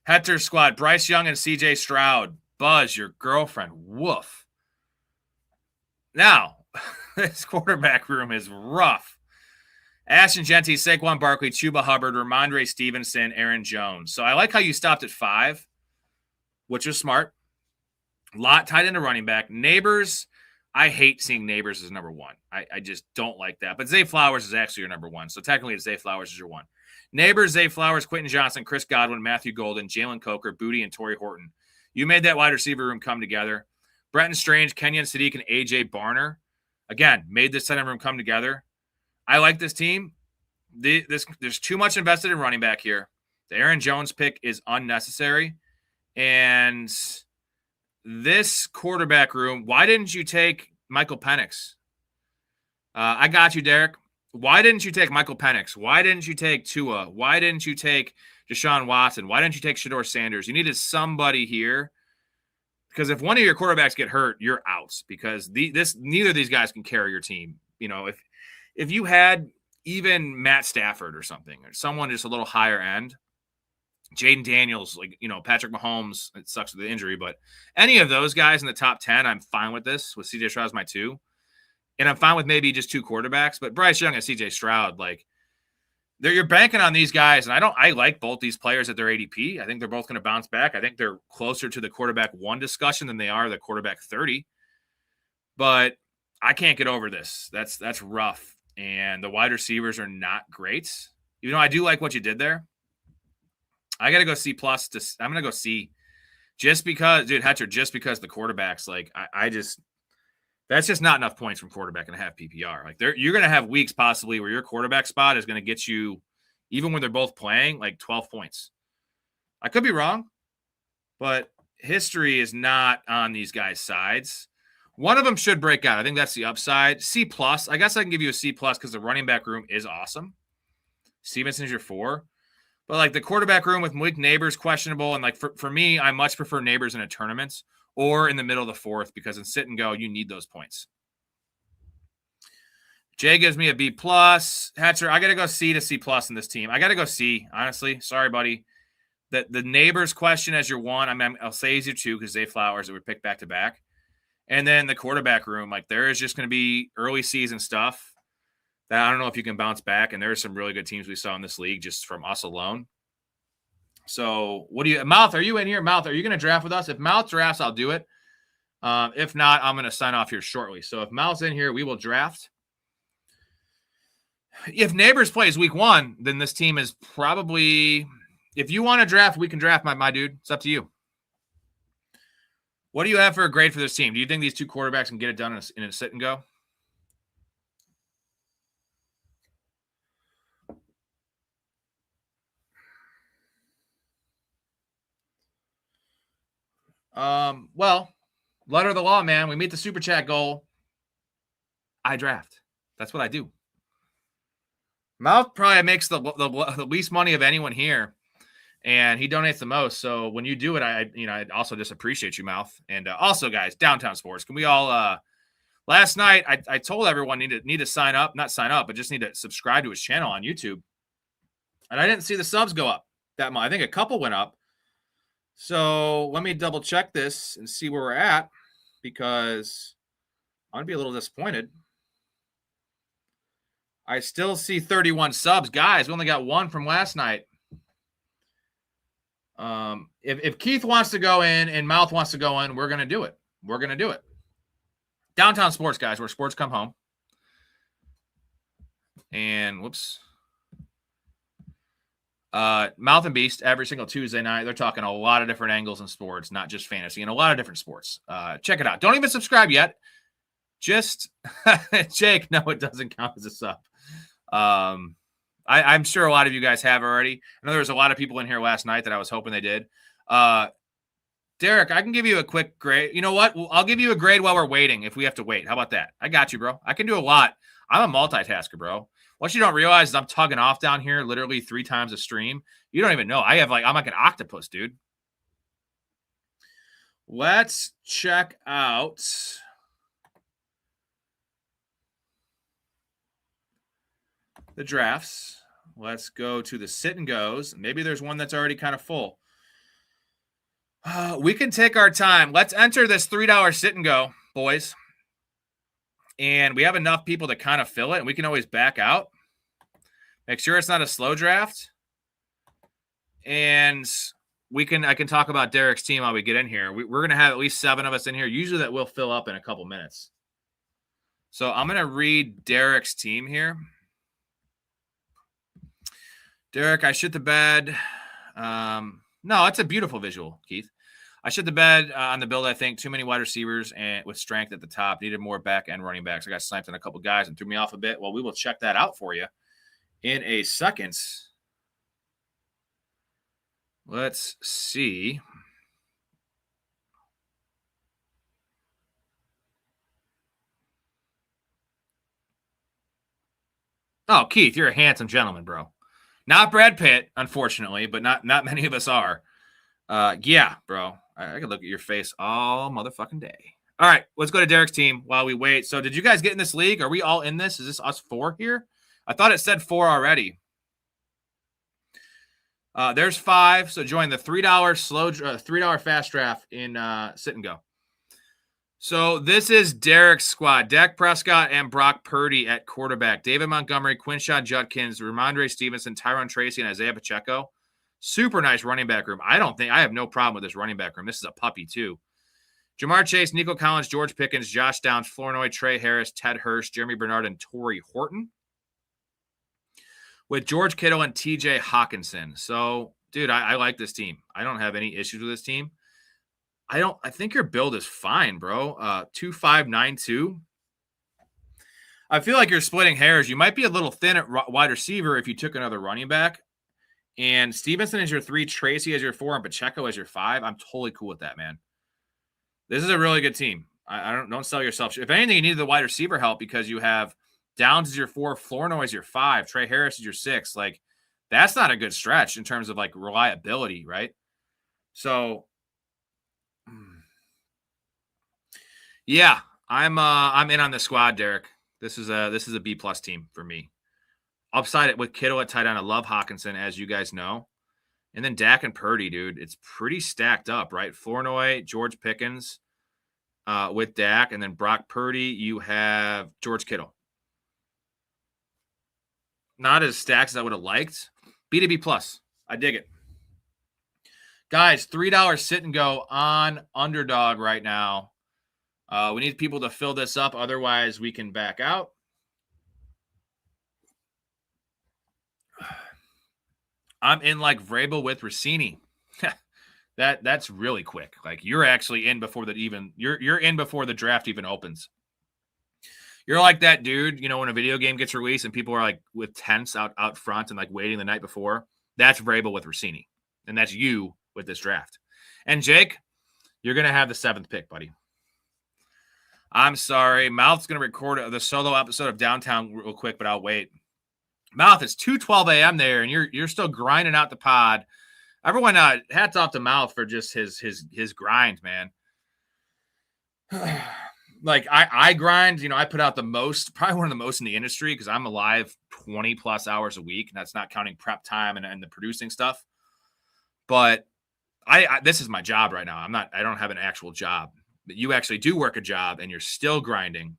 Heter squad, Bryce Young and CJ Stroud. Buzz, your girlfriend. Woof. Now, this quarterback room is rough. Ashton Genty, Saquon Barkley, Chuba Hubbard, Ramondre Stevenson, Aaron Jones. So I like how you stopped at 5, which is smart. A lot tied into running back. Neighbors, I hate seeing Neighbors as number 1. I just don't like that. But Zay Flowers is actually your number 1. So technically, Zay Flowers is your 1. Neighbors, Zay Flowers, Quentin Johnson, Chris Godwin, Matthew Golden, Jalen Coker, Booty, and Torrey Horton. You made that wide receiver room come together. Brenton Strange, Kenyon Sadiq, and A.J. Barner. Again, made this center room come together. I like this team. There's too much invested in running back here. The Aaron Jones pick is unnecessary. And this quarterback room, why didn't you take Michael Penix? I got you, Derek. Why didn't you take Michael Penix? Why didn't you take Tua? Why didn't you take Deshaun Watson? Why didn't you take Shedeur Sanders? You needed somebody here. Because if one of your quarterbacks get hurt, you're out. Because neither of these guys can carry your team. You know, if you had even Matt Stafford or something, or someone just a little higher end, Jaden Daniels, Patrick Mahomes, it sucks with the injury, but any of those guys in the top 10, I'm fine with this. With CJ Stroud as my 2. And I'm fine with maybe just 2 quarterbacks. But Bryce Young and CJ Stroud, you're banking on these guys, and I like both these players at their ADP. I think they're both going to bounce back. I think they're closer to the quarterback 1 discussion than they are the quarterback 30. But I can't get over this. That's rough. And the wide receivers are not great. Even though I do like what you did there. I got to go C+. I'm going to go C. Just because, dude, Heter, just because the quarterbacks, that's just not enough points from quarterback and a half PPR. You're going to have weeks possibly where your quarterback spot is going to get you, even when they're both playing, 12 points. I could be wrong, but history is not on these guys' sides. One of them should break out. I think that's the upside. C+. I guess I can give you a C+ because the running back room is awesome. Stevenson's your 4. But the quarterback room with Malik Neighbors questionable. And for me, I much prefer Neighbors in a tournament or in the middle of the 4th, because in sit and go, you need those points. Jay gives me a B+. Hatcher, I got to go C to C+ in this team. I got to go C, honestly. Sorry, buddy. The Neighbors question as your 1, I'll say as your 2 because Zay Flowers that would pick back-to-back. And then the quarterback room, there is just going to be early season stuff that I don't know if you can bounce back. And there are some really good teams we saw in this league just from us alone. So Mouth, are you in here? Mouth, are you going to draft with us? If Mouth drafts, I'll do it. If not, I'm going to sign off here shortly. So if Mouth's in here, we will draft. If Neighbors plays week 1, then this team is probably, if you want to draft, we can draft my dude. It's up to you. What do you have for a grade for this team? Do you think these 2 quarterbacks can get it done in a sit and go? Well, letter of the law, man. We meet the super chat goal. I draft. That's what I do. Mouth probably makes the least money of anyone here, and he donates the most. So when you do it, I also just appreciate you, Mouth. And also, guys, Downtown Sports. Can we all? Last night, I told everyone need to sign up, not sign up, but just need to subscribe to his channel on YouTube. And I didn't see the subs go up that much. I think a couple went up. So let me double check this and see where we're at, because I'm going to be a little disappointed. I still see 31 subs. Guys, we only got one from last night. If Keith wants to go in and Mouth wants to go in, we're going to do it. We're going to do it. Downtown Sports, guys, where sports come home. And, whoops. Mouth and Beast every single Tuesday night. They're talking a lot of different angles in sports, not just fantasy, and a lot of different sports. Check it out. Don't even subscribe yet. Just Jake, no, it doesn't count as a sub. I'm sure a lot of you guys have already. I know there was a lot of people in here last night that I was hoping they did. Derek, I can give you a quick grade. You know what? I'll give you a grade while we're waiting if we have to wait. How about that? I got you, bro. I can do a lot. I'm a multitasker, bro. What you don't realize is I'm tugging off down here literally 3 times a stream. You don't even know. I'm like an octopus, dude. Let's check out the drafts. Let's go to the sit and goes. Maybe there's one that's already kind of full. We can take our time. Let's enter this $3 sit and go, boys. And we have enough people to kind of fill it, and we can always back out. Make sure it's not a slow draft. And I can talk about Derek's team while we get in here. We're going to have at least 7 of us in here. Usually that will fill up in a couple minutes. So I'm going to read Derek's team here. Derek, I shit the bed. No, it's a beautiful visual, Keith. I shit the bed on the build, I think. Too many wide receivers and with strength at the top. Needed more back end running backs. I got sniped on a couple guys and threw me off a bit. Well, we will check that out for you in a second. Let's see. Oh, Keith, you're a handsome gentleman, bro. Not Brad Pitt, unfortunately, but not many of us are. Yeah, bro. I could look at your face all motherfucking day. All right, let's go to Derek's team while we wait. So did you guys get in this league? Are we all in this? Is this us 4 here? I thought it said 4 already. There's 5. So join the $3 fast draft in sit and go. So this is Derek's squad. Dak Prescott and Brock Purdy at quarterback. David Montgomery, Quinshon Judkins, Ramondre Stevenson, Tyron Tracy, and Isaiah Pacheco. Super nice running back room. I have no problem with this running back room. This is a puppy, too. Jamar Chase, Nico Collins, George Pickens, Josh Downs, Flournoy, Trey Harris, Ted Hurst, Jeremy Bernard, and Torrey Horton. With George Kittle and TJ Hawkinson. So, dude, I like this team. I don't have any issues with this team. I think your build is fine, bro. 2-5-9-2. I feel like you're splitting hairs. You might be a little thin at wide receiver if you took another running back. And Stevenson is your 3, Tracy as your 4, and Pacheco as your 5. I'm totally cool with that, man. This is a really good team. Don't sell yourself. If anything, you need the wide receiver help because you have Downs as your 4, Flournoy as your 5, Trey Harris is your 6. Like, that's not a good stretch in terms of like reliability, right? So, yeah, I'm in on the squad, Derek. This is a B+ team for me. Upside it with Kittle at tight end. I love Hawkinson, as you guys know. And then Dak and Purdy, dude. It's pretty stacked up, right? Flournoy, George Pickens with Dak. And then Brock Purdy, you have George Kittle. Not as stacked as I would have liked. B to B+. I dig it. Guys, $3 sit and go on Underdog right now. We need people to fill this up. Otherwise, we can back out. I'm in like Vrabel with Rossini. That's really quick. Like you're actually in before you're in before the draft even opens. You're like that dude, when a video game gets released and people are like with tents out front and like waiting the night before. That's Vrabel with Rossini. And that's you with this draft. And Jake, You're going to have the 7th pick, buddy. I'm sorry. Mouth's going to record the solo episode of Downtown real quick, but I'll wait. Mouth, it's 2:12 a.m. there, and you're still grinding out the pod. Everyone, hats off to Mouth for just his grind, man. Like I grind, I put out the most, probably one of the most in the industry because I'm alive 20 plus hours a week. And that's not counting prep time and the producing stuff. But this is my job right now. I don't have an actual job. But you actually do work a job and you're still grinding.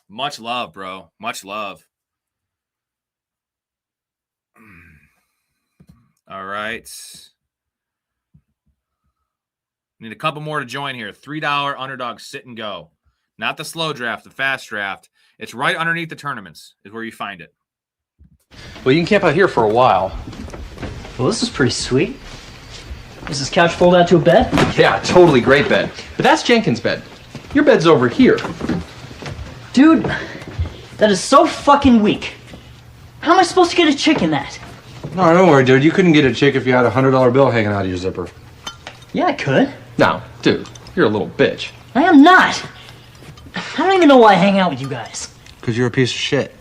Much love, bro. Much love. All right. Need a couple more to join here. $3 underdog sit and go. Not the slow draft, the fast draft. It's right underneath the tournaments is where you find it. Well, you can camp out here for a while. Well, this is pretty sweet. Does this couch fold out to a bed? Yeah, totally great bed. But that's Jenkins' bed. Your bed's over here. Dude, that is so fucking weak. How am I supposed to get a chick in that? No, don't worry, dude. You couldn't get a chick if you had a $100 bill hanging out of your zipper. Yeah, I could. No, dude, you're a little bitch. I am not. I don't even know why I hang out with you guys. Because you're a piece of shit.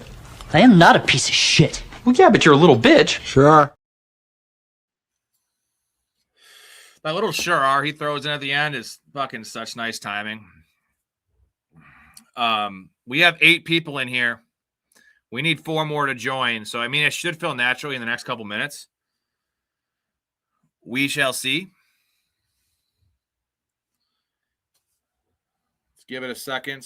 I am not a piece of shit. Well, yeah, but you're a little bitch. Sure. That little sure he throws in at the end is fucking such nice timing. We have 8 people in here. We need 4 more to join. So, it should feel naturally in the next couple minutes. We shall see. Let's give it a second.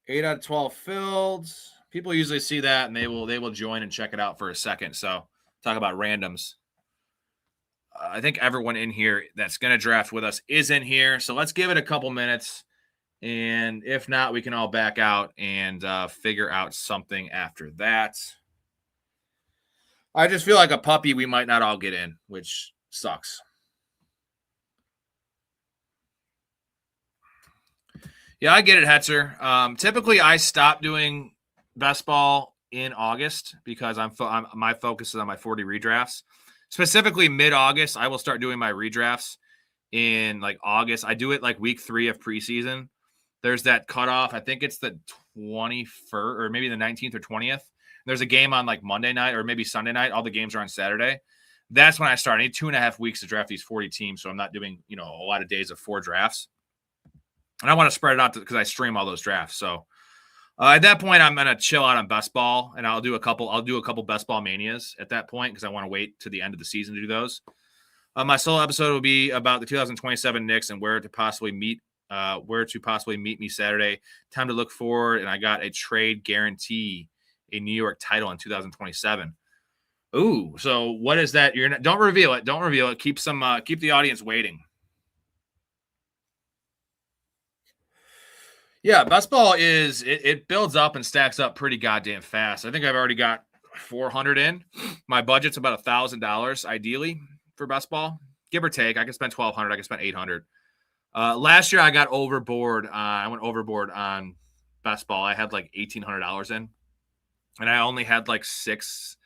Eight out of 12 filled. People usually see that and they will join and check it out for a second. So talk about randoms. I think everyone in here that's going to draft with us is in here. So let's give it a couple minutes. And if not, we can all back out and figure out something after that. I just feel like a puppy. We might not all get in, which sucks. Yeah, I get it, Hetzer. Typically, I stop doing best ball in August because my focus is on my 40 redrafts. Specifically mid-August, I will start doing my redrafts in like August. I do it like week 3 of preseason. There's that cutoff. I think it's the 21st or maybe the 19th or 20th. There's a game on like Monday night or maybe Sunday night. All the games are on Saturday. That's when I start. I need 2.5 weeks to draft these 40 teams. So I'm not doing, a lot of days of 4 drafts. And I want to spread it out because I stream all those drafts. So at that point, I'm going to chill out on best ball and I'll do a couple best ball manias at that point because I want to wait to the end of the season to do those. My solo episode will be about the 2027 Knicks and where to possibly meet me Saturday. Time to look forward. And I got a trade guarantee, a New York title in 2027. Ooh, so what is that? Don't reveal it. Don't reveal it. Keep the audience waiting. Yeah, best ball it builds up and stacks up pretty goddamn fast. I think I've already got 400 in. My budget's about $1,000 ideally for best ball, give or take. I can spend 1,200. I can spend 800. Last year I got overboard. I went overboard on best ball. I had like $1,800 in, and I only had like $68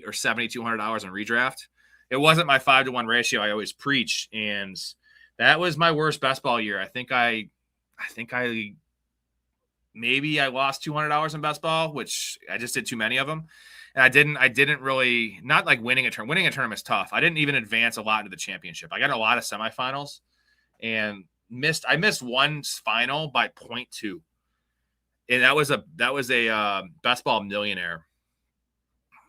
or $7,200 in redraft. It wasn't my 5-to-1 ratio I always preach, and that was my worst best ball year. I think I lost $200 in best ball, which I just did too many of them. And I didn't really, not like winning a tournament is tough. I didn't even advance a lot into the championship. I got a lot of semifinals and I missed one final by 0.2. And that was a best ball millionaire.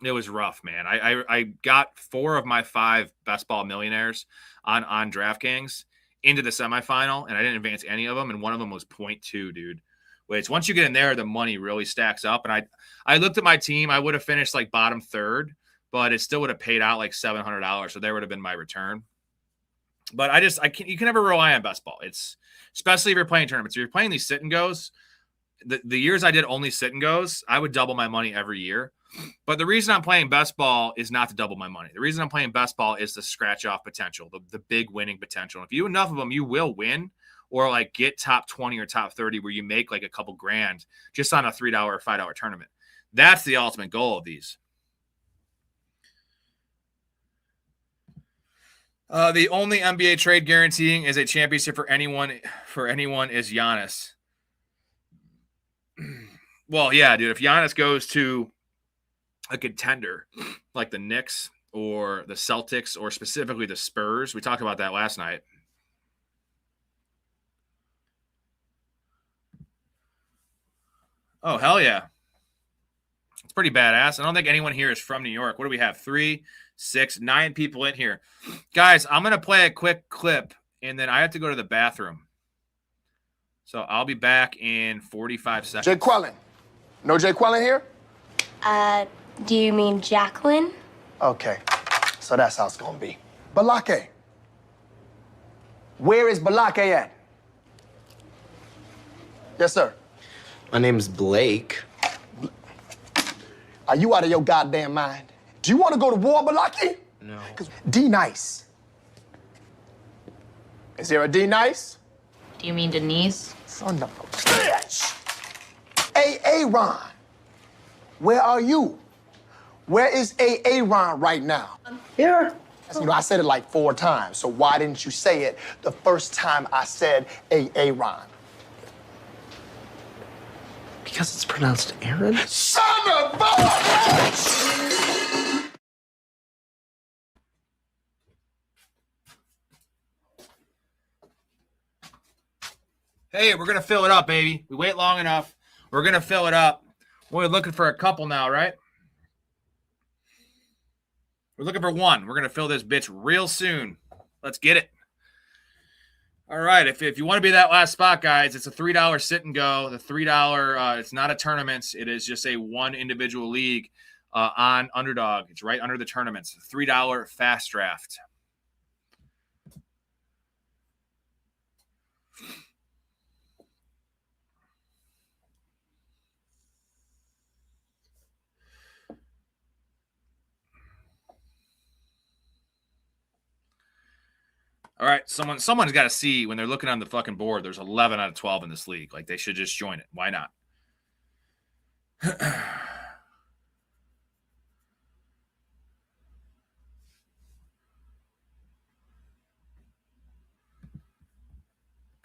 It was rough, man. I got 4 of my 5 best ball millionaires on DraftKings into the semifinal, and I didn't advance any of them, and one of them was 0.2, dude. Which once you get in there, the money really stacks up. And I looked at my team. I would have finished like bottom 3rd, but it still would have paid out like $700. So there would have been my return. But you can never rely on best ball. It's especially if you're playing tournaments. If you're playing these sit and goes, the years I did only sit and goes, I would double my money every year. But the reason I'm playing best ball is not to double my money. The reason I'm playing best ball is the scratch off potential, the big winning potential. If you do enough of them, you will win or like get top 20 or top 30 where you make like a couple grand just on a $3 or $5 tournament. That's the ultimate goal of these. The only NBA trade guaranteeing is a championship for anyone is Giannis. Well, yeah, dude. If Giannis goes to a contender like the Knicks or the Celtics or specifically the Spurs, we talked about that last night. Oh, hell yeah. It's pretty badass. I don't think anyone here is from New York. What do we have? 3, 6, 9 people in here. Guys, I'm going to play a quick clip, and then I have to go to the bathroom. So I'll be back in 45 seconds. Jay Quellen. No Jay Quellen here? Do you mean Jacqueline? Okay, so that's how it's gonna be. Balake. Where is Balake at? Yes, sir. My name's Blake. Are you out of your goddamn mind? Do you want to go to war, Balake? No. D Nice. Is there a D Nice? Do you mean Denise? Son of a bitch. Ron. Where are you? Where is Ron right now? Here. You know, I said it like 4 times, so why didn't you say it the first time I said Ron? Because it's pronounced Aaron? Son of a bitch! Hey, we're going to fill it up, baby. We wait long enough. We're going to fill it up. We're looking for a couple now, right? We're looking for one. We're going to fill this bitch real soon. Let's get it. All right. If you want to be that last spot, guys, it's a $3 sit and go. The $3, it's not a tournament. It is just a one individual league on Underdog. It's right under the tournaments. $3 fast draft. All right, someone's got to see when they're looking on the fucking board. There's 11 out of 12 in this league. Like, they should just join it. Why not?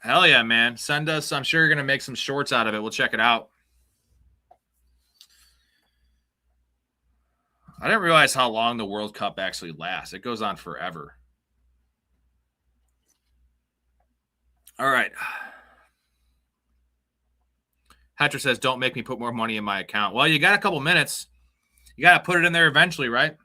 Hell yeah, man. Send us. I'm sure you're gonna make some shorts out of it. We'll check it out. I didn't realize how long the World Cup actually lasts. It goes on forever. All right. Hatcher says, don't make me put more money in my account. Well, you got a couple minutes. You got to put it in there eventually, right?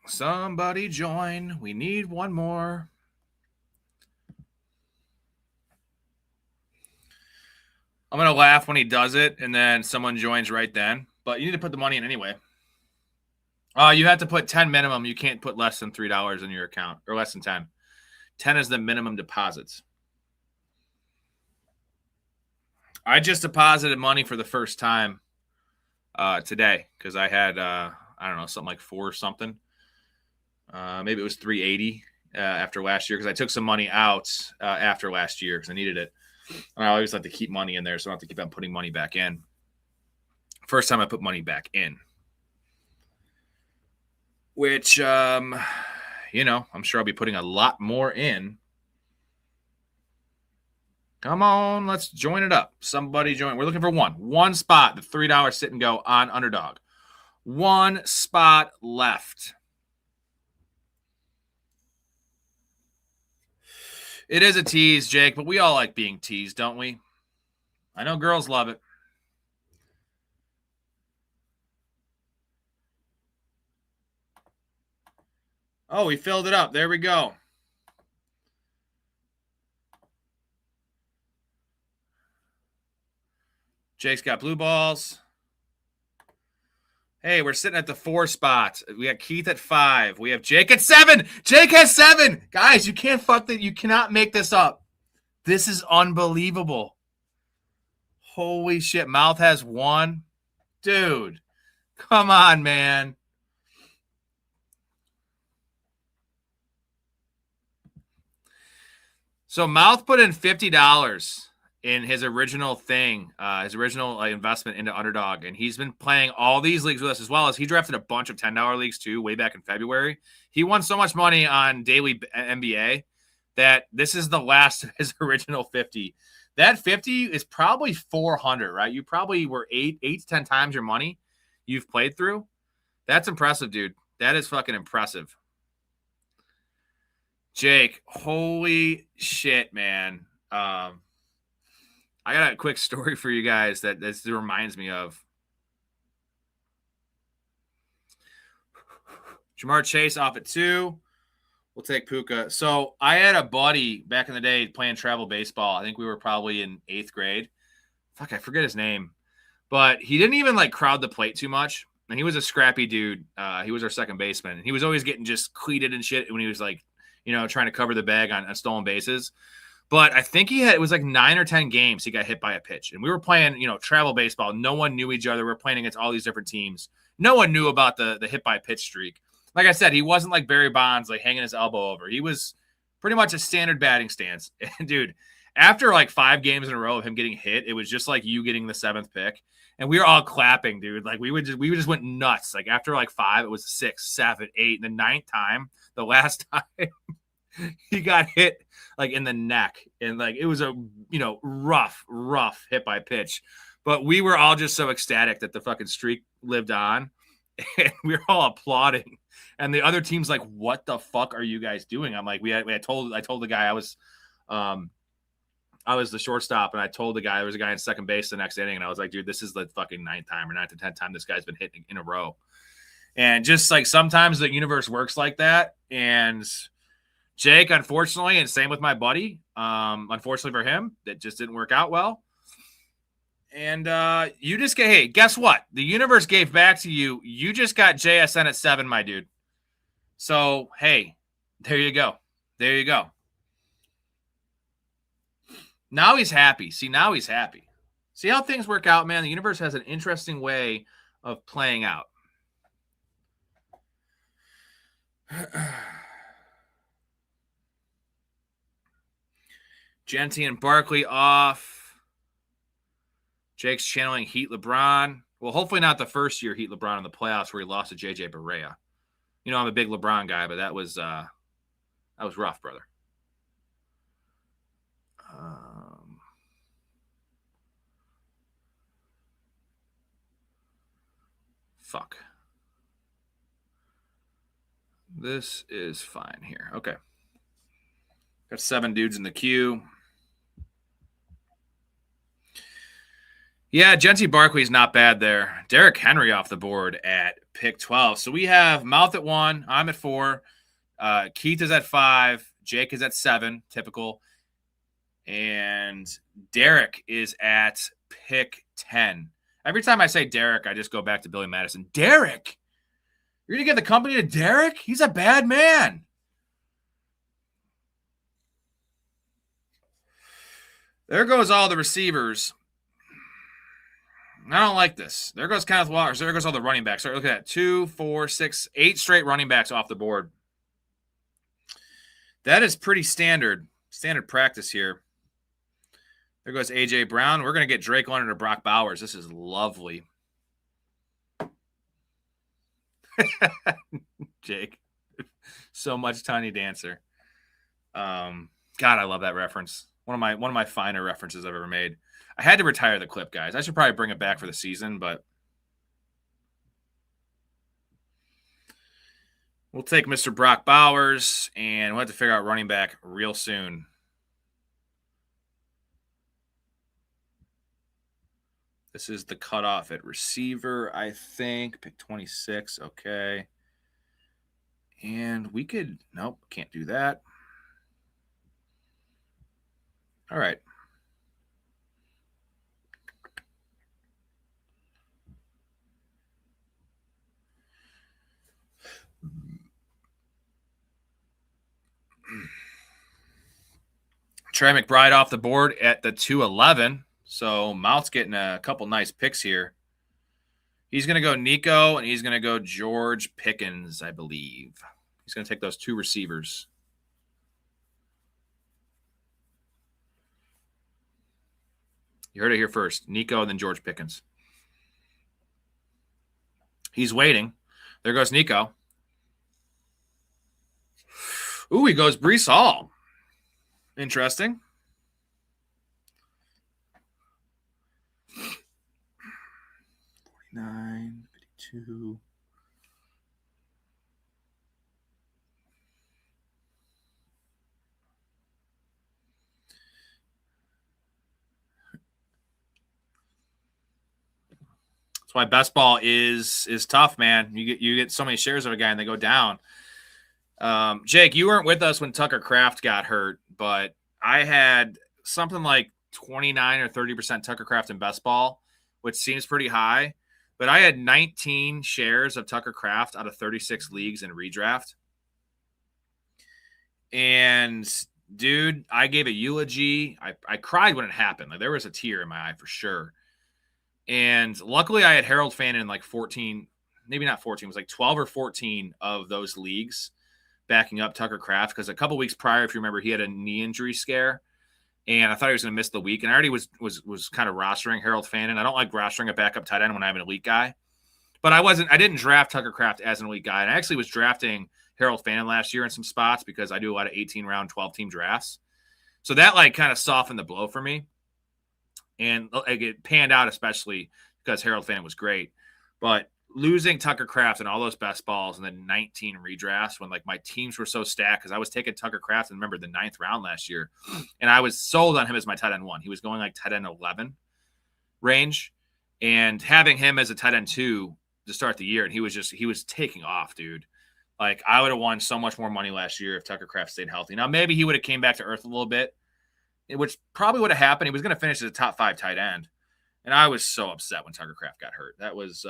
Somebody join. We need one more. I'm going to laugh when he does it, and then someone joins right then. But you need to put the money in anyway. You have to put 10 minimum. You can't put less than $3 in your account, or less than 10. 10 is the minimum deposits. I just deposited money for the first time today because I had, I don't know, something like 4 or something. Maybe it was 380 after last year because I took some money out after last year because I needed it. And I always like to keep money in there so I don't have to keep on putting money back in. First time I put money back in. Which, you know, I'm sure I'll be putting a lot more in. Come on, let's join it up. Somebody join. We're looking for one. One spot, the $3 sit and go on Underdog. One spot left. It is a tease, Jake, but we all like being teased, don't we? I know girls love it. Oh, we filled it up. There we go. Jake's got blue balls. Hey, we're sitting at the 4 spot. We got Keith at 5. We have Jake at 7. Jake has 7. Guys, you can't fuck that. You cannot make this up. This is unbelievable. Holy shit. Mouth has 1. Dude, come on, man. So Mouth put in $50, in his original thing, his original investment into Underdog. And he's been playing all these leagues with us, as well as he drafted a bunch of $10 leagues too, way back in February. He won so much money on daily NBA that this is the last of his original 50. That 50 is probably 400, right? You probably were 8 to 10 times your money you've played through. That's impressive, dude. That is fucking impressive. Jake, holy shit, man. I got a quick story for you guys that this reminds me of. Jamar Chase off at 2. We'll take Puka. So I had a buddy back in the day playing travel baseball. I think we were probably in 8th grade. Fuck, I forget his name. But he didn't even like crowd the plate too much. And he was a scrappy dude. He was our second baseman. And he was always getting just cleated and shit when he was like, trying to cover the bag on stolen bases. But I think it was like 9 or 10 games he got hit by a pitch. And we were playing, travel baseball. No one knew each other. We're playing against all these different teams. No one knew about the hit by pitch streak. Like I said, he wasn't like Barry Bonds, like hanging his elbow over. He was pretty much a standard batting stance. And dude, after like 5 games in a row of him getting hit, it was just like you getting the 7th pick. And we were all clapping, dude. Like we just went nuts. Like after like 5, it was 6, 7, 8. And the 9th time, the last time, he got hit like in the neck. And like it was a rough hit by pitch. But we were all just so ecstatic that the fucking streak lived on. And we were all applauding. And the other team's like, what the fuck are you guys doing? I'm like, I told the guy I was the shortstop, and I told the guy there was a guy in second base the next inning, and I was like, dude, this is the fucking 9th time or 9th to 10th time this guy's been hitting in a row. And just like sometimes the universe works like that. And Jake, unfortunately, and same with my buddy, unfortunately for him, that just didn't work out well. And you just hey, guess what? The universe gave back to you. You just got JSN at 7, my dude. So, hey, there you go. There you go. Now he's happy. See, now he's happy. See how things work out, man? The universe has an interesting way of playing out. Genty and Barkley off. Jake's channeling Heat LeBron. Well, hopefully not the first year Heat LeBron in the playoffs where he lost to JJ Barea. I'm a big LeBron guy, but that was rough, brother. Fuck. This is fine here. Okay. Got 7 dudes in the queue. Yeah, Genty Barkley's not bad there. Derrick Henry off the board at pick 12. So we have Mouth at 1. I'm at 4. Keith is at 5. Jake is at 7. Typical. And Derek is at pick 10. Every time I say Derek, I just go back to Billy Madison. Derek? You're going to give the company to Derek? He's a bad man. There goes all the receivers. I don't like this. There goes Kenneth Walker. There goes all the running backs. All right, look at that. 2, 4, 6, 8 straight running backs off the board. That is pretty standard practice here. There goes A.J. Brown. We're going to get Drake London or Brock Bowers. This is lovely. Jake. So much Tiny Dancer. God, I love that reference. One of my finer references I've ever made. I had to retire the clip, guys. I should probably bring it back for the season, but we'll take Mr. Brock Bowers, and we'll have to figure out running back real soon. This is the cutoff at receiver, I think. Pick 26. Okay. And we could, nope, can't do that. All right. Trey McBride off the board at the 211. So Mouth's getting a couple nice picks here. He's going to go Nico, and he's going to go George Pickens, I believe. He's going to take those 2 receivers. You heard it here first. Nico and then George Pickens. He's waiting. There goes Nico. Ooh, he goes Breece Hall. Interesting. $49, $52. That's why best ball is tough, man. You get so many shares of a guy and they go down. Jake, you weren't with us when Tucker Kraft got hurt, but I had something like 29 or 30% Tucker Kraft in best ball, which seems pretty high. But I had 19 shares of Tucker Kraft out of 36 leagues in redraft. And dude, I gave a eulogy. I cried when it happened. Like there was a tear in my eye for sure. And luckily I had Harold Fannin in like 14, maybe not 14, it was like 12 or 14 of those leagues backing up Tucker Kraft. Because a couple weeks prior, if you remember, he had a knee injury scare. And I thought he was going to miss the week. And I already was kind of rostering Harold Fannin. I don't like rostering a backup tight end when I have an elite guy. But I didn't draft Tucker Kraft as an elite guy. And I actually was drafting Harold Fannin last year in some spots because I do a lot of 18-round, 12-team drafts. So that like kind of softened the blow for me. And it panned out, especially because Harold Fannin was great. But losing Tucker Kraft and all those best balls and then 19 redrafts when like my teams were so stacked because I was taking Tucker Kraft and remember the 9th round last year. And I was sold on him as my tight end 1. He was going like tight end 11 range. And having him as a tight end 2 to start the year, and he was taking off, dude. Like I would have won so much more money last year if Tucker Kraft stayed healthy. Now maybe he would have came back to earth a little bit, which probably would have happened. He was going to finish as a top 5 tight end. And I was so upset when Tucker Kraft got hurt. That was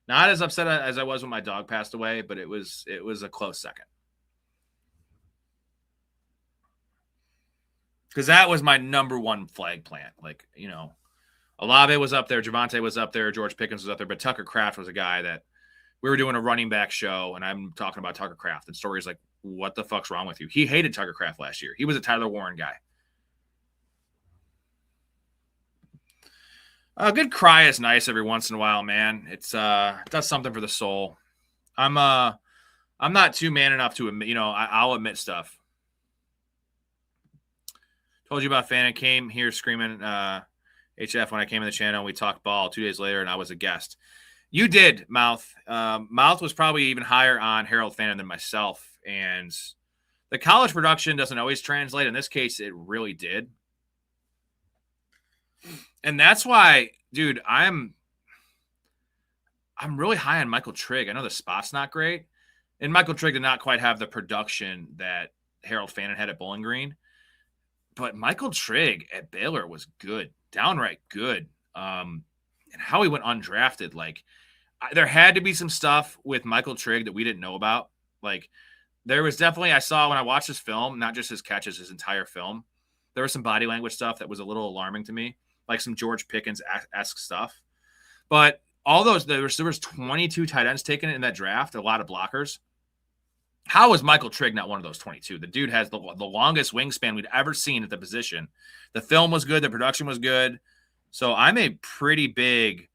not as upset as I was when my dog passed away, but it was a close second. Because that was my number one flag plant. Like, you know, Olave was up there, Javonte was up there, George Pickens was up there, but Tucker Kraft was a guy that we were doing a running back show, and I'm talking about Tucker Kraft. And Storey's like, what the fuck's wrong with you? He hated Tucker Kraft last year. He was a Tyler Warren guy. A good cry is nice every once in a while, man. It's it does something for the soul. I'm not too man enough to admit, I'll admit stuff. Told you about Fannin. Came here screaming HF when I came in the channel. We talked ball 2 days later, and I was a guest. You did, Mouth. Mouth was probably even higher on Harold Fannin than myself. And the college production doesn't always translate. In this case, it really did. And that's why, dude, I'm really high on Michael Trigg. I know the spot's not great. And Michael Trigg did not quite have the production that Harold Fannin had at Bowling Green. But Michael Trigg at Baylor was good, downright good. And how he went undrafted, like there had to be some stuff with Michael Trigg that we didn't know about. Like there was definitely, I saw when I watched his film, not just his catches, his entire film, there was some body language stuff that was a little alarming to me, like some George Pickens-esque stuff. But all those, there was 22 tight ends taken in that draft, a lot of blockers. How was Michael Trigg not one of those 22? The dude has the longest wingspan we'd ever seen at the position. The film was good. The production was good. So I'm a pretty big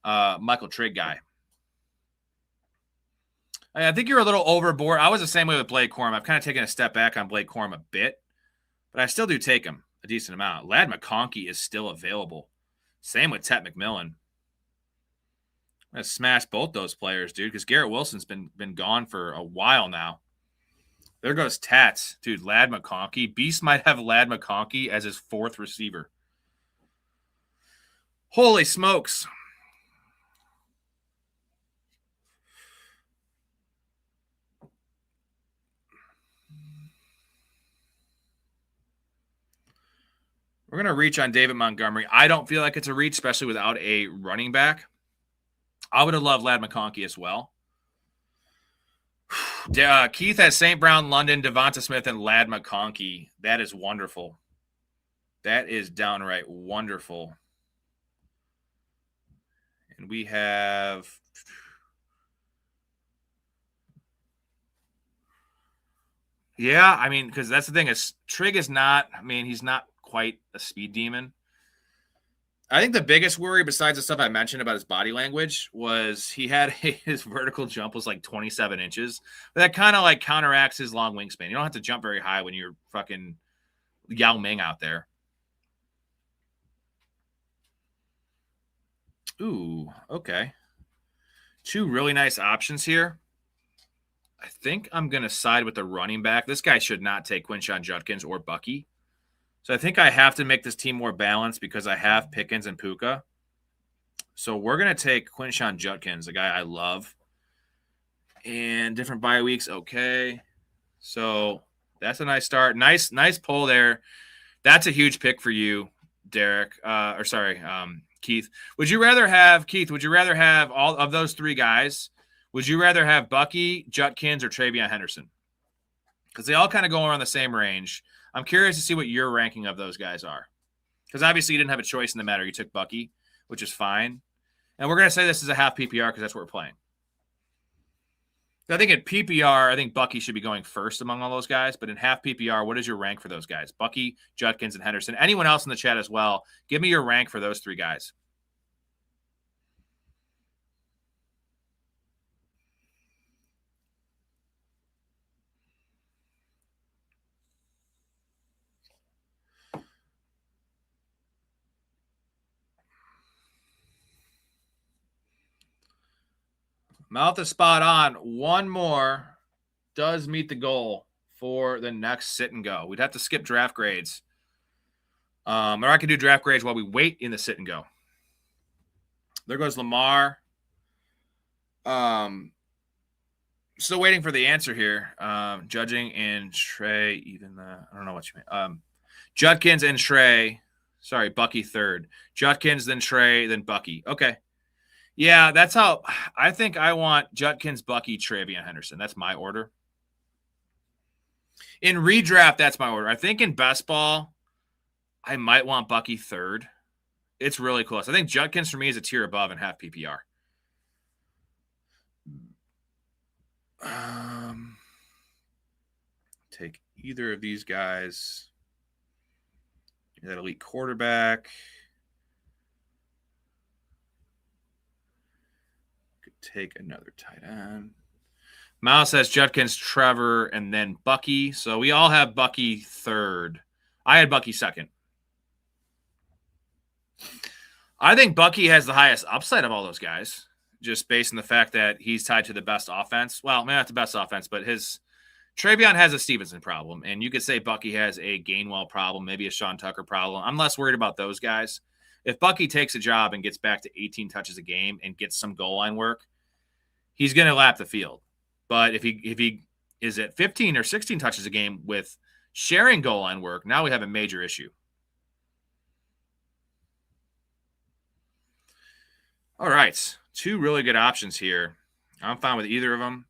Michael Trigg guy. I think you're a little overboard. I was the same way with Blake Corum. I've kind of taken a step back on Blake Corum a bit, but I still do take him a decent amount. Ladd McConkey is still available. Same with Tet McMillan. I'm going to smash both those players, dude, because Garrett Wilson's been gone for a while now. There goes Tats. Dude, Ladd McConkey. Beast might have Ladd McConkey as his 4th receiver. Holy smokes. We're going to reach on David Montgomery. I don't feel like it's a reach, especially without a running back. I would have loved Ladd McConkey as well. Keith has St. Brown, London, Devonta Smith, and Ladd McConkey. That is wonderful. That is downright wonderful. And we have... Yeah, I mean, because that's the thing. Is Trigg is not, I mean, he's not quite a speed demon. I think the biggest worry, besides the stuff I mentioned about his body language, was his vertical jump was like 27 inches. But that kind of like counteracts his long wingspan. You don't have to jump very high when you're fucking Yao Ming out there. Ooh, okay. Two really nice options here. I think I'm going to side with the running back. This guy should not take Quinshon Judkins or Bucky. So I think I have to make this team more balanced because I have Pickens and Puka. So we're going to take Quinshon Judkins, a guy I love. And different bye weeks, okay. So that's a nice start. Nice pull there. That's a huge pick for you, Derek. Keith. Would you rather have all of those three guys? Would you rather have Bucky, Judkins, or Travion Henderson? Because they all kind of go around the same range. I'm curious to see what your ranking of those guys are. Because obviously you didn't have a choice in the matter. You took Bucky, which is fine. And we're going to say this is a half PPR because that's what we're playing. I think at PPR, I think Bucky should be going first among all those guys. But in half PPR, what is your rank for those guys? Bucky, Judkins, and Henderson. Anyone else in the chat as well, give me your rank for those three guys. Mouth is spot on. One more does meet the goal for the next sit and go. We'd have to skip draft grades. Or I could do draft grades while we wait in the sit and go. There goes Lamar. Still waiting for the answer here. Judging and Trey, I don't know what you mean. Judkins and Trey. Sorry, Bucky third. Judkins, then Trey, then Bucky. Okay. Yeah, that's how I think I want Judkins, Bucky, Travion Henderson. That's my order. In redraft, that's my order. I think in best ball, I might want Bucky third. It's really close. I think Judkins for me is a tier above in half PPR. Take either of these guys. That elite quarterback. Take another tight end. Miles has Judkins, Trevor, and then Bucky. So we all have Bucky third. I had Bucky second. I think Bucky has the highest upside of all those guys, just based on the fact that he's tied to the best offense. Well, maybe not the best offense, but Travion has a Stevenson problem, and you could say Bucky has a Gainwell problem, maybe a Sean Tucker problem. I'm less worried about those guys. If Bucky takes a job and gets back to 18 touches a game and gets some goal line work, he's going to lap the field. But if he is at 15 or 16 touches a game with sharing goal line work, now we have a major issue. All right. Two really good options here. I'm fine with either of them.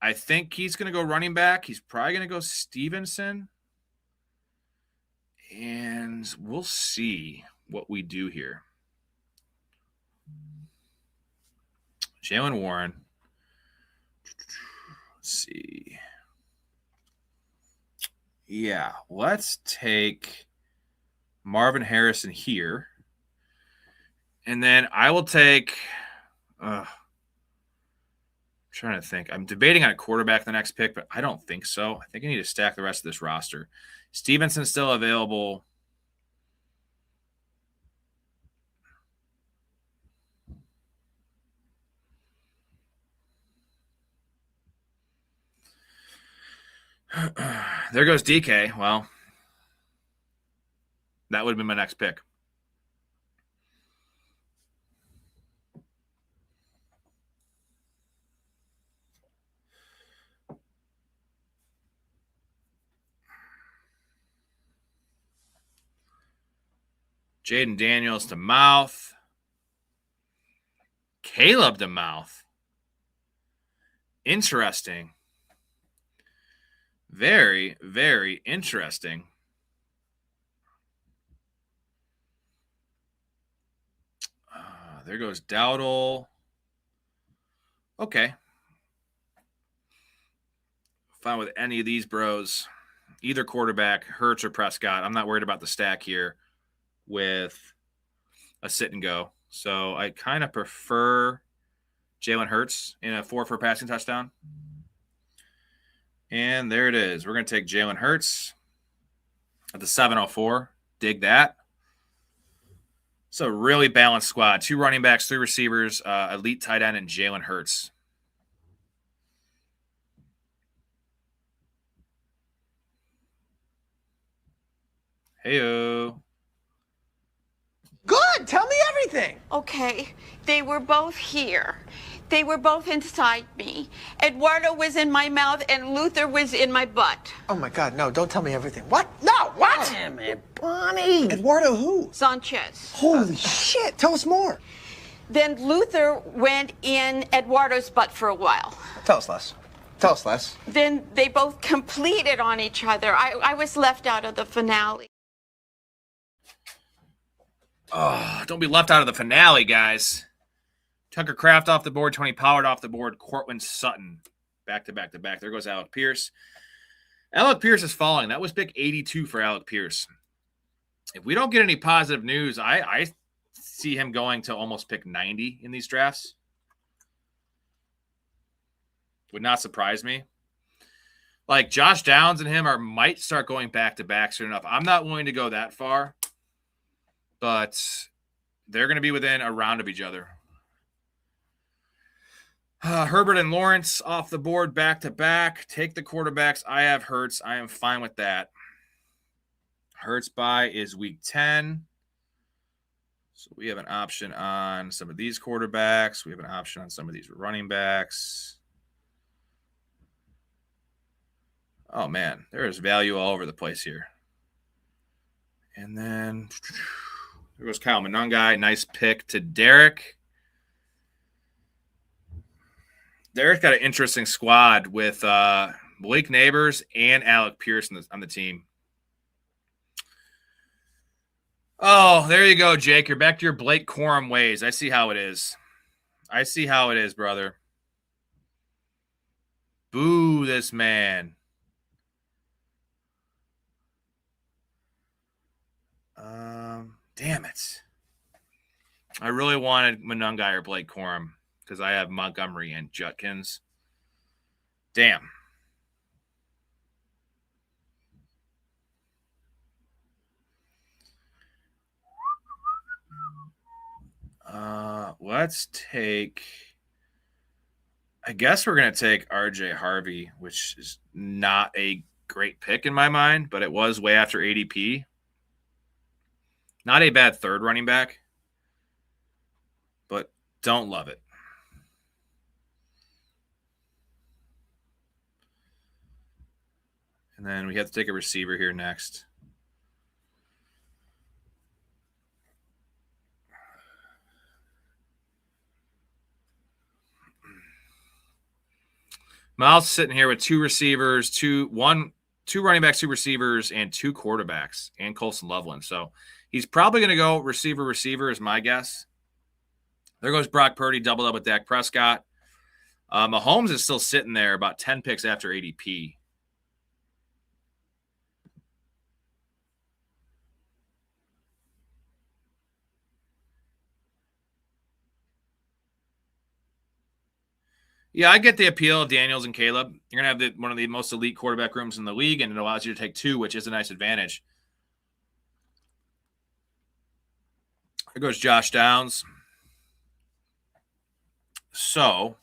I think he's going to go running back. He's probably going to go Stevenson. And we'll see what we do here. Jalen Warren. Let's see. Yeah, let's take Marvin Harrison here. And then I will take I'm trying to think. I'm debating on a quarterback the next pick, but I don't think so. I think I need to stack the rest of this roster. Stevenson's still available. There goes DK. Well, that would have been my next pick. Jaden Daniels to mouth. Caleb to mouth. Interesting. Very, very interesting. There goes Dowdle. Okay. Fine with any of these bros. Either quarterback, Hurts or Prescott. I'm not worried about the stack here with a sit and go. So I kind of prefer Jalen Hurts in a 4 for a passing touchdown. And there it is. We're going to take Jalen Hurts at the 704. Dig that. So really balanced squad. 2 running backs, 3 receivers, elite tight end, and Jalen Hurts. Heyo. Good. Tell me everything. Okay, they were both here. They were both inside me. Eduardo was in my mouth and Luther was in my butt. Oh my God, no, don't tell me everything. What? No, what? Damn it, Bonnie. Eduardo who? Sanchez. Holy shit, tell us more. Then Luther went in Eduardo's butt for a while. Tell us less. Tell us less. Then they both completed on each other. I was left out of the finale. Oh, don't be left out of the finale, guys. Tucker Kraft off the board, Tony Pollard off the board, Cortland Sutton back to back to back. There goes Alec Pierce. Alec Pierce is falling. That was pick 82 for Alec Pierce. If we don't get any positive news, I see him going to almost pick 90 in these drafts. Would not surprise me. Like Josh Downs and him might start going back to back soon enough. I'm not willing to go that far, but they're going to be within a round of each other. Herbert and Lawrence off the board back to back. Take the quarterbacks. I have Hurts. I am fine with that. Hurts bye is week 10. So we have an option on some of these quarterbacks. We have an option on some of these running backs. Oh, man. There is value all over the place here. And then there goes Kyle Monangai. Nice pick to Derek. Derek's got an interesting squad with Malik Neighbors and Alec Pierce on the team. Oh, there you go, Jake. You're back to your Blake Corum ways. I see how it is. I see how it is, brother. Boo this man. Damn it. I really wanted Monangai or Blake Corum because I have Montgomery and Judkins. Damn. Let's take, I guess we're going to take RJ Harvey, which is not a great pick in my mind, but it was way after ADP. Not a bad third running back, but don't love it. And then we have to take a receiver here next. Miles sitting here with 2 receivers, 2 running backs, 2 receivers, and 2 quarterbacks, and Colson Loveland. So he's probably going to go receiver is my guess. There goes Brock Purdy, doubled up with Dak Prescott. Mahomes is still sitting there about 10 picks after ADP. Yeah, I get the appeal of Daniels and Caleb. You're going to have one of the most elite quarterback rooms in the league, and it allows you to take 2, which is a nice advantage. There goes Josh Downs. So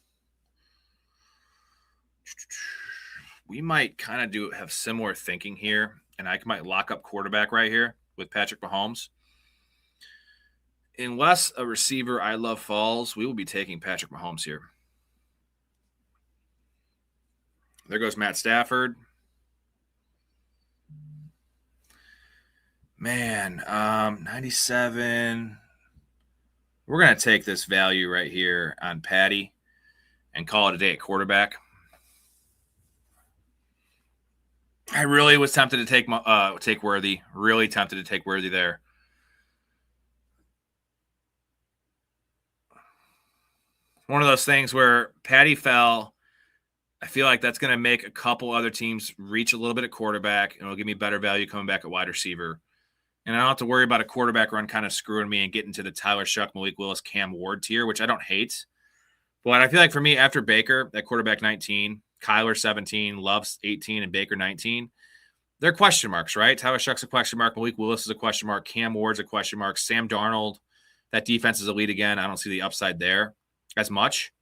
we might kind of have similar thinking here, and I might lock up quarterback right here with Patrick Mahomes. Unless a receiver I love falls, we will be taking Patrick Mahomes here. There goes Matt Stafford. Man, 97. We're going to take this value right here on Patty and call it a day at quarterback. I really was tempted to take Worthy. Really tempted to take Worthy there. One of those things where Patty fell. I feel like that's going to make a couple other teams reach a little bit at quarterback, and it'll give me better value coming back at wide receiver. And I don't have to worry about a quarterback run kind of screwing me and getting to the Tyler Shuck, Malik Willis, Cam Ward tier, which I don't hate. But I feel like for me, after Baker, that quarterback 19, Kyler 17, Love's 18, and Baker 19, they're question marks, right? Tyler Shuck's a question mark. Malik Willis is a question mark. Cam Ward's a question mark. Sam Darnold, that defense is elite again. I don't see the upside there as much.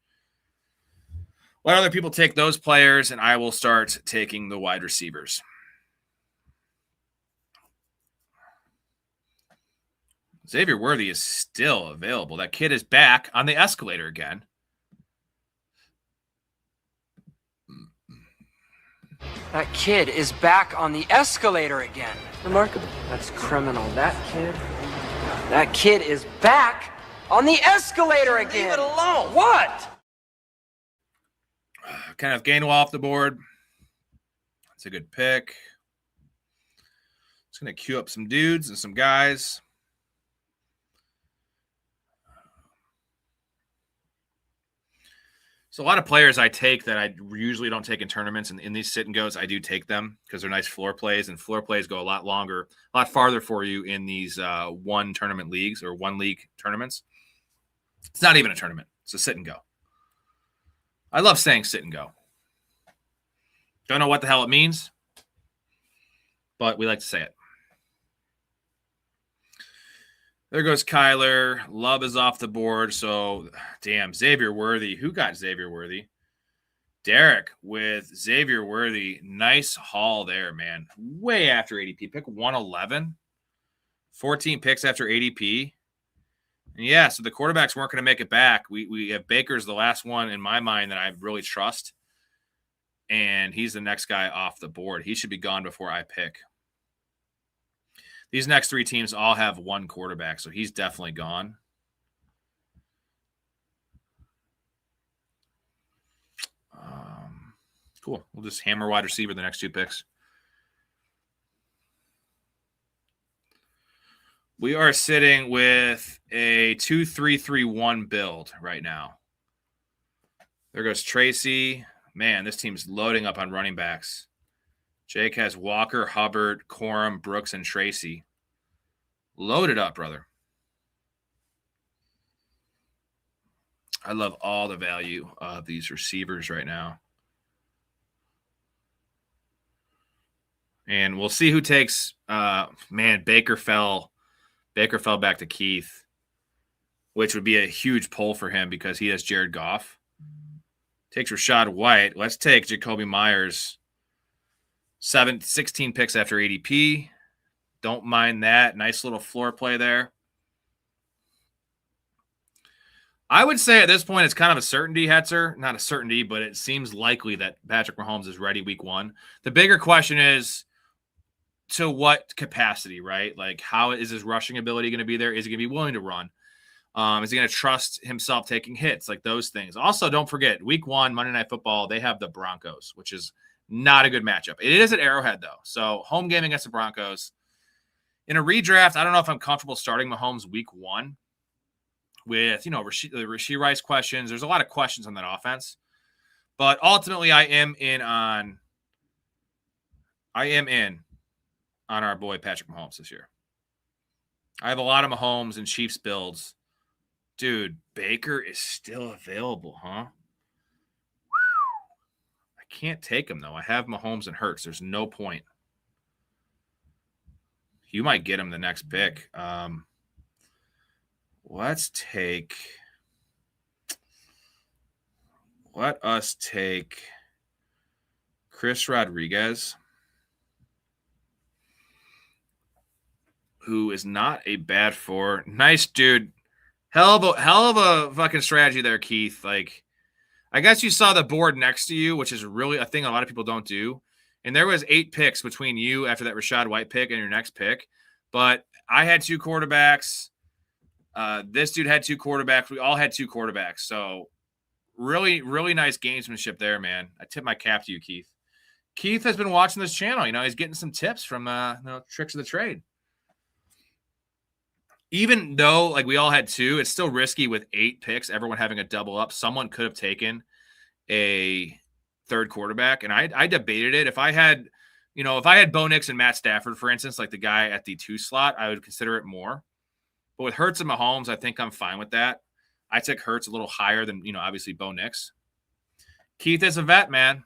Let other people take those players, and I will start taking the wide receivers. Xavier Worthy is still available. That kid is back on the escalator again. That kid is back on the escalator again. Remarkable. That's criminal. That kid is back on the escalator again. Leave it alone. What? Kind of Gainwell off the board. That's a good pick. Just going to queue up some dudes and some guys. So a lot of players I take that I usually don't take in tournaments, and in these sit and goes, I do take them because they're nice floor plays, and floor plays go a lot longer, a lot farther for you in these one tournament leagues or one league tournaments. It's not even a tournament. It's a sit and go. I love saying sit and go. Don't know what the hell it means, but we like to say it. There goes Kyler. Love is off the board. So, damn, Xavier Worthy. Who got Xavier Worthy? Derek with Xavier Worthy. Nice haul there, man. Way after ADP. Pick 111. 14 picks after ADP. And yeah, so the quarterbacks weren't going to make it back. We have Baker's the last one in my mind that I really trust. And he's the next guy off the board. He should be gone before I pick. These next three teams all have one quarterback, so he's definitely gone. Cool. We'll just hammer wide receiver the next two picks. We are sitting with a 2-3-3-1 build right now. There goes Tracy. Man, this team's loading up on running backs. Jake has Walker, Hubbard, Corum, Brooks, and Tracy. Loaded up, brother. I love all the value of these receivers right now. And we'll see who takes Baker fell back to Keith, which would be a huge pull for him because he has Jared Goff. Takes Rashad White. Let's take Jacoby Myers. 16 picks after ADP. Don't mind that. Nice little floor play there. I would say at this point it's kind of a certainty, Hetzer. Not a certainty, but it seems likely that Patrick Mahomes is ready week one. The bigger question is to what capacity, right? Like, how is his rushing ability going to be there? Is he going to be willing to run? Is he going to trust himself taking hits? Like those things. Also, don't forget, week one, Monday Night Football, they have the Broncos, which is not a good matchup. It is at Arrowhead, though. So home game against the Broncos. In a redraft, I don't know if I'm comfortable starting Mahomes week one with, Rashee Rice questions. There's a lot of questions on that offense. But ultimately, I am in on our boy Patrick Mahomes this year. I have a lot of Mahomes and Chiefs builds. Dude, Baker is still available, huh? Can't take him, though. I have Mahomes and Hurts. There's no point. You might get him the next pick. Let us take Chris Rodriguez, who is not a bad for. Nice dude. Hell of a fucking strategy there, Keith. Like, I guess you saw the board next to you, which is really a thing a lot of people don't do. And there was 8 picks between you after that Rashad White pick and your next pick. But I had 2 quarterbacks. This dude had 2 quarterbacks. We all had 2 quarterbacks. So really, really nice gamesmanship there, man. I tip my cap to you, Keith. Keith has been watching this channel. He's getting some tips from Tricks of the Trade. Even though, like, we all had 2, it's still risky with 8 picks, everyone having a double up. Someone could have taken a third quarterback, and I debated it. If I had You know, if I had Bo Nix and Matt Stafford, for instance, like the guy at the 2 slot, I would consider it more. But with Hurts and Mahomes, I think I'm fine with that. I take Hurts a little higher than, obviously Bo Nix. Keith is a vet, man.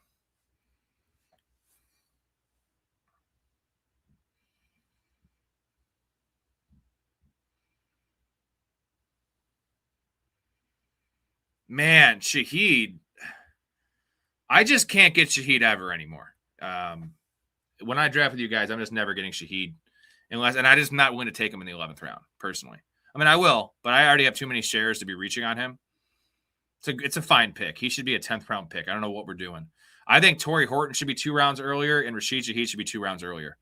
Man, Shaheed. I just can't get Shaheed ever anymore. When I draft with you guys, I'm just never getting Shaheed and I just not willing to take him in the 11th round, personally. I mean, I will, but I already have too many shares to be reaching on him. It's a fine pick. He should be a 10th round pick. I don't know what we're doing. I think Torrey Horton should be 2 rounds earlier, and Rashid Shaheed should be 2 rounds earlier.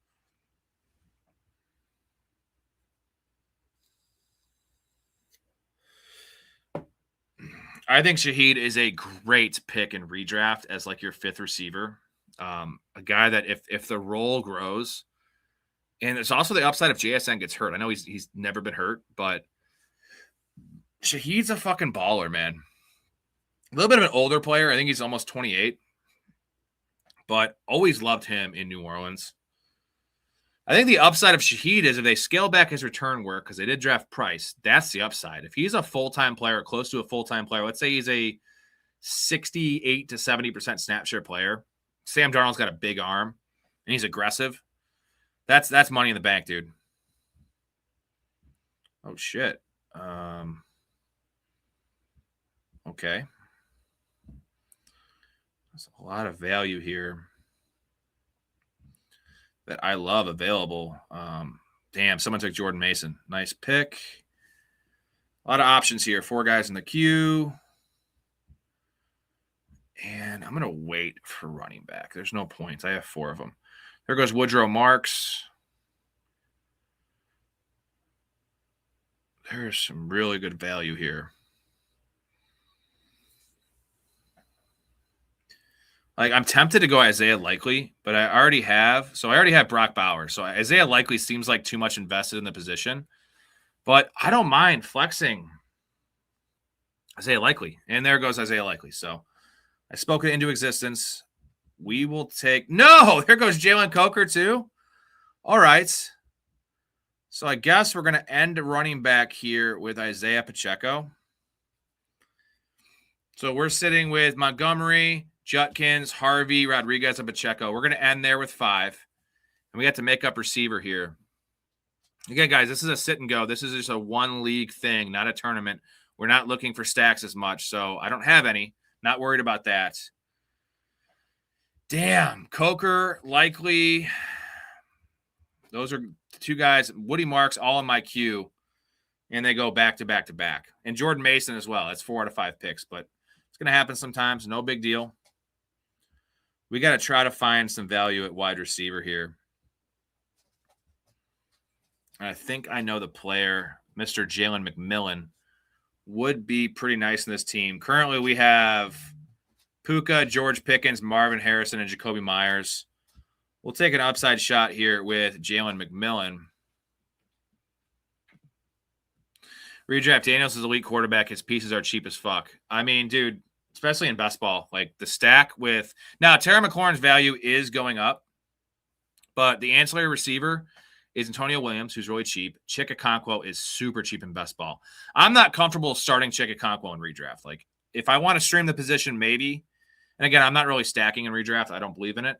I think Shaheed is a great pick in redraft as like your 5th receiver. A guy that if the role grows, and it's also the upside if JSN gets hurt. I know he's never been hurt, but Shaheed's a fucking baller, man. A little bit of an older player. I think he's almost 28, but always loved him in New Orleans. I think the upside of Shaheed is if they scale back his return work, because they did draft Price, that's the upside. If he's a full-time player, close to a full-time player, let's say he's a 68 to 70% snap share player. Sam Darnold's got a big arm, and he's aggressive. That's money in the bank, dude. Oh, shit. Okay. There's a lot of value here that I love available. Damn, someone took Jordan Mason. Nice pick. A lot of options here. 4 guys in the queue. And I'm going to wait for running back. There's no points. I have 4 of them. There goes Woodrow Marks. There's some really good value here. Like, I'm tempted to go Isaiah Likely, but I already have. So I already have Brock Bowers. So Isaiah Likely seems like too much invested in the position. But I don't mind flexing Isaiah Likely. And there goes Isaiah Likely. So I spoke it into existence. We will take... No! There goes Jalen Coker, too. All right. So I guess we're going to end running back here with Isaiah Pacheco. So we're sitting with Montgomery, Judkins, Harvey, Rodriguez, and Pacheco. We're going to end there with 5. And we got to make up receiver here. Again, guys, this is a sit and go. This is just a 1 league thing, not a tournament. We're not looking for stacks as much, so I don't have any. Not worried about that. Damn, Coker, Likely. Those are the 2 guys. Woody Marks, all in my queue. And they go back to back to back. And Jordan Mason as well. That's 4 out of 5 picks, but it's going to happen sometimes. No big deal. We got to try to find some value at wide receiver here. I think I know the player, Mr. Jalen McMillan, would be pretty nice in this team. Currently, we have Puka, George Pickens, Marvin Harrison, and Jacoby Myers. We'll take an upside shot here with Jalen McMillan. Redraft Daniels is elite quarterback. His pieces are cheap as fuck. I mean, dude, especially in best ball, like the stack with now Terry McLaurin's value is going up, but the ancillary receiver is Antonio Williams, who's really cheap. Chick Okonkwo is super cheap in best ball. I'm not comfortable starting Chick Okonkwo in redraft. Like if I want to stream the position, maybe. And again, I'm not really stacking in redraft. I don't believe in it.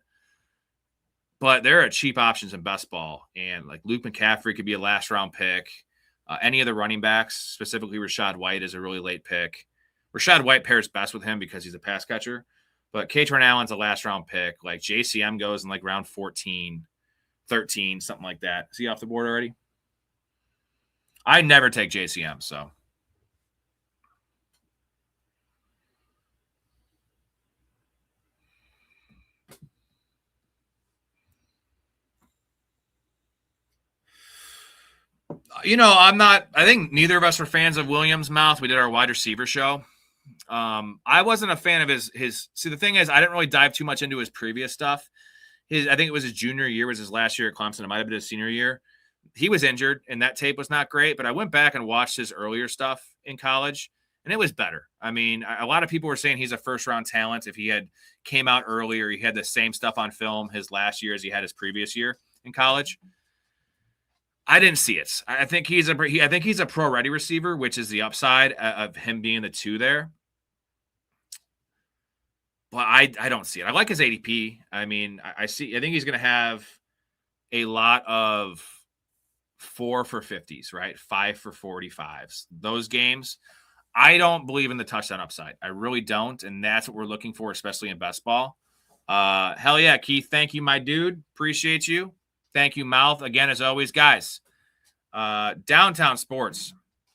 But there are cheap options in best ball. And like Luke McCaffrey could be a last round pick. Any of the running backs, specifically Rashad White, is a really late pick. Rashad White pairs best with him because he's a pass catcher. But Katron Allen's a last round pick. Like JCM goes in like round 14, 13, something like that. Is he off the board already? I never take JCM, so. I think neither of us were fans of Williams' mouth. We did our wide receiver show. I wasn't a fan of his. See, the thing is, I didn't really dive too much into his previous stuff. I think it was his junior year, was his last year at Clemson. It might have been his senior year. He was injured, and that tape was not great. But I went back and watched his earlier stuff in college, and it was better. I mean, a lot of people were saying he's a first-round talent. If he had came out earlier, he had the same stuff on film his last year as he had his previous year in college. I didn't see it. I think he's a pro-ready receiver, which is the upside of him being the 2 there. But I don't see it. I like his ADP. I mean, I think he's going to have a lot of 4 for 50s, right? 5 for 45s. Those games, I don't believe in the touchdown upside. I really don't, and that's what we're looking for, especially in best ball. Hell yeah, Keith. Thank you, my dude. Appreciate you. Thank you, Mouth. Again, as always, guys, Downtown Sports.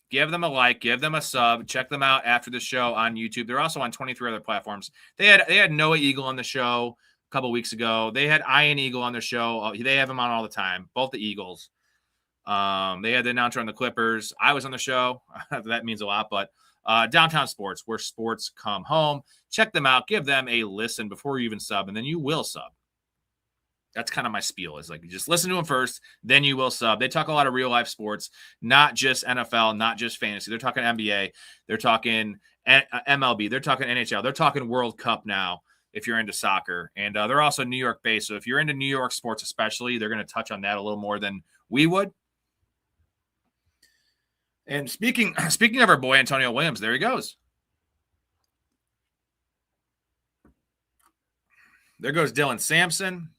Give them a like, give them a sub, check them out after the show on YouTube. They're also on 23 other platforms. They had Noah Eagle on the show a couple weeks ago. They had Ian Eagle on the show. They have him on all the time, both the Eagles. They had the announcer on the Clippers. I was on the show. That means a lot, but Downtown Sports, where sports come home. Check them out. Give them a listen before you even sub, and then you will sub. That's kind of my spiel, is like, just listen to them first, then you will sub. They talk a lot of real life sports, not just NFL, not just fantasy. They're talking NBA. They're talking MLB. They're talking NHL. They're talking World Cup now, if you're into soccer. And they're also New York based. So if you're into New York sports, especially, they're going to touch on that a little more than we would. And speaking of our boy Antonio Williams, there he goes. There goes Dylan Sampson.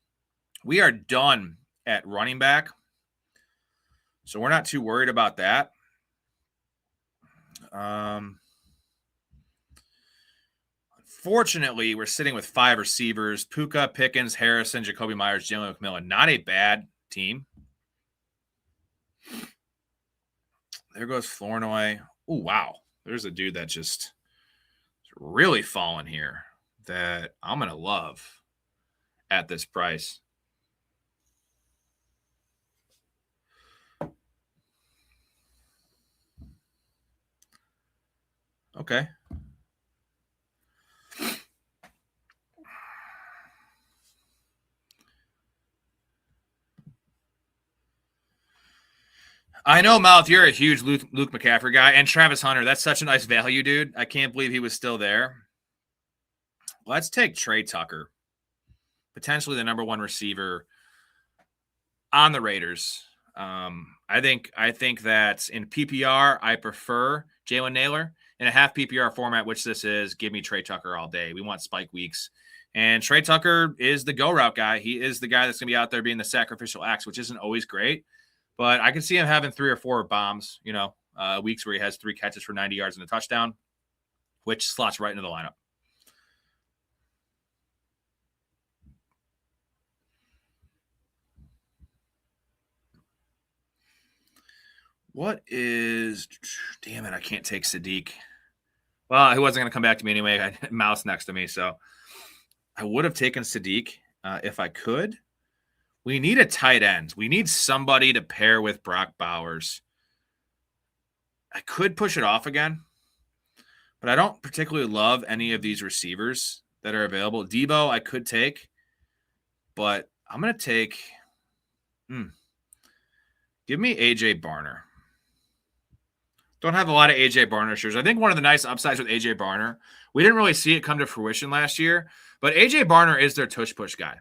We are done at running back, so we're not too worried about that. Unfortunately, we're sitting with 5 receivers: Puka, Pickens, Harrison, Jacoby Myers, Jalen McMillan. Not a bad team. There goes Flournoy. Oh, wow. There's a dude that just really fallen here that I'm going to love at this price. Okay. I know, Mouth, you're a huge Luke McCaffrey guy, and Travis Hunter. That's such a nice value, dude. I can't believe he was still there. Let's take Trey Tucker, potentially the number 1 receiver on the Raiders. I think that in PPR, I prefer Jalen Naylor. In a half PPR format, which this is, give me Trey Tucker all day. We want spike weeks. And Trey Tucker is the go route guy. He is the guy that's going to be out there being the sacrificial axe, which isn't always great. But I can see him having 3 or 4 bombs, weeks where he has 3 catches for 90 yards and a touchdown, which slots right into the lineup. Damn it, I can't take Sadiq. Well, he wasn't going to come back to me anyway. I had Mouse next to me, so I would have taken Sadiq if I could. We need a tight end. We need somebody to pair with Brock Bowers. I could push it off again, but I don't particularly love any of these receivers that are available. Debo, I could take, but I'm going to take give me A.J. Barner. Don't have a lot of A.J. Barner shares. I think one of the nice upsides with A.J. Barner, we didn't really see it come to fruition last year, but A.J. Barner is their tush-push guy.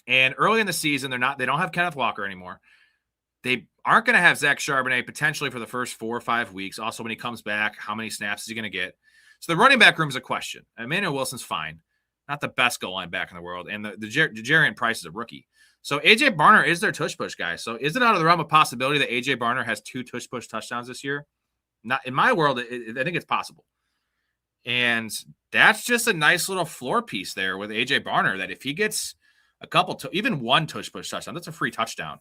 And early in the season, they don't have Kenneth Walker anymore. They aren't going to have Zach Charbonnet potentially for the first 4 or 5 weeks. Also, when he comes back, how many snaps is he going to get? So the running back room is a question. Emmanuel Wilson's fine. Not the best goal line back in the world. And the Jarian Price is a rookie. So A.J. Barner is their tush-push guy. So is it out of the realm of possibility that A.J. Barner has 2 tush-push touchdowns this year? Not in my world. I think it's possible. And that's just a nice little floor piece there with A.J. Barner, that if he gets a couple, even 1 tush-push touchdown, that's a free touchdown.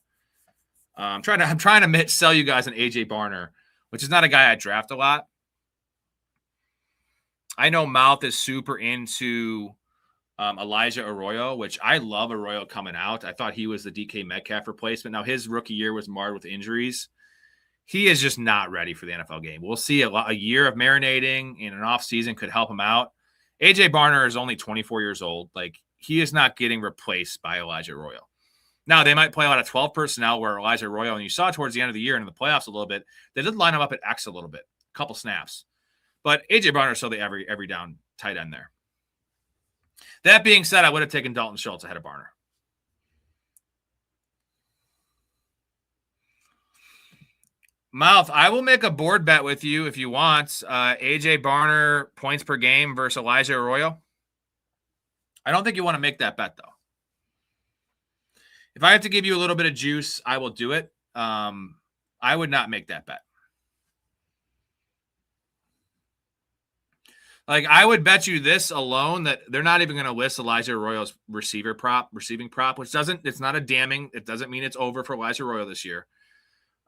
I'm trying to sell you guys an A.J. Barner, which is not a guy I draft a lot. I know Mouth is super into Elijah Arroyo, which I love Arroyo coming out. I thought he was the DK Metcalf replacement. Now, his rookie year was marred with injuries. He is just not ready for the NFL game. We'll see a year of marinating in an offseason could help him out. A.J. Barner is only 24 years old. Like, he is not getting replaced by Elijah Arroyo. Now, they might play a lot of 12 personnel where Elijah Arroyo, and you saw towards the end of the year and in the playoffs a little bit, they did line him up at X a little bit, a couple snaps. But A.J. Barner is still the every down tight end there. That being said, I would have taken Dalton Schultz ahead of Barner. Mouth, I will make a board bet with you if you want. AJ Barner points per game versus Elijah Arroyo. I don't think you want to make that bet, though. If I have to give you a little bit of juice, I will do it. I would not make that bet. Like, I would bet you this alone that they're not even going to list Elijah Arroyo's receiving prop, which it's not a damning. It doesn't mean it's over for Elijah Arroyo this year.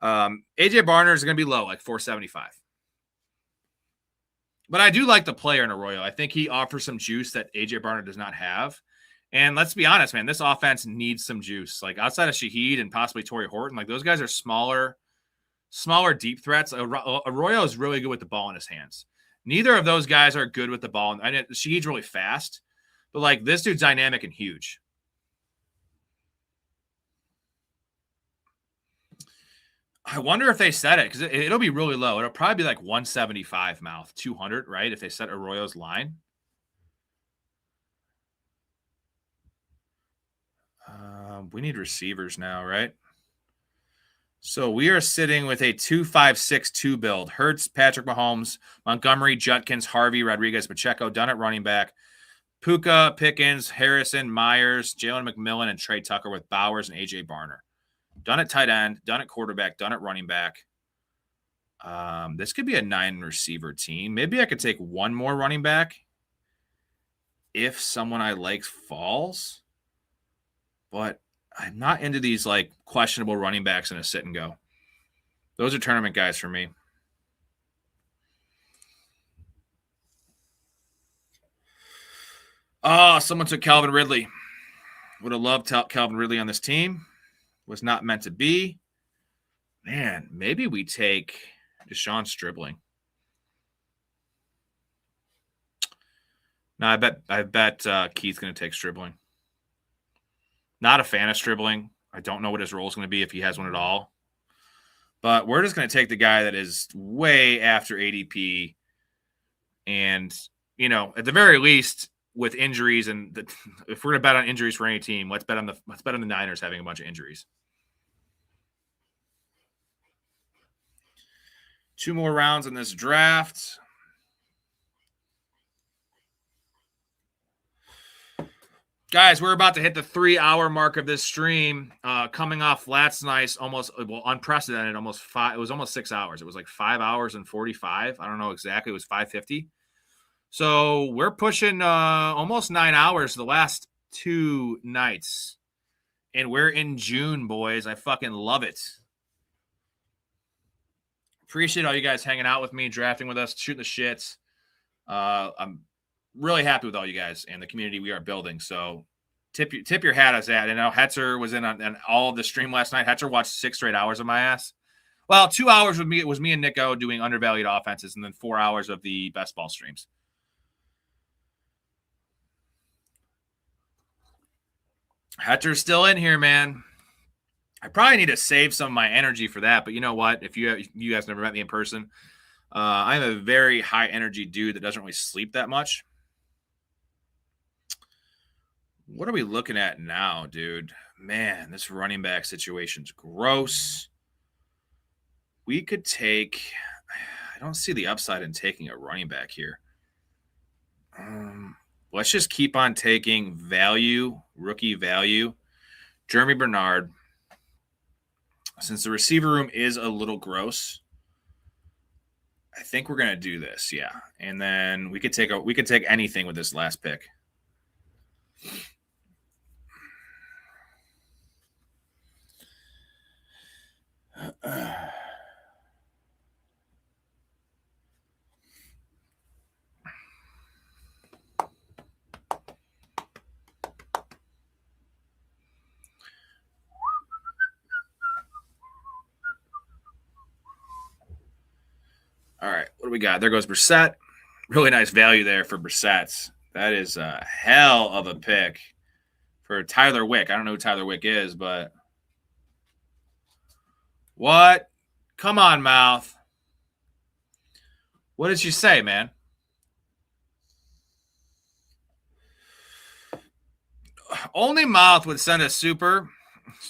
AJ Barner is going to be low, like 475. But I do like the player in Arroyo. I think he offers some juice that AJ Barner does not have. And let's be honest, man, this offense needs some juice. Like outside of Shaheed and possibly Torrey Horton, like those guys are smaller deep threats. Arroyo is really good with the ball in his hands. Neither of those guys are good with the ball. I know Shaheed's really fast, but like this dude's dynamic and huge. I wonder if they set it because it'll be really low. It'll probably be like 175 mouth, 200, right? If they set Arroyo's line. We need receivers now, right? So we are sitting with a 2-5-6-2 build. Hurts, Patrick Mahomes, Montgomery, Judkins, Harvey, Rodriguez, Pacheco, done at running back. Puka, Pickens, Harrison, Myers, Jalen McMillan, and Trey Tucker with Bowers and A.J. Barner. Done at tight end, done at quarterback, done at running back. This could be a 9-receiver team. Maybe I could take one more running back if someone I like falls. But I'm not into these like questionable running backs in a sit and go. Those are tournament guys for me. Oh, someone took Calvin Ridley. Would have loved Calvin Ridley on this team. Was not meant to be. Man, maybe we take Deshaun Stribling. No, I bet Keith's going to take Stribling. Not a fan of Stribling. I don't know what his role is going to be if he has one at all. But we're just going to take the guy that is way after ADP. And, you know, at the very least, with injuries and if we're going to bet on injuries for any team, let's bet on the Niners having a bunch of injuries. 2 more rounds in this draft. Guys, we're about to hit the 3-hour mark of this stream. Coming off last night's unprecedented, it was almost 6 hours. It was like 5 hours and 45. I don't know exactly. It was 5:50. So we're pushing almost 9 hours the last 2 nights. And we're in June, boys. I fucking love it. Appreciate all you guys hanging out with me, drafting with us, shooting the shits. I'm really happy with all you guys and the community we are building. So tip your hat as that. I know Hetzer was in on all of the stream last night. Hetzer watched 6 straight hours of my ass. Well, 2 hours with me. It was me and Nico doing undervalued offenses, and then 4 hours of the best ball streams. Hetzer's still in here, man. I probably need to save some of my energy for that, but you know what? If you guys never met me in person, I'm a very high energy dude that doesn't really sleep that much. What are we looking at now, dude? Man, this running back situation's gross. We could take, I don't see the upside in taking a running back here. Let's just keep on taking value, rookie value. Jeremy Bernard. Since the receiver room is a little gross, I think we're gonna do this, yeah. And then we could take anything with this last pick. All right, what do we got? There goes Brissett. Really nice value there for Brissett. That is a hell of a pick for Tyler Wick. I don't know who Tyler Wick is, but what? Come on, mouth. What did she say, man? Only Mouth would send a super.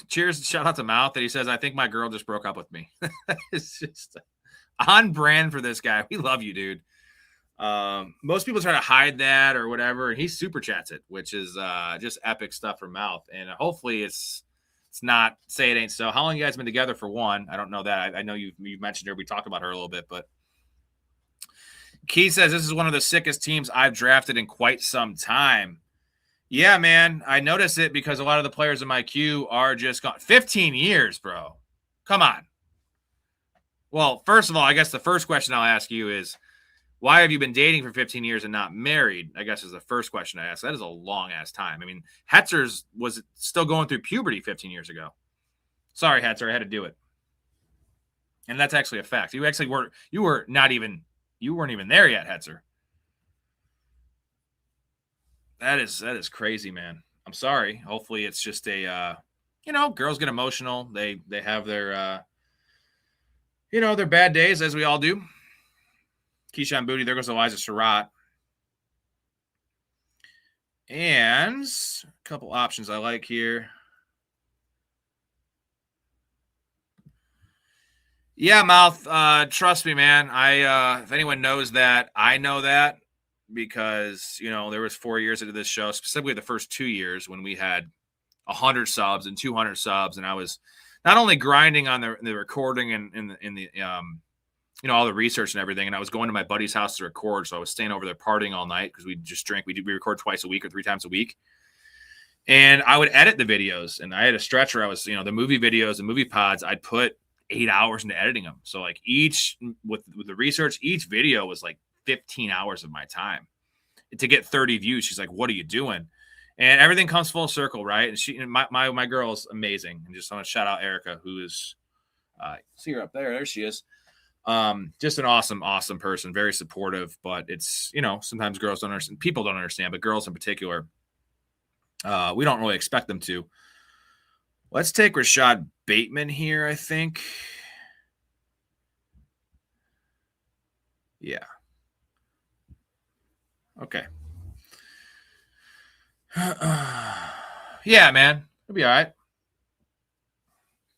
Cheers, shout out to Mouth that he says, I think my girl just broke up with me. It's just on brand for this guy. We love you, dude. Most people try to hide that or whatever, and he super chats it, which is just epic stuff from Mouth. And hopefully it's not, say it ain't so. How long you guys been together for one? I don't know that. I know you mentioned her. We talked about her a little bit, but Key says this is one of the sickest teams I've drafted in quite some time. Yeah, man, I notice it because a lot of the players in my queue are just gone. 15 years, bro. Come on. Well, first of all, I guess the first question I'll ask you is, why have you been dating for 15 years and not married? I guess is the first question I ask. That is a long-ass time. I mean, Hetzer's was still going through puberty 15 years ago. Sorry, Hetzer, I had to do it. And that's actually a fact. You actually weren't even there yet, Hetzer. That is crazy, man. I'm sorry. Hopefully it's just a, girls get emotional. They have their, their bad days, as we all do. Keyshawn Booty, there goes Eliza Surratt. And a couple options I like here. Yeah, Mouth, trust me, man. If anyone knows that, I know that. Because, there was 4 years into this show, specifically the first 2 years when we had 100 subs and 200 subs. And I was not only grinding on the recording and in the all the research and everything. And I was going to my buddy's house to record. So I was staying over there partying all night because we just drink. We record twice a week or 3 times a week. And I would edit the videos. And I had a stretch where I was, the movie videos and movie pods, I'd put 8 hours into editing them. So like with the research, each video was like 15 hours of my time to get 30 views. She's like, what are you doing? And everything comes full circle, right? And my girl is amazing. And just want to shout out Erica, who is see her up there. There she is. Just an awesome person, very supportive, but it's, sometimes girls don't understand, people don't understand, but girls in particular, we don't really expect them to. Let's take Rashad Bateman here, I think. Yeah. Okay. Yeah, man. It'll be all right.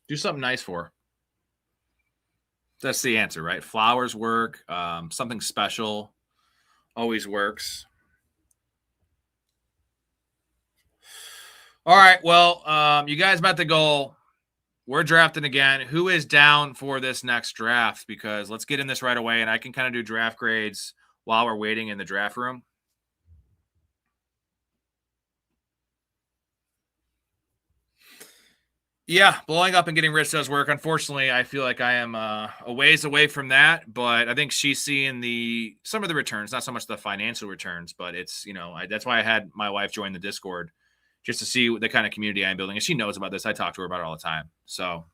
Do something nice for her. That's the answer, right? Flowers work. Something special always works. All right. Well, you guys met the goal. We're drafting again. Who is down for this next draft? Because let's get in this right away, and I can kind of do draft grades while we're waiting in the draft room. Yeah, blowing up and getting rich does work. Unfortunately, I feel like I am a ways away from that, but I think she's seeing some of the returns, not so much the financial returns, but it's, that's why I had my wife join the Discord just to see the kind of community I'm building. And she knows about this. I talk to her about it all the time. So,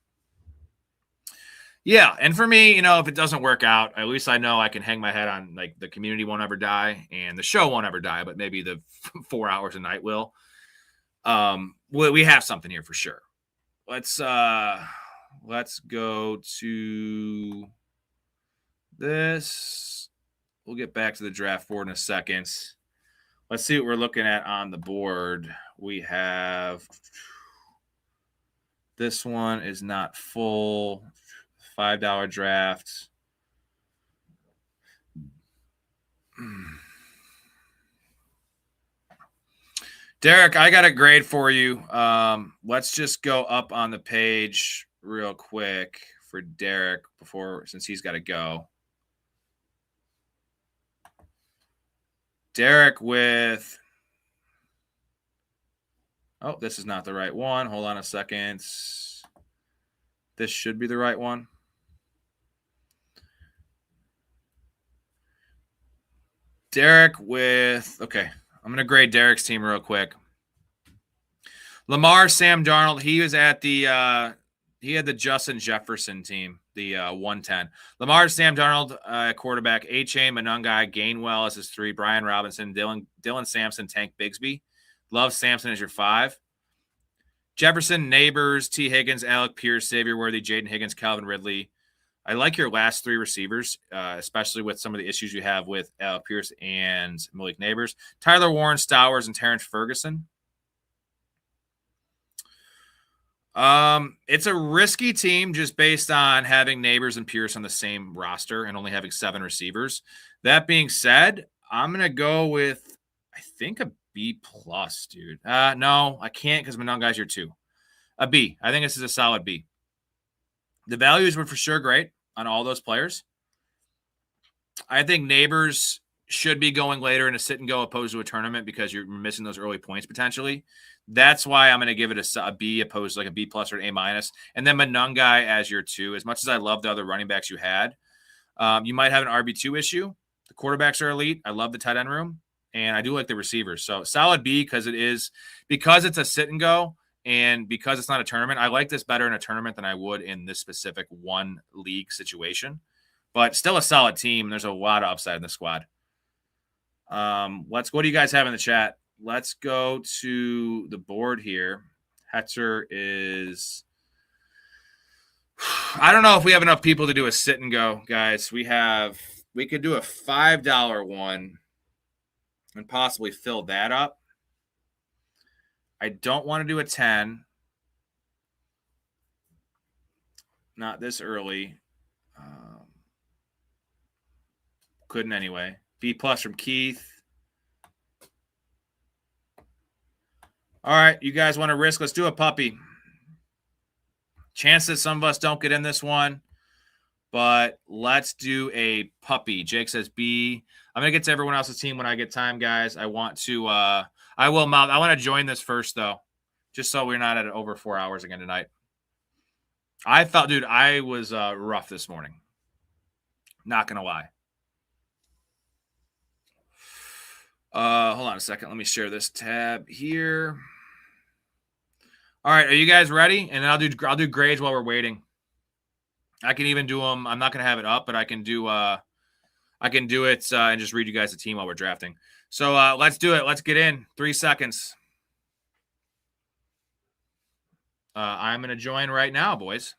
yeah. And for me, if it doesn't work out, at least I know I can hang my head on, like, the community won't ever die and the show won't ever die, but maybe the 4 hours a night will. We have something here for sure. Let's go to this. We'll get back to the draft board in a second. Let's see what we're looking at on the board. We have this one is not full. $5 draft. Derek, I got a grade for you. Let's just go up on the page real quick for Derek since he's got to go. Derek with, this is not the right one. Hold on a second. This should be the right one. Derek with, okay. I'm going to grade Derek's team real quick. Lamar, Sam Darnold, he was at he had the Justin Jefferson team, the 110. Lamar, Sam Darnold, quarterback, A-Chain, Monungai, Gainwell as his 3, Brian Robinson, Dylan Sampson, Tank Bigsby. Love Sampson as your 5. Jefferson, Neighbors, T. Higgins, Alec Pierce, Xavier Worthy, Jaden Higgins, Calvin Ridley, I like your last three receivers, especially with some of the issues you have with Alec Pierce and Malik Neighbors. Tyler Warren, Stowers, and Terrence Ferguson. It's a risky team just based on having Neighbors and Pierce on the same roster and only having 7 receivers. That being said, I'm going to go with, I think, a B+, dude. No, I can't because Mononga's your 2. A B. I think this is a solid B. The values were for sure great on all those players. I think Neighbors should be going later in a sit and go opposed to a tournament because you're missing those early points potentially. That's why I'm going to give it a B opposed to like a B+ or an A-. And then Mononga as your 2. As much as I love the other running backs you had, you might have an RB2 issue. The quarterbacks are elite. I love the tight end room. And I do like the receivers. So solid B because it's a sit and go. And because it's not a tournament, I like this better in a tournament than I would in this specific one league situation. But still a solid team. There's a lot of upside in the squad. What do you guys have in the chat? Let's go to the board here. Hetzer is... I don't know if we have enough people to do a sit and go, guys. We could do a $5 one and possibly fill that up. I don't want to do a 10. Not this early. Couldn't anyway. B+ from Keith. All right, you guys want to risk? Let's do a puppy. Chance that some of us don't get in this one, but let's do a puppy. Jake says B. I'm going to get to everyone else's team when I get time, guys. I want to I want to join this first, though, just so we're not at over 4 hours again tonight. I felt, dude, I was rough this morning. Not going to lie. Hold on a second. Let me share this tab here. All right, are you guys ready? And I'll do grades while we're waiting. I can even do them. I'm not going to have it up, but I can do it and just read you guys the team while we're drafting. So let's do it. Let's get in. 3 seconds. I'm going to join right now, boys.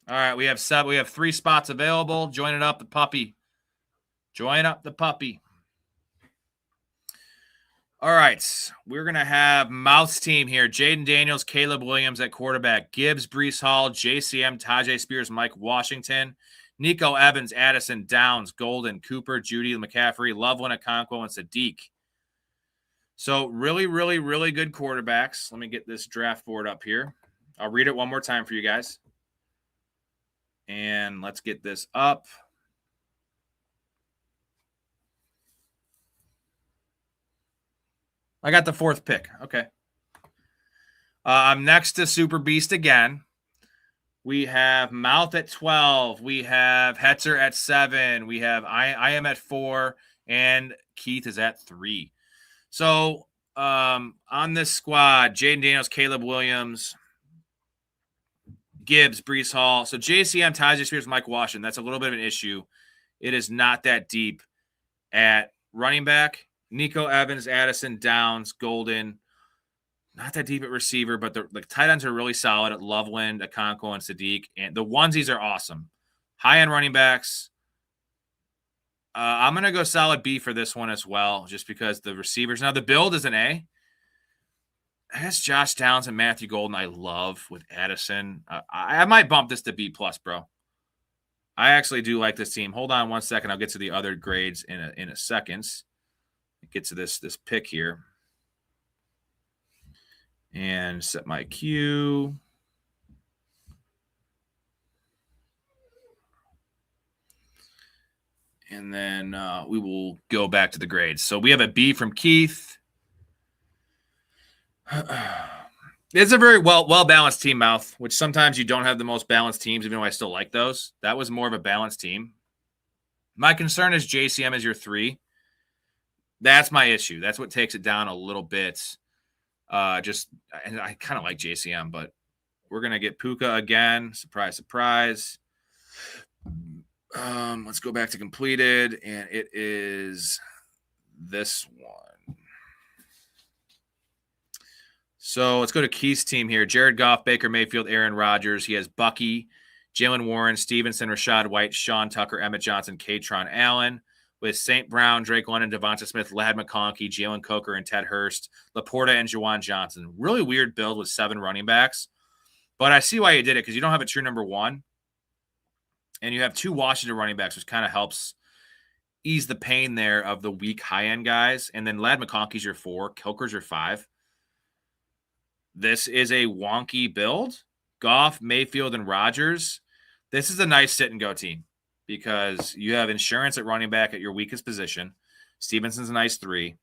All right, we have 3 spots available. Join it up, the puppy. Join up the puppy. All right, we're going to have Mouth's team here. Jaden Daniels, Caleb Williams at quarterback. Gibbs, Brees Hall, JCM, Tajay Spears, Mike Washington. Nico Evans, Addison, Downs, Golden, Cooper, Judy, McCaffrey, Loveland, Okonkwo, and Sadiq. So really, really, really good quarterbacks. Let me get this draft board up here. I'll read it one more time for you guys. And let's get this up. I got the 4th pick. Okay. I'm next to Super Beast again. We have Mouth at 12. We have Hetzer at 7. We have I am at 4. And Keith is at 3. So on this squad, Jaden Daniels, Caleb Williams, Gibbs, Brees Hall. So JCM, Tajay Spears, Mike Washington. That's a little bit of an issue. It is not that deep at running back. Nico Evans, Addison, Downs, Golden. Not that deep at receiver, but the tight ends are really solid at Loveland, Okonkwo, and Sadiq. And the onesies are awesome. High-end running backs. I'm going to go solid B for this one as well, just because the receivers. Now, the build is an A. That's Josh Downs and Matthew Golden I love with Addison. I might bump this to B+, bro. I actually do like this team. Hold on one second. I'll get to the other grades in a second. Get to this pick here. And set my cue. And then we will go back to the grades. So we have a B from Keith. It's a very well-balanced team, Mouth, which sometimes you don't have the most balanced teams, even though I still like those. That was more of a balanced team. My concern is JCM as your 3. That's my issue. That's what takes it down a little bit. And I kind of like JCM, but we're going to get Puka again. Surprise, surprise. Let's go back to completed, and it is this one. So let's go to Keith's team here. Jared Goff, Baker Mayfield, Aaron Rodgers. He has Bucky, Jalen Warren, Stevenson, Rashad White, Sean Tucker, Emmett Johnson, Katron Allen. With St. Brown, Drake London, Devonta Smith, Ladd McConkey, Jalen Coker, and Ted Hurst, Laporta, and Juwan Johnson. Really weird build with 7 running backs. But I see why you did it, because you don't have a true number 1. And you have 2 Washington running backs, which kind of helps ease the pain there of the weak high-end guys. And then Ladd McConkey's your 4, Coker's your 5. This is a wonky build. Goff, Mayfield, and Rodgers. This is a nice sit-and-go team because you have insurance at running back at your weakest position. Stevenson's a nice 3.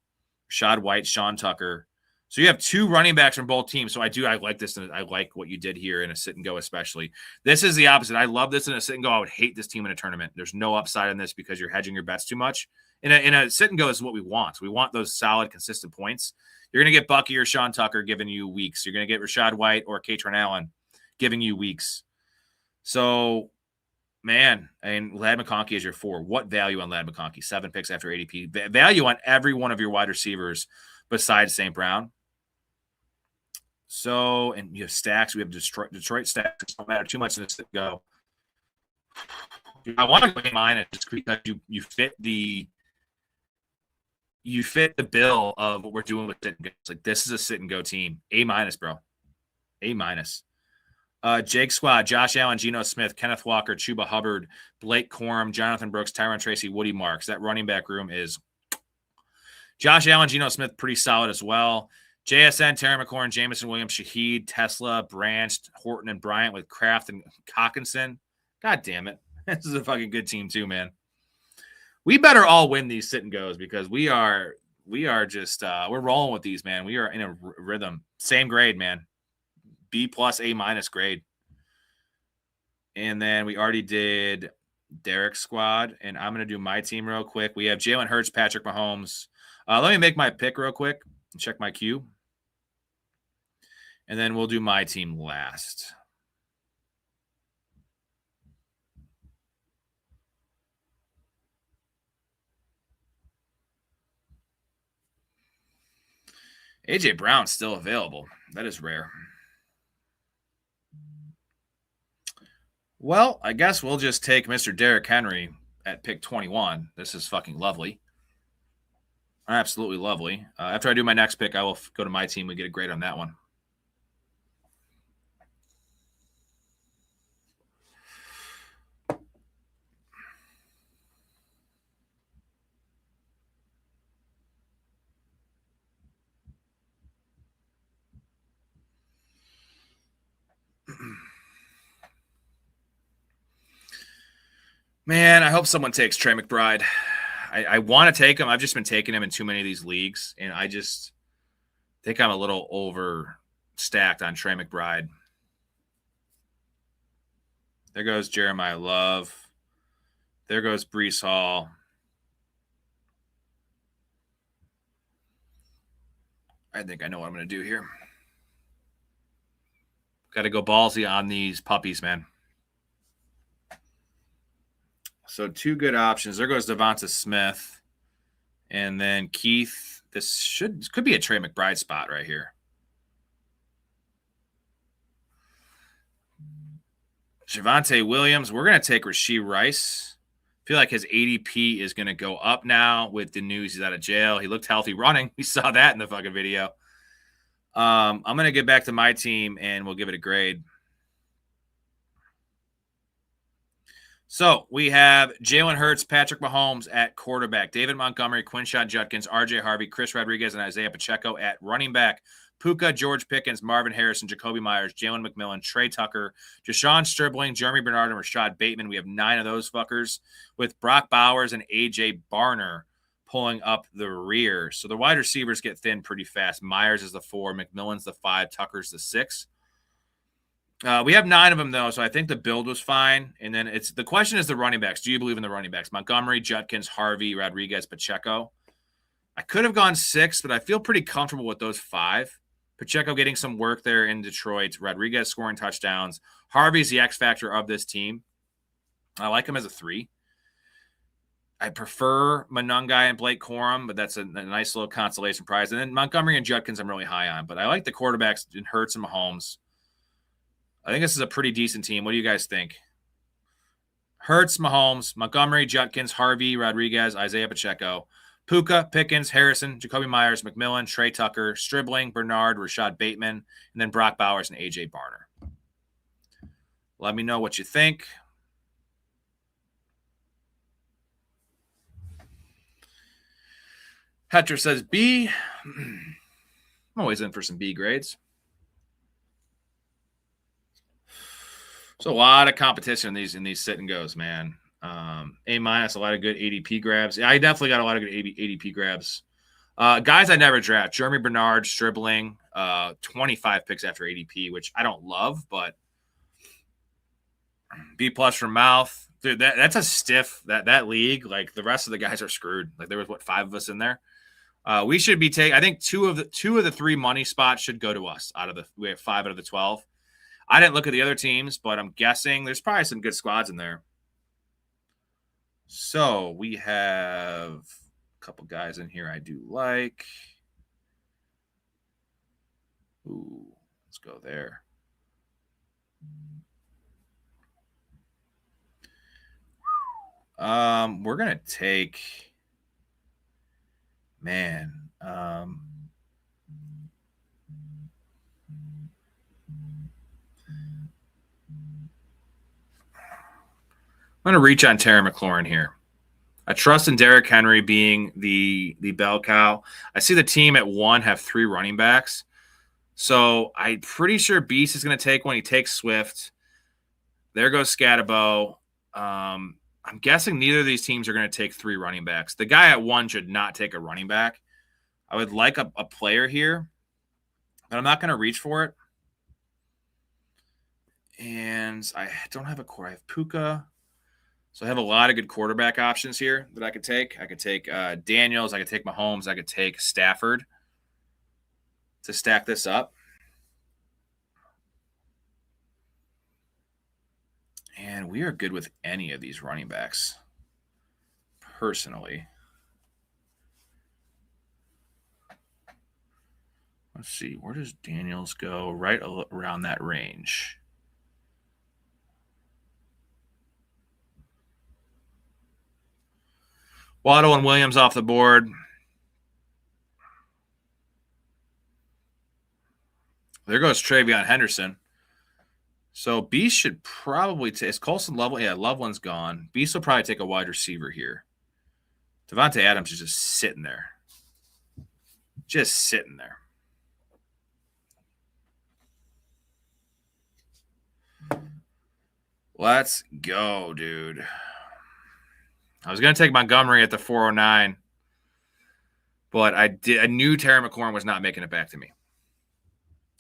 Rashad White, Sean Tucker. So you have 2 running backs from both teams. So I like this, and I like what you did here in a sit-and-go especially. This is the opposite. I love this in a sit-and-go. I would hate this team in a tournament. There's no upside in this because you're hedging your bets too much. In a sit-and-go is what we want. We want those solid, consistent points. You're going to get Bucky or Sean Tucker giving you weeks. You're going to get Rashad White or Katron Allen giving you weeks. So, man, and Ladd McConkey is your 4. What value on Ladd McConkey? 7 picks after ADP. Value on every one of your wide receivers besides St. Brown. So, and you have stacks. We have Detroit stacks. Don't matter too much in this to go. I want to go A- just because you fit the bill of what we're doing with sit and go. It's like, this is a sit and go team. A-, bro. A-. Jake Squad, Josh Allen, Geno Smith, Kenneth Walker, Chuba Hubbard, Blake Corum, Jonathan Brooks, Tyron Tracy, Woody Marks. That running back room is Josh Allen, Geno Smith, pretty solid as well. JSN, Terry McLaurin, Jameson Williams, Shaheed, Tesla, Branch, Horton, and Bryant with Kraft and Hawkinson. God damn it. This is a fucking good team too, man. We better all win these sit and goes because we are just we're rolling with these, man. We are in a rhythm. Same grade, man. B+, A- grade. And then we already did Derek's squad, and I'm going to do my team real quick. We have Jalen Hurts, Patrick Mahomes. Let me make my pick real quick and check my queue. And then we'll do my team last. A.J. Brown's still available. That is rare. Well, I guess we'll just take Mr. Derrick Henry at pick 21. This is fucking lovely. Absolutely lovely. After I do my next pick, I will go to my team. We get a grade on that one. Man, I hope someone takes Trey McBride. I want to take him. I've just been taking him in too many of these leagues, and I just think I'm a little overstacked on Trey McBride. There goes Jeremiah Love. There goes Breece Hall. I think I know what I'm going to do here. Got to go ballsy on these puppies, man. So 2 good options. There goes Devonta Smith. And then Keith. This could be a Trey McBride spot right here. Javonte Williams. We're going to take Rashee Rice. I feel like his ADP is going to go up now with the news he's out of jail. He looked healthy running. We saw that in the fucking video. I'm going to get back to my team, and we'll give it a grade. So we have Jalen Hurts, Patrick Mahomes at quarterback, David Montgomery, Quinshon Judkins, RJ Harvey, Chris Rodriguez, and Isaiah Pacheco at running back, Puka, George Pickens, Marvin Harrison, Jacoby Myers, Jalen McMillan, Trey Tucker, Deshaun Stribling, Jeremy Bernard, and Rashad Bateman. We have 9 of those fuckers with Brock Bowers and A.J. Barner pulling up the rear. So the wide receivers get thin pretty fast. Myers is the 4, McMillan's the 5, Tucker's the 6. We have 9 of them, though, so I think the build was fine. And then the question is the running backs. Do you believe in the running backs? Montgomery, Judkins, Harvey, Rodriguez, Pacheco. I could have gone 6, but I feel pretty comfortable with those 5. Pacheco getting some work there in Detroit. Rodriguez scoring touchdowns. Harvey's the X factor of this team. I like him as a 3. I prefer Monungai and Blake Corum, but that's a nice little consolation prize. And then Montgomery and Judkins I'm really high on. But I like the quarterbacks in Hurts and Mahomes. I think this is a pretty decent team. What do you guys think? Hurts, Mahomes, Montgomery, Judkins, Harvey, Rodriguez, Isaiah Pacheco, Puka, Pickens, Harrison, Jacoby Myers, McMillan, Trey Tucker, Stribling, Bernard, Rashad Bateman, and then Brock Bowers and A.J. Barner. Let me know what you think. Hetra says B. I'm always in for some B grades. So a lot of competition in these sit and goes, man. A minus, a lot of good ADP grabs. Yeah, I definitely got a lot of good ADP grabs. Guys I never draft: Jeremy Bernard, Stribling, 25 picks after ADP, which I don't love, but B plus for Mouth. Dude, that's a stiff that league. Like the rest of the guys are screwed. Like there was 5 of us in there. We should be taking. I think two of the 3 money spots should go to us. We have 5 out of the 12. I didn't look at the other teams, but I'm guessing there's probably some good squads in there. So we have a couple guys in here I do like. Ooh, let's go there. We're gonna take. Man, I'm going to reach on Terry McLaurin here. I trust in Derrick Henry being the bell cow. I see the team at 1 have 3 running backs. So I'm pretty sure Beast is going to take one. He takes Swift. There goes Scatabo. I'm guessing neither of these teams are going to take 3 running backs. The guy at 1 should not take a running back. I would like a player here, but I'm not going to reach for it. And I don't have a core. I have Puka. So I have a lot of good quarterback options here that I could take. I could take Daniels. I could take Mahomes. I could take Stafford to stack this up. And we are good with any of these running backs, personally. Let's see. Where does Daniels go? Right around that range. Waddle and Williams off the board. There goes Travion Henderson. So Beast should probably take. Is Colson Lovell? Yeah, Loveland's gone. Beast will probably take a wide receiver here. Devontae Adams is just sitting there. Just sitting there. Let's go, dude. I was going to take Montgomery at the 409, but I knew Terry McLaurin was not making it back to me.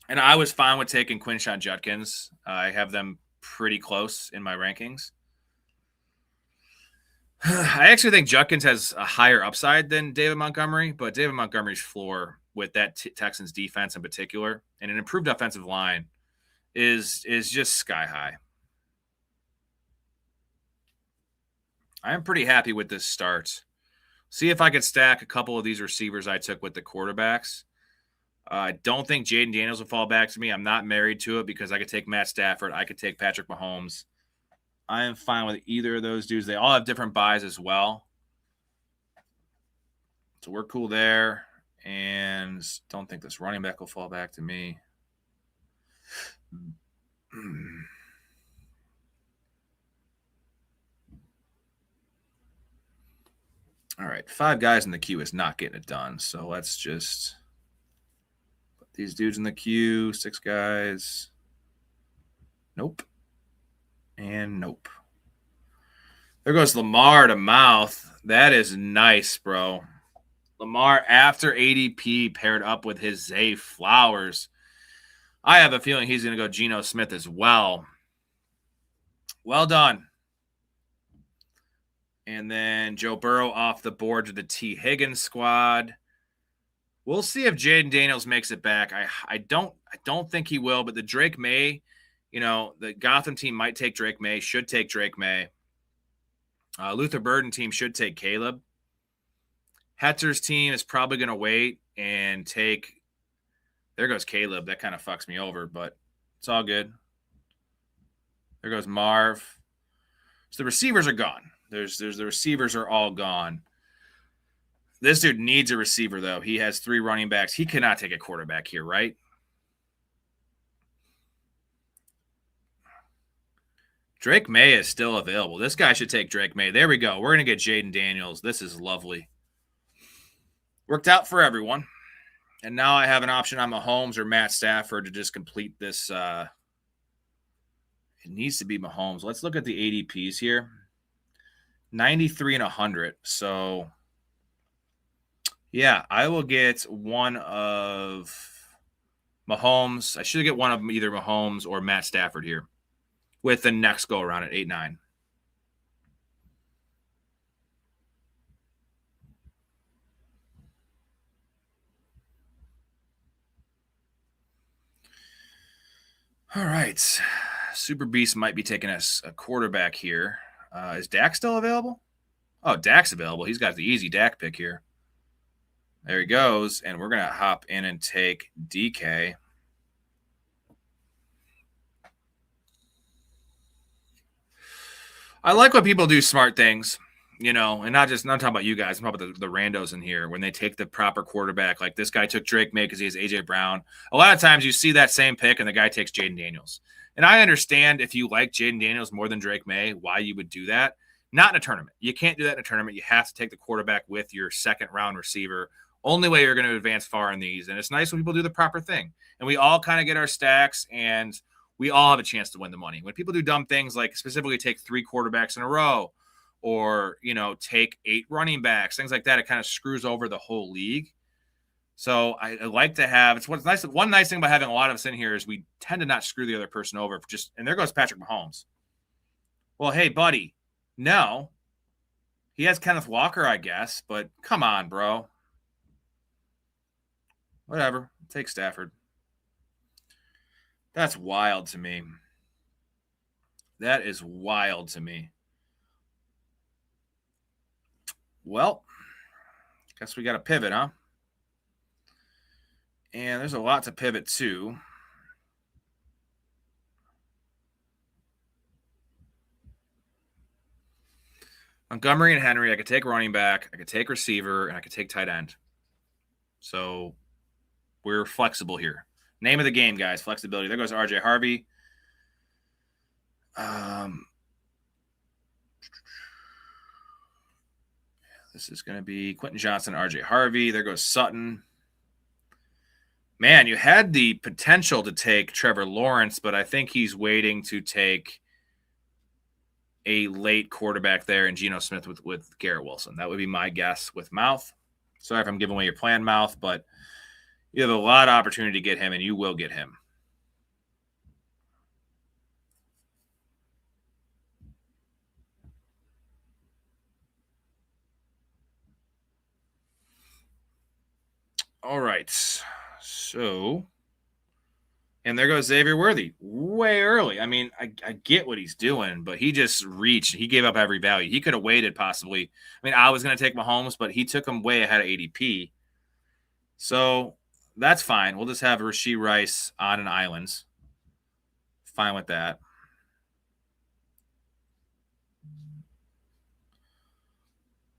And I was fine with taking Quinshon Judkins. I have them pretty close in my rankings. I actually think Judkins has a higher upside than David Montgomery, but David Montgomery's floor with that Texans defense in particular and an improved offensive line is just sky high. I'm pretty happy with this start. See if I could stack a couple of these receivers I took with the quarterbacks. I don't think Jaden Daniels will fall back to me. I'm not married to it because I could take Matt Stafford. I could take Patrick Mahomes. I am fine with either of those dudes. They all have different buys as well. So we're cool there. And don't think this running back will fall back to me. All right, 5 guys in the queue is not getting it done. So let's just put these dudes in the queue. 6 guys. Nope. And nope. There goes Lamar to Mouth. That is nice, bro. Lamar after ADP paired up with his Zay Flowers. I have a feeling he's going to go Geno Smith as well. Well done. And then Joe Burrow off the board to the T. Higgins squad. We'll see if Jaden Daniels makes it back. I don't think he will, but the Drake May, the Gotham team might take Drake May, should take Drake May. Luther Burden team should take Caleb. Hetzer's team is probably going to wait and take. There goes Caleb. That kind of fucks me over, but it's all good. There goes Marv. So the receivers are gone. There's the receivers are all gone. This dude needs a receiver, though. He has 3 running backs. He cannot take a quarterback here, right? Drake May is still available. This guy should take Drake May. There we go. We're going to get Jaden Daniels. This is lovely. Worked out for everyone. And now I have an option on Mahomes or Matt Stafford to just complete this. It needs to be Mahomes. Let's look at the ADPs here. 93 and 100. So, yeah, I will get one of Mahomes. I should get one of them, either Mahomes or Matt Stafford here, with the next go around at 8-9. All right. Super Beast might be taking us a quarterback here. Is Dak still available? Oh, Dak's available. He's got the easy Dak pick here. There he goes. And we're going to hop in and take DK. I like when people do smart things, and not talking about you guys. I'm talking about the randos in here when they take the proper quarterback. Like this guy took Drake May because he has A.J. Brown. A lot of times you see that same pick and the guy takes Jaden Daniels. And I understand if you like Jaden Daniels more than Drake May, why you would do that. Not in a tournament. You can't do that in a tournament. You have to take the quarterback with your second-round receiver. Only way you're going to advance far in these. And it's nice when people do the proper thing. And we all kind of get our stacks, and we all have a chance to win the money. When people do dumb things like specifically take 3 quarterbacks in a row or, take 8 running backs, things like that, it kind of screws over the whole league. So I like to have – it's what's nice. One nice thing about having a lot of us in here is we tend to not screw the other person over. And there goes Patrick Mahomes. Well, hey, buddy, no. He has Kenneth Walker, I guess, but come on, bro. Whatever. Take Stafford. That's wild to me. That is wild to me. Well, guess we got to pivot, huh? And there's a lot to pivot to. Montgomery and Henry, I could take running back, I could take receiver, and I could take tight end. So we're flexible here. Name of the game, guys, flexibility. There goes RJ Harvey. This is going to be Quentin Johnson, RJ Harvey. There goes Sutton. Man, you had the potential to take Trevor Lawrence, but I think he's waiting to take a late quarterback there and Geno Smith with Garrett Wilson. That would be my guess with Mouth. Sorry if I'm giving away your plan, Mouth, but you have a lot of opportunity to get him, and you will get him. All right. So, and there goes Xavier Worthy way early. I mean, I get what he's doing, but he just reached. He gave up every value. He could have waited possibly. I mean, I was going to take Mahomes, but he took him way ahead of ADP. So that's fine. We'll just have Rashee Rice on an island. Fine with that.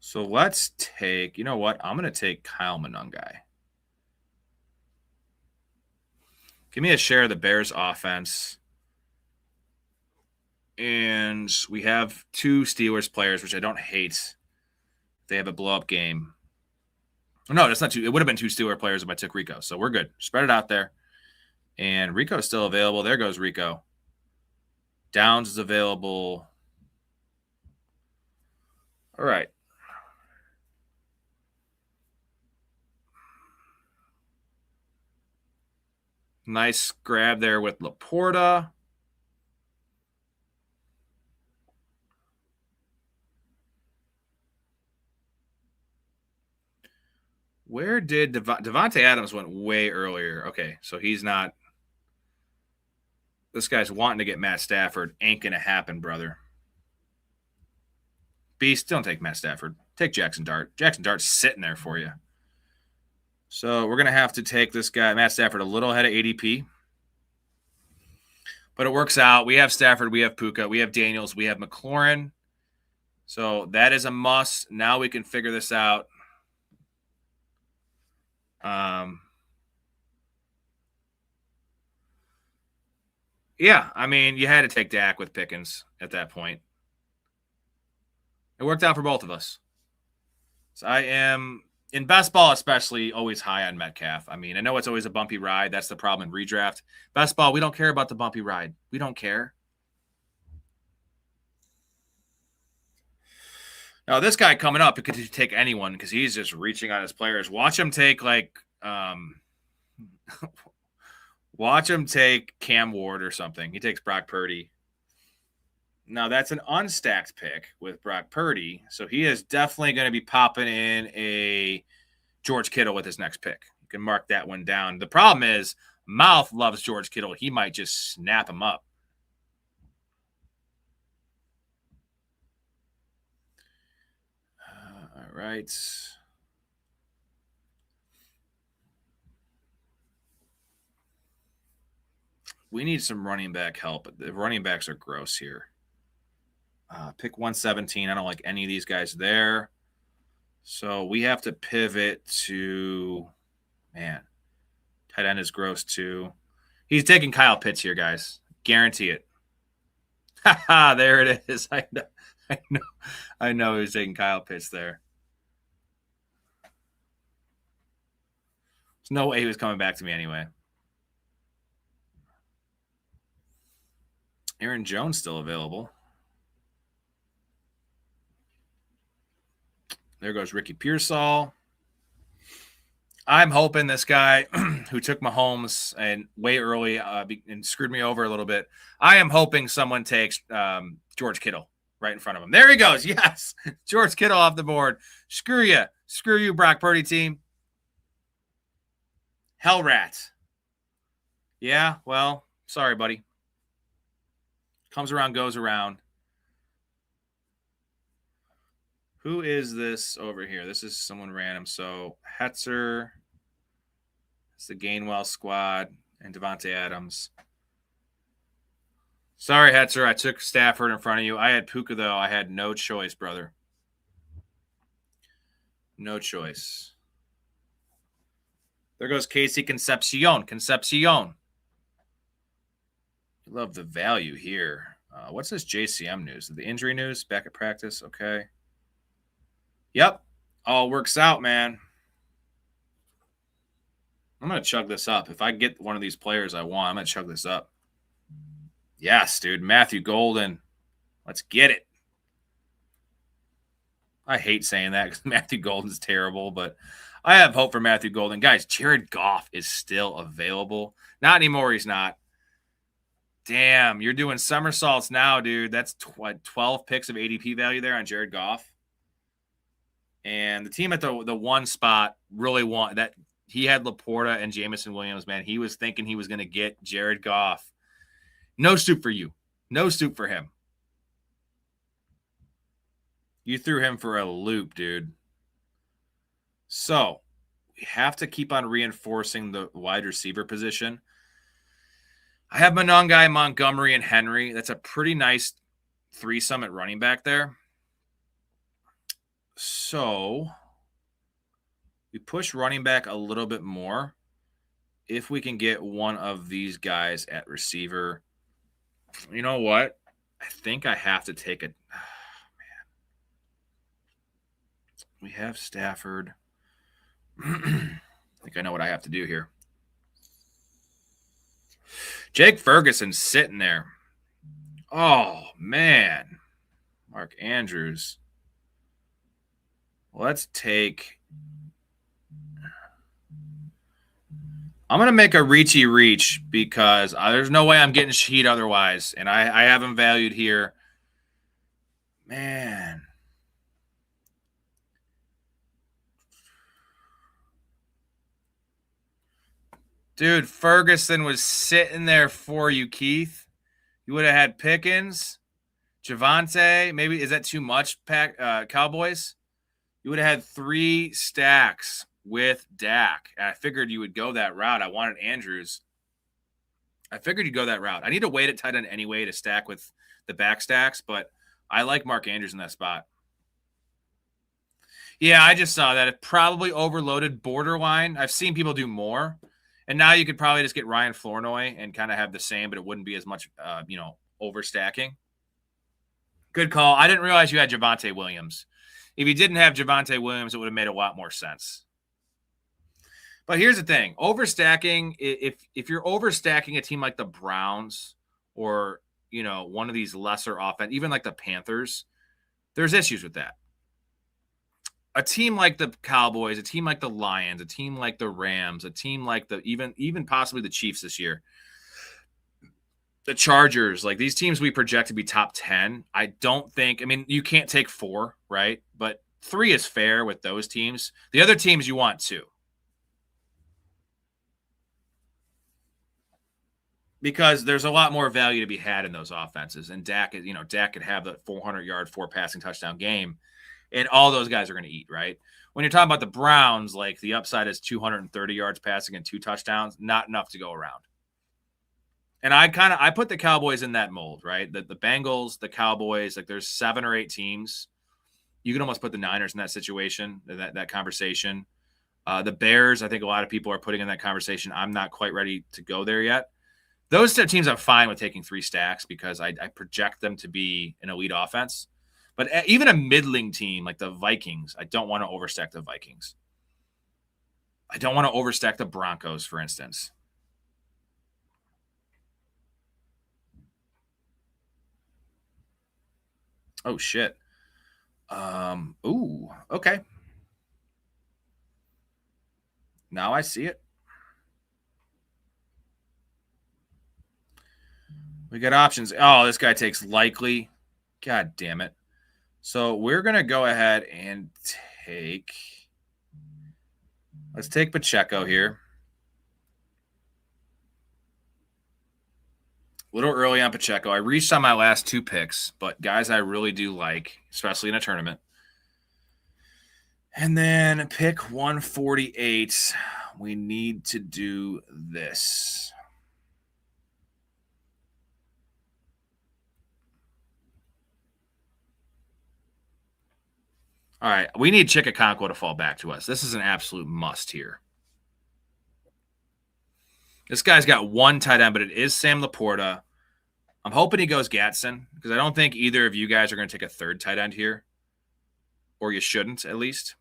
So let's take, you know what? I'm going to take Kyle Monangai. Give me a share of the Bears offense. And we have 2 Steelers players, which I don't hate. They have a blow-up game. No, that's not 2. It would have been 2 Steeler players if I took Rico. So we're good. Spread it out there. And Rico is still available. There goes Rico. Downs is available. All right. Nice grab there with Laporta. Where did Devontae Adams went way earlier? Okay, so he's not. This guy's wanting to get Matt Stafford. Ain't going to happen, brother. Beast, don't take Matt Stafford. Take Jackson Dart. Jackson Dart's sitting there for you. So we're going to have to take this guy, Matt Stafford, a little ahead of ADP. But it works out. We have Stafford, we have Puka, we have Daniels, we have McLaurin. So that is a must. Now we can figure this out. Yeah, I mean, you had to take Dak with Pickens at that point. It worked out for both of us. So I am, in best ball especially, always high on Metcalf. I mean, I know it's always a bumpy ride. That's the problem in redraft. Best ball, we don't care about the bumpy ride. We don't care. Now, this guy coming up, because you take anyone because he's just reaching on his players. Watch him take, watch him take Cam Ward or something. He takes Brock Purdy. Now, that's an unstacked pick with Brock Purdy, so he is definitely going to be popping in a George Kittle with his next pick. You can mark that one down. The problem is, Mouth loves George Kittle. He might just snap him up. All right. We need some running back help. The running backs are gross here. Pick 117. I don't like any of these guys there. So we have to pivot to, man, tight end is gross too. He's taking Kyle Pitts here, guys. Guarantee it. Ha there it is. I know he's taking Kyle Pitts there. There's no way he was coming back to me anyway. Aaron Jones still available. There goes Ricky Pearsall. I'm hoping this guy who took Mahomes and way early and screwed me over a little bit. I am hoping someone takes George Kittle right in front of him. There he goes. Yes. George Kittle off the board. Screw you. Screw you, Brock Purdy team. Hell rat. Yeah, well, sorry, buddy. Comes around, goes around. Who is this over here? This is someone random. So Hetzer, it's the Gainwell squad, and Devontae Adams. Sorry, Hetzer. I took Stafford in front of you. I had Puka, though. I had no choice, brother. No choice. There goes Casey Concepcion. Concepcion. Love the value here. What's this JCM news? The injury news? Back at practice? Okay. Yep. All works out, man. I'm going to chug this up. If I get one of these players I want, I'm going to chug this up. Yes, dude. Matthew Golden. Let's get it. I hate saying that because Matthew Golden's terrible, but I have hope for Matthew Golden. Guys, Jared Goff is still available. Not anymore. He's not. Damn, you're doing somersaults now, dude. That's 12 picks of ADP value there on Jared Goff. And the team at the one spot really want that. He had Laporta and Jamison Williams, man. He was thinking he was going to get Jared Goff. No soup for you. No soup for him. You threw him for a loop, dude. So we have to keep on reinforcing the wide receiver position. I have Monongai, Montgomery, and Henry. That's a pretty nice threesome at running back there. So we push running back a little bit more if we can get one of these guys at receiver. You know what? I think I have to take a man. We have Stafford. I think I know what I have to do here. Jake Ferguson's sitting there. Oh, man. Mark Andrews. Let's take. I'm going to make a reachy reach because there's no way I'm getting Sheet otherwise. And I have him valued here. Man. Dude, Ferguson was sitting there for you, Keith. You would have had Pickens, Javonte, maybe is that too much? Cowboys, you would have had 3 stacks with Dak. And I figured you would go that route. I wanted Andrews. I figured you'd go that route. I need to wait at tight end anyway to stack with the back stacks, but I like Mark Andrews in that spot. Yeah, I just saw that. It probably overloaded borderline. I've seen people do more. And now you could probably just get Ryan Flournoy and kind of have the same, but it wouldn't be as much, overstacking. Good call. I didn't realize you had Javonte Williams. If you didn't have Javonte Williams, it would have made a lot more sense. But here's the thing. Overstacking, if you're overstacking a team like the Browns or, one of these lesser offense, even like the Panthers, there's issues with that. A team like the Cowboys, a team like the Lions, a team like the Rams, a team like the even possibly the Chiefs this year, the Chargers, like these teams we project to be top 10. I don't think, you can't take 4, right? But 3 is fair with those teams. The other teams you want 2. Because there's a lot more value to be had in those offenses. And Dak could have the 400-yard, 4 passing touchdown game. And all those guys are going to eat, right? When you're talking about the Browns, like the upside is 230 yards passing and 2 touchdowns, not enough to go around. And I put the Cowboys in that mold, right? The Bengals, the Cowboys, like there's 7 or 8 teams. You can almost put the Niners in that situation, that conversation. The Bears, I think a lot of people are putting in that conversation. I'm not quite ready to go there yet. Those teams I'm fine with taking 3 stacks because I project them to be an elite offense. But even a middling team like the Vikings, I don't want to overstack the Vikings. I don't want to overstack the Broncos, for instance. Oh, shit. Ooh, okay. Now I see it. We got options. Oh, this guy takes likely. God damn it. So we're going to go ahead and let's take Pacheco here. A little early on Pacheco. I reached on my last 2 picks, but guys I really do like, especially in a tournament. And then pick 148. We need to do this. All right, we need Chikakonkwo to fall back to us. This is an absolute must here. This guy's got 1 tight end, but it is Sam Laporta. I'm hoping he goes Gatson because I don't think either of you guys are going to take a 3rd tight end here. Or you shouldn't, at least.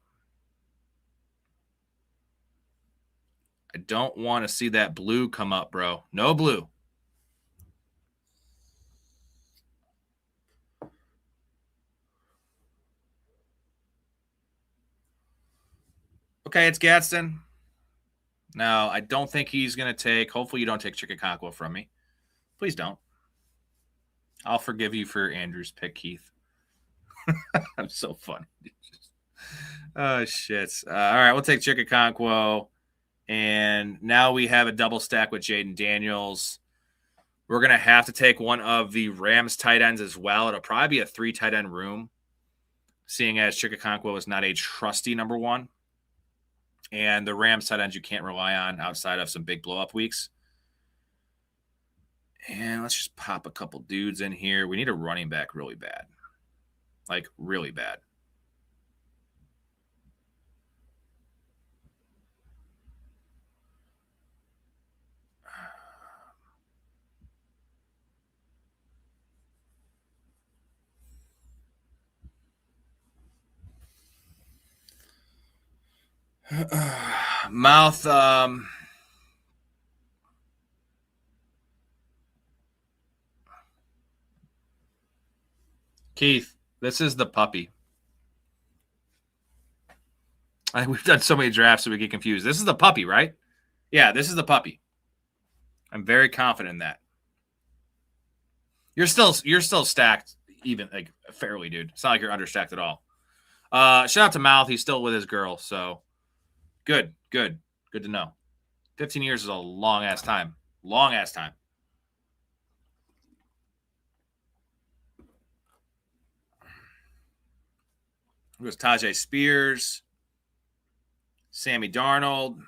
I don't want to see that blue come up, bro. No blue. Okay, it's Gadsden. No, I don't think he's going to take. Hopefully, you don't take Chikakonkwo from me. Please don't. I'll forgive you for Andrew's pick, Keith. I'm so fun. Oh, shit. All right, we'll take Chikakonkwo. And now we have a double stack with Jaden Daniels. We're going to have to take one of the Rams tight ends as well. It'll probably be a 3 tight end room, seeing as Chikakonkwo is not a trusty number 1. And the Rams tight ends you can't rely on outside of some big blow-up weeks. And let's just pop a couple dudes in here. We need a running back really bad. Like, really bad. Mouth, Keith, this is the puppy. We've done so many drafts that we get confused. This is the puppy, right? Yeah, this is the puppy. I'm very confident in that. You're still stacked, even like fairly, dude. It's not like you're understacked at all. Shout out to Mouth. He's still with his girl, so good to know. 15 years is a long ass time. It was Tajay Spears, Sammy Darnold.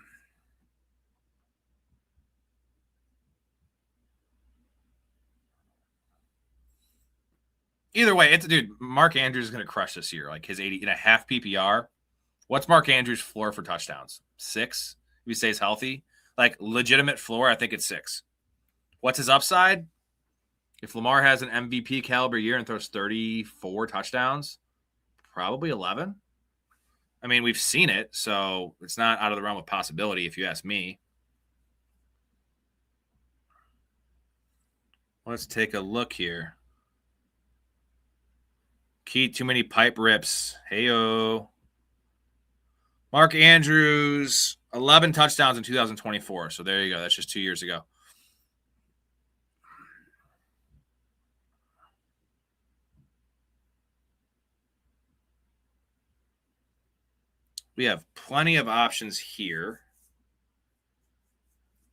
Either way, dude, Mark Andrews is going to crush this year. Like his 80 in a half PPR. What's Mark Andrews' floor for touchdowns? 6? If he stays healthy. Like legitimate floor, I think it's 6. What's his upside? If Lamar has an MVP caliber year and throws 34 touchdowns, probably 11. I mean, we've seen it, so it's not out of the realm of possibility if you ask me. Let's take a look here. Key, too many pipe rips. Heyo. Mark Andrews, 11 touchdowns in 2024. So there you go. That's just 2 years ago. We have plenty of options here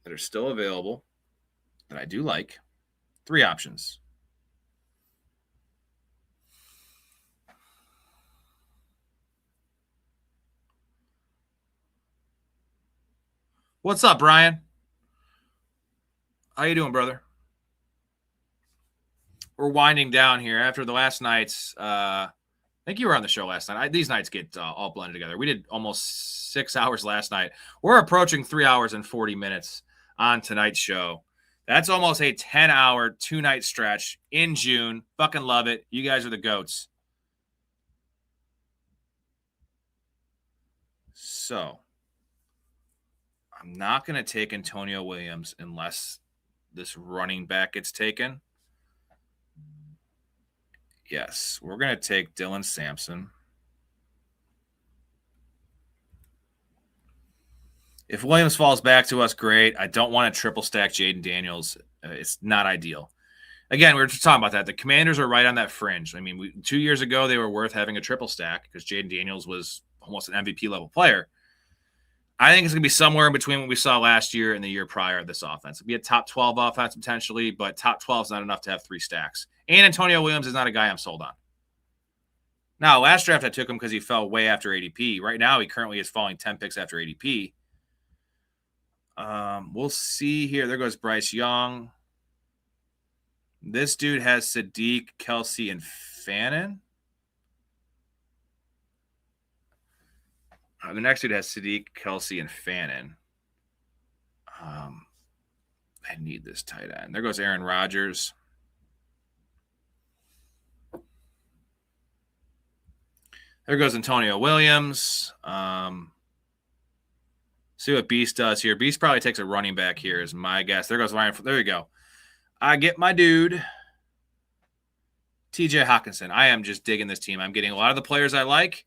that are still available that I do like. 3 options. What's up, Brian? How you doing, brother? We're winding down here after the last night's. I think you were on the show last night. These nights get all blended together. We did almost 6 hours last night. We're approaching 3 hours and 40 minutes on tonight's show. That's almost a 10-hour, 2-night stretch in June. Fucking love it. You guys are the GOATs. So, I'm not going to take Antonio Williams unless this running back gets taken. Yes, we're going to take Dylan Sampson. If Williams falls back to us, great. I don't want to triple stack Jaden Daniels. It's not ideal. Again, we were just talking about that. The Commanders are right on that fringe. I mean, 2 years ago, they were worth having a triple stack because Jaden Daniels was almost an MVP level player. I think it's going to be somewhere in between what we saw last year and the year prior of this offense. It'll be a top 12 offense potentially, but top 12 is not enough to have 3 stacks. And Antonio Williams is not a guy I'm sold on. Now, last draft I took him because he fell way after ADP. Right now, he currently is falling 10 picks after ADP. We'll see here. There goes Bryce Young. This dude has Sadiq, Kelsey, and Fannin. The next dude has Sadiq, Kelsey, and Fannin. I need this tight end. There goes Aaron Rodgers. There goes Antonio Williams. See what Beast does here. Beast probably takes a running back here is my guess. There goes Ryan. There you go. I get my dude, TJ Hawkinson. I am just digging this team. I'm getting a lot of the players I like.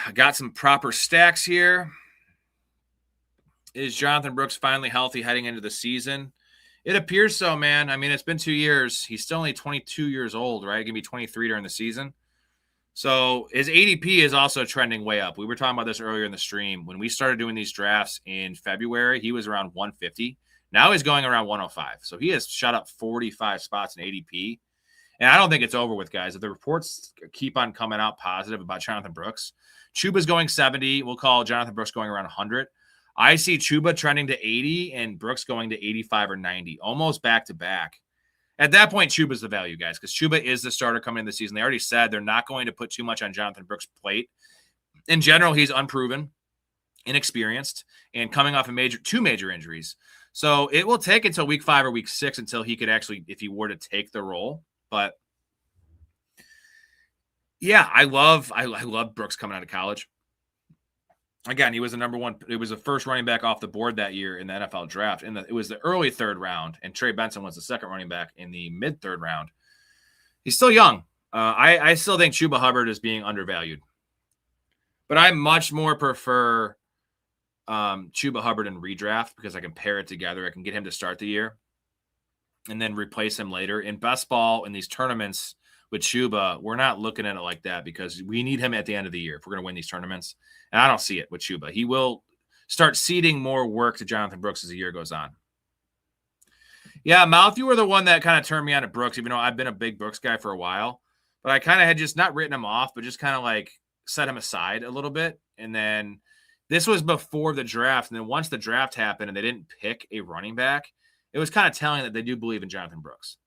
I got some proper stacks here. Is Jonathan Brooks finally healthy heading into the season? It appears so, man. I mean, it's been 2 years. He's still only 22 years old, right? Going to be 23 during the season. So his ADP is also trending way up. We were talking about this earlier in the stream. When we started doing these drafts in February, he was around 150. Now he's going around 105. So he has shot up 45 spots in ADP. And I don't think it's over with, guys. If the reports keep on coming out positive about Jonathan Brooks, Chuba's going 70. We'll call Jonathan Brooks going around 100. I see Chuba trending to 80 and Brooks going to 85 or 90, almost back to back. At that point, Chuba's the value, guys, because Chuba is the starter coming in the season. They already said they're not going to put too much on Jonathan Brooks' plate. In general, he's unproven, inexperienced, and coming off two major injuries. So it will take until week 5 or week 6 until he could actually, if he were to take the role. But yeah, I love Brooks coming out of college. Again, he was the number one. It was the first running back off the board that year in the NFL draft. It was the early 3rd round, and Trey Benson was the second running back in the mid-3rd round. He's still young. I still think Chuba Hubbard is being undervalued. But I much more prefer Chuba Hubbard in redraft because I can pair it together. I can get him to start the year and then replace him later. In best ball, in these tournaments with Chuba, we're not looking at it like that because we need him at the end of the year if we're going to win these tournaments. And I don't see it with Chuba. He will start ceding more work to Jonathan Brooks as the year goes on. Yeah, Mouth, you were the one that kind of turned me on to Brooks, even though I've been a big Brooks guy for a while. but I kind of had just not written him off, but just kind of like set him aside a little bit. And then this was before the draft. And then once the draft happened and they didn't pick a running back, it was kind of telling that they do believe in Jonathan Brooks.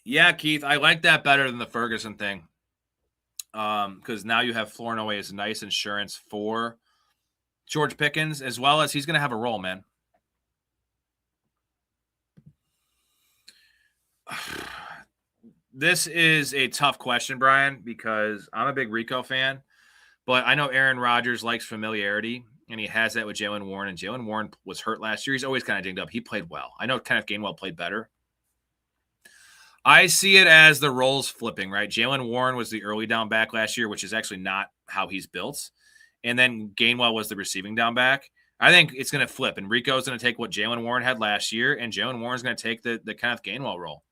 Yeah, Keith, I like that better than the Ferguson thing. Because now you have Flournoy as nice insurance for George Pickens, as well as he's going to have a role, man. This is a tough question, Brian, because I'm a big Rico fan, but I know Aaron Rodgers likes familiarity, and he has that with Jaylen Warren, and Jaylen Warren was hurt last year. He's always kind of dinged up. He played well. I know Kenneth Gainwell played better. I see it as the roles flipping, right? Jaylen Warren was the early down back last year, which is actually not how he's built. And then Gainwell was the receiving down back. I think it's going to flip, and Rico's going to take what Jaylen Warren had last year, and Jaylen Warren's going to take the Kenneth Gainwell role.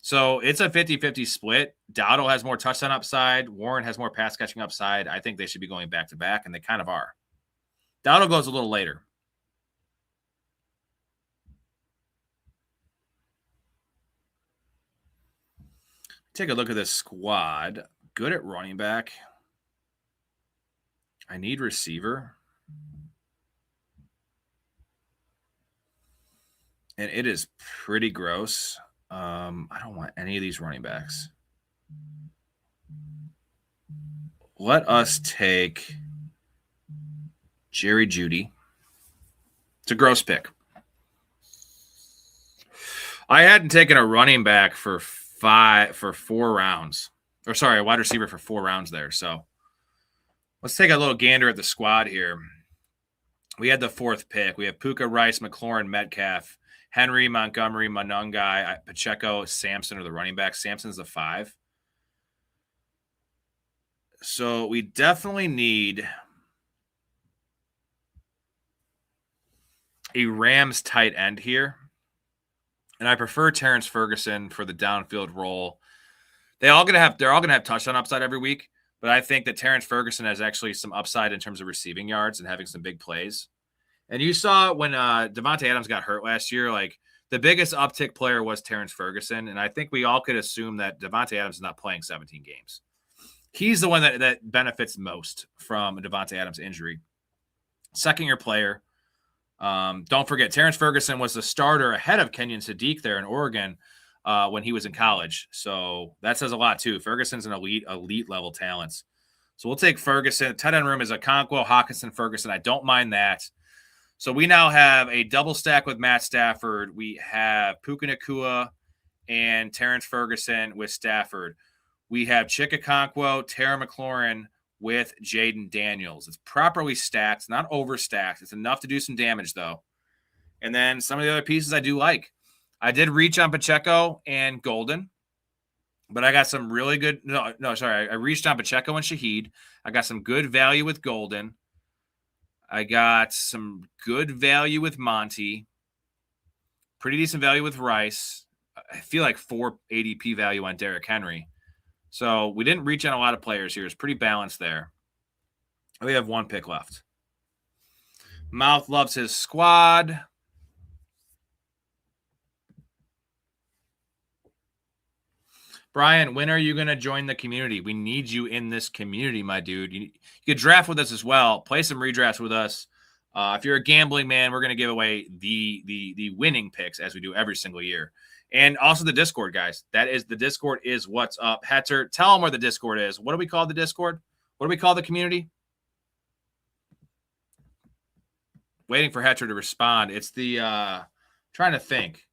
So it's a 50-50 split. Dowdle has more touchdown upside. Warren has more pass catching upside. I think they should be going back-to-back, and they kind of are. Dowdle goes a little later. Take a look at this squad. Good at running back. I need receiver. And it is pretty gross. I don't want any of these running backs. Let us take Jerry Jeudy. It's a gross pick. I hadn't taken a running back for 4 rounds. Or sorry, a wide receiver for 4 rounds there. So let's take a little gander at the squad here. We had the 4th pick. We have Puka, Rice, McLaurin, Metcalf, Henry, Montgomery, Monungai, Pacheco, Sampson are the running backs. Sampson's the 5. So we definitely need a Rams tight end here. And I prefer Terrence Ferguson for the downfield role. They're all gonna have touchdown upside every week, but I think that Terrence Ferguson has actually some upside in terms of receiving yards and having some big plays. And you saw when Devontae Adams got hurt last year, like the biggest uptick player was Terrence Ferguson. And I think we all could assume that Devontae Adams is not playing 17 games. He's the one that benefits most from Devontae Adams' injury. Second-year player. Don't forget, Terrence Ferguson was the starter ahead of Kenyon Sadiq there in Oregon when he was in college. So that says a lot, too. Ferguson's an elite level talent. So we'll take Ferguson. Tight end room is Okonkwo, Hawkinson, Ferguson. I don't mind that. So we now have a double stack with Matt Stafford. We have Puka Nacua and Terrence Ferguson with Stafford. We have Chika Okonkwo, Terry McLaurin with Jaden Daniels. It's properly stacked, not overstacked. It's enough to do some damage, though. And then some of the other pieces I do like. I did reach on Pacheco and Golden, but I got some really good – I reached on Pacheco and Shaheed. I got some good value with Golden. I got some good value with Monty. Pretty decent value with Rice. I feel like 4 ADP value on Derrick Henry. So we didn't reach on a lot of players here. It's pretty balanced there. We have 1 pick left. Mouth loves his squad. Brian, when are you going to join the community? We need you in this community, my dude. You can draft with us as well. Play some redrafts with us. If you're a gambling man, we're going to give away the winning picks as we do every single year. And also the Discord, guys. The Discord is what's up. Hetzer, tell them where the Discord is. What do we call the Discord? What do we call the community? Waiting for Hetzer to respond. It's the trying to think.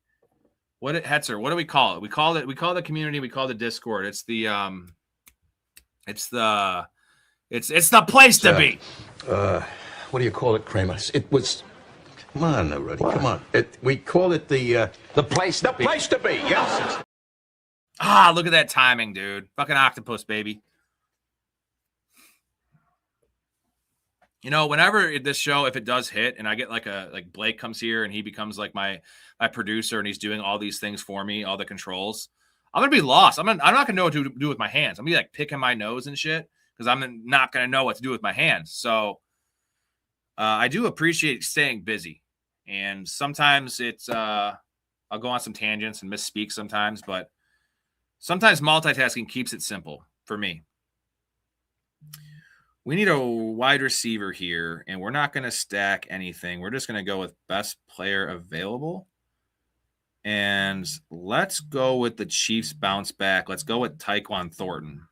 Hetzer, what do we call it? We call the community, we call the Discord. It's the place to be. What do you call it, Kramer? It was. Come on, already. What? Come on. We call it the place to be. The place to be. Yes. Look at that timing, dude. Fucking octopus, baby. You know, whenever this show, if it does hit, and I get like Blake comes here and he becomes like my producer and he's doing all these things for me, all the controls, I'm gonna be lost. I'm not gonna know what to do with my hands. I'm gonna be like picking my nose and shit because I'm not gonna know what to do with my hands. So I do appreciate staying busy, and sometimes it's I'll go on some tangents and misspeak sometimes, but sometimes multitasking keeps it simple for me. We need a wide receiver here, and we're not going to stack anything. We're just going to go with best player available. And let's go with the Chiefs bounce back. Let's go with Tyquan Thornton.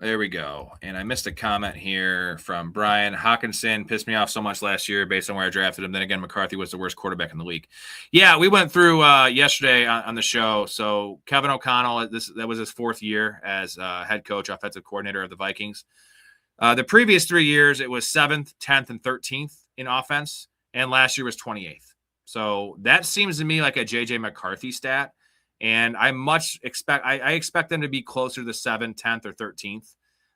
There we go. And I missed a comment here from Brian. Hawkinson pissed me off so much last year based on where I drafted him. Then again, McCarthy was the worst quarterback in the league. Yeah, we went through yesterday on the show. So Kevin O'Connell, that was his 4th year as head coach, offensive coordinator of the Vikings. The previous 3 years, it was 7th, 10th, and 13th in offense. And last year was 28th. So that seems to me like a J.J. McCarthy stat. And I expect them to be closer to the 7th, 10th, or 13th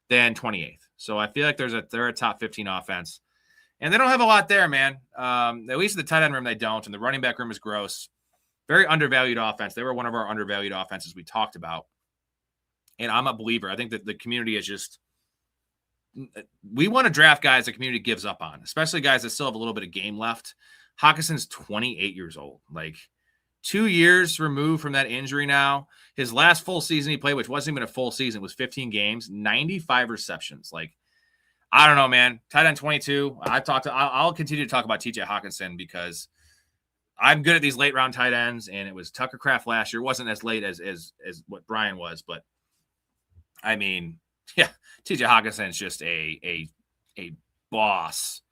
than 28th. So I feel like they're a top 15 offense. And they don't have a lot there, man. At least in the tight end room, they don't. And the running back room is gross. Very undervalued offense. They were one of our undervalued offenses we talked about. And I'm a believer. I think that the community is just – we want to draft guys the community gives up on, especially guys that still have a little bit of game left. Hawkinson's 28 years old. Like – 2 years removed from that injury now. His last full season he played, which wasn't even a full season, was 15 games, 95 receptions. Like, I don't know, man. Tight end 22. I'll continue to talk about TJ Hawkinson because I'm good at these late round tight ends, and it was Tucker Kraft last year. It wasn't as late as what Brian was, but I mean, yeah, TJ Hawkinson is just a boss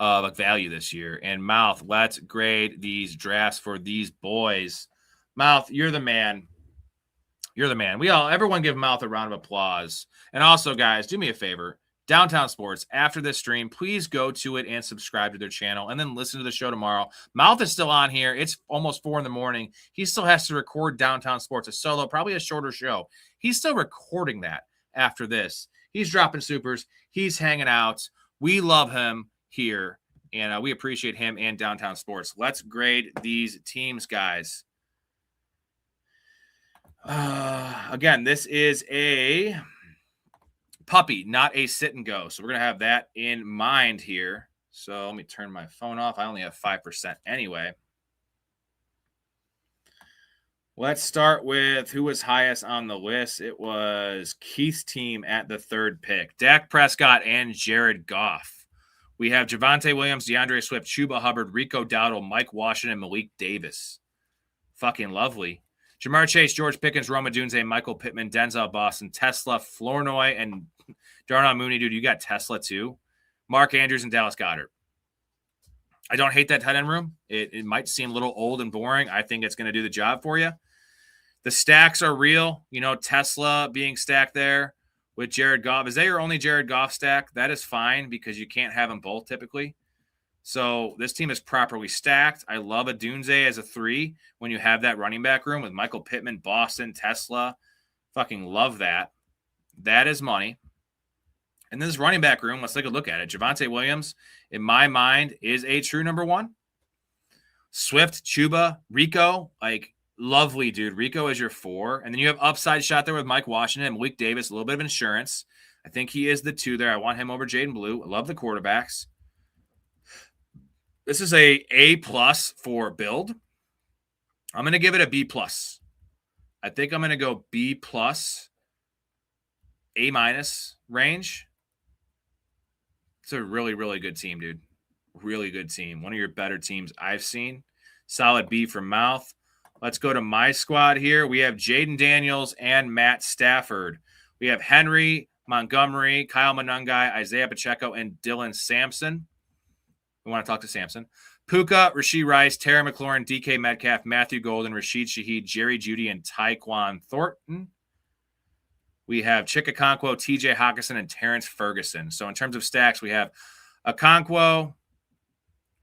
of value this year. And Mouth, let's grade these drafts for these boys. Mouth, you're the man. You're the man. Everyone give Mouth a round of applause. And also, guys, do me a favor. Downtown Sports, after this stream, please go to it and subscribe to their channel and then listen to the show tomorrow. Mouth is still on here. It's almost 4 a.m. He still has to record Downtown Sports, a solo, probably a shorter show. He's still recording that after this. He's dropping supers. He's hanging out. We love him here, and we appreciate him and Downtown Sports. Let's grade these teams, guys. Again, this is a puppy, not a sit and go. So we're going to have that in mind here. So let me turn my phone off. I only have 5% anyway. Let's start with who was highest on the list. It was Keith's team at the 3rd pick. Dak Prescott and Jared Goff. We have Javonte Williams, DeAndre Swift, Chuba Hubbard, Rico Dowdle, Mike Washington, Malik Davis. Fucking lovely. Jamar Chase, George Pickens, Roma Dunze, Michael Pittman, Denzel Boston, Tesla, Flournoy, and Darnell Mooney. Dude, you got Tesla too. Mark Andrews and Dallas Goedert. I don't hate that tight end room. It might seem a little old and boring. I think it's going to do the job for you. The stacks are real. You know, Tesla being stacked there with Jared Goff. Is that your only Jared Goff stack? That is fine because you can't have them both typically. So this team is properly stacked. I love a Dunze as a 3 when you have that running back room with Michael Pittman, Boston, Tesla. Fucking love that. That is money. And this running back room, let's take a look at it. Javonte Williams, in my mind, is a true number 1. Swift, Chuba, Rico, like, lovely, dude. Rico is your 4. And then you have upside shot there with Mike Washington and Malik Davis, a little bit of insurance. I think he is the 2 there. I want him over Jaden Blue. I love the quarterbacks. This is a plus for build. I'm going to give it a B+. I think I'm going to go B+, A- range. It's a really, really good team, dude. Really good team. One of your better teams I've seen. Solid B for Mouth. Let's go to my squad here. We have Jaden Daniels and Matt Stafford. We have Henry, Montgomery, Kyle Monungai, Isaiah Pacheco, and Dylan Sampson. We want to talk to Sampson. Puka, Rashee Rice, Terry McLaurin, DK Metcalf, Matthew Golden, Rashid Shaheed, Jerry Jeudy, and Tyquan Thornton. We have Chikakonkwo, TJ Hawkinson, and Terrence Ferguson. So in terms of stacks, we have Okonkwo,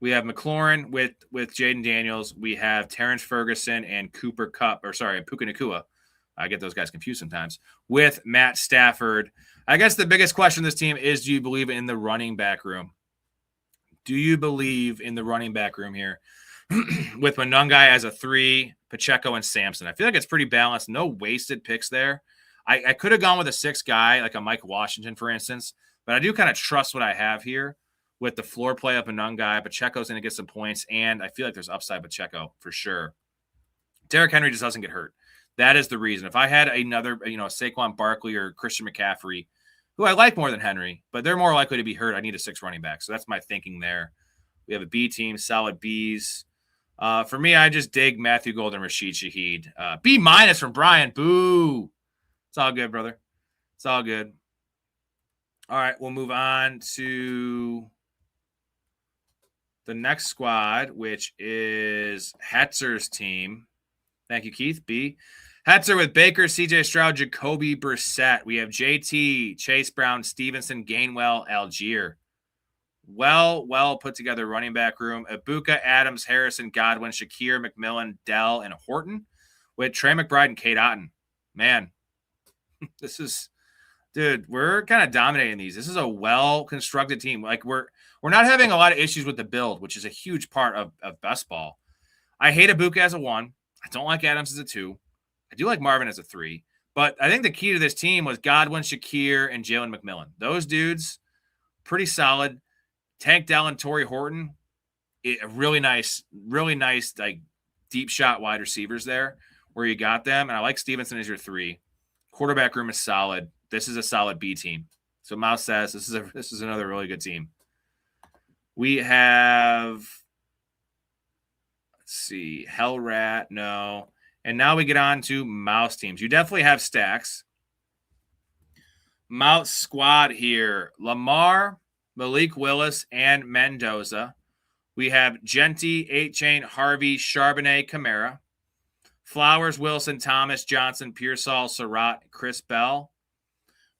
we have McLaurin with Jaden Daniels, we have Terrence Ferguson and Puka Nacua. I get those guys confused sometimes. With Matt Stafford. I guess the biggest question of this team is, do you believe in the running back room? Do you believe in the running back room here with Monungai as a 3, Pacheco and Sampson? I feel like it's pretty balanced. No wasted picks there. I could have gone with a 6 guy, like a Mike Washington, for instance, but I do kind of trust what I have here with the floor play up and none guy. Pacheco's going to get some points, and I feel like there's upside Pacheco for sure. Derrick Henry just doesn't get hurt. That is the reason. If I had another, Saquon Barkley or Christian McCaffrey, who I like more than Henry, but they're more likely to be hurt, I need a 6 running back. So that's my thinking there. We have a B team, solid Bs. For me, I just dig Matthew Golden, Rashid Shaheed. B- from Brian. Boo. It's all good, brother. It's all good. All right, we'll move on to the next squad, which is Hetzer's team. Thank you, Keith. B. Hetzer with Baker, CJ Stroud, Jacoby Brissett. We have JT, Chase Brown, Stevenson, Gainwell, Algier. Well put together running back room. Ibuka, Adams, Harrison, Godwin, Shakir, McMillan, Dell, and Horton with Trey McBride and Kate Otten. Man, this is, dude, we're kind of dominating these. This is a well-constructed team. Like we're not having a lot of issues with the build, which is a huge part of best ball. I hate Ibuka as a 1. I don't like Adams as a 2. I do like Marvin as a 3. But I think the key to this team was Godwin, Shakir, and Jalen McMillan. Those dudes, pretty solid. Tank Dell and Torrey Horton, really nice, like deep shot wide receivers there where you got them. And I like Stevenson as your 3. Quarterback room is solid. This is a solid B team. So Mouse says this is another really good team. We have, let's see, Hell Rat, no. And now we get on to Mouse teams. You definitely have stacks. Mouse squad here. Lamar, Malik Willis, and Mendoza. We have Genty, 8-Chain, Harvey, Charbonnet, Kamara. Flowers, Wilson, Thomas, Johnson, Pearsall, Surratt, Chris Bell.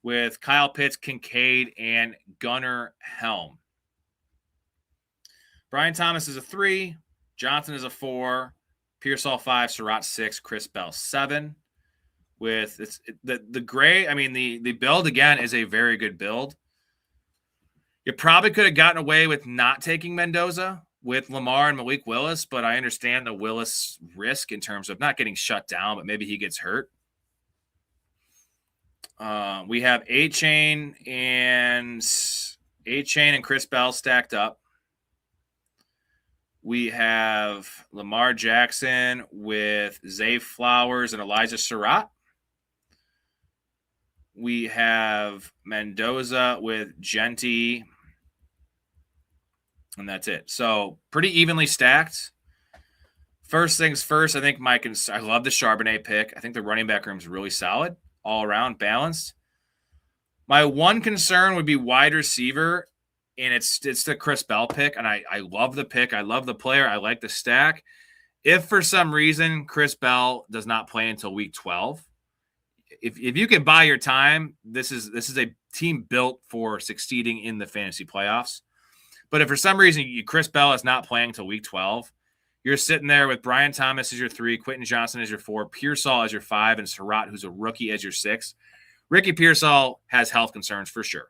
With Kyle Pitts, Kincaid, and Gunnar Helm. Brian Thomas is a 3. Johnson is a 4. Pearsall 5. Surratt 6. Chris Bell 7. With the gray, I mean, the build, again, is a very good build. You probably could have gotten away with not taking Mendoza with Lamar and Malik Willis, but I understand the Willis risk in terms of not getting shut down, but maybe he gets hurt. We have 8-Chain and Chris Bell stacked up. We have Lamar Jackson with Zay Flowers and Elijah Surratt. We have Mendoza with Genty. And that's it. So pretty evenly stacked. First things first, I think I love the Charbonnet pick. I think the running back room is really solid, all around balanced. My one concern would be wide receiver, and it's the Chris Bell pick. And I love the pick. I love the player. I like the stack. If for some reason Chris Bell does not play until week 12, if you can buy your time, this is a team built for succeeding in the fantasy playoffs. But if for some reason Chris Bell is not playing until week 12, you're sitting there with Brian Thomas as your 3, Quentin Johnson as your 4, Pearsall as your 5, and Surratt, who's a rookie, as your 6. Ricky Pearsall has health concerns for sure.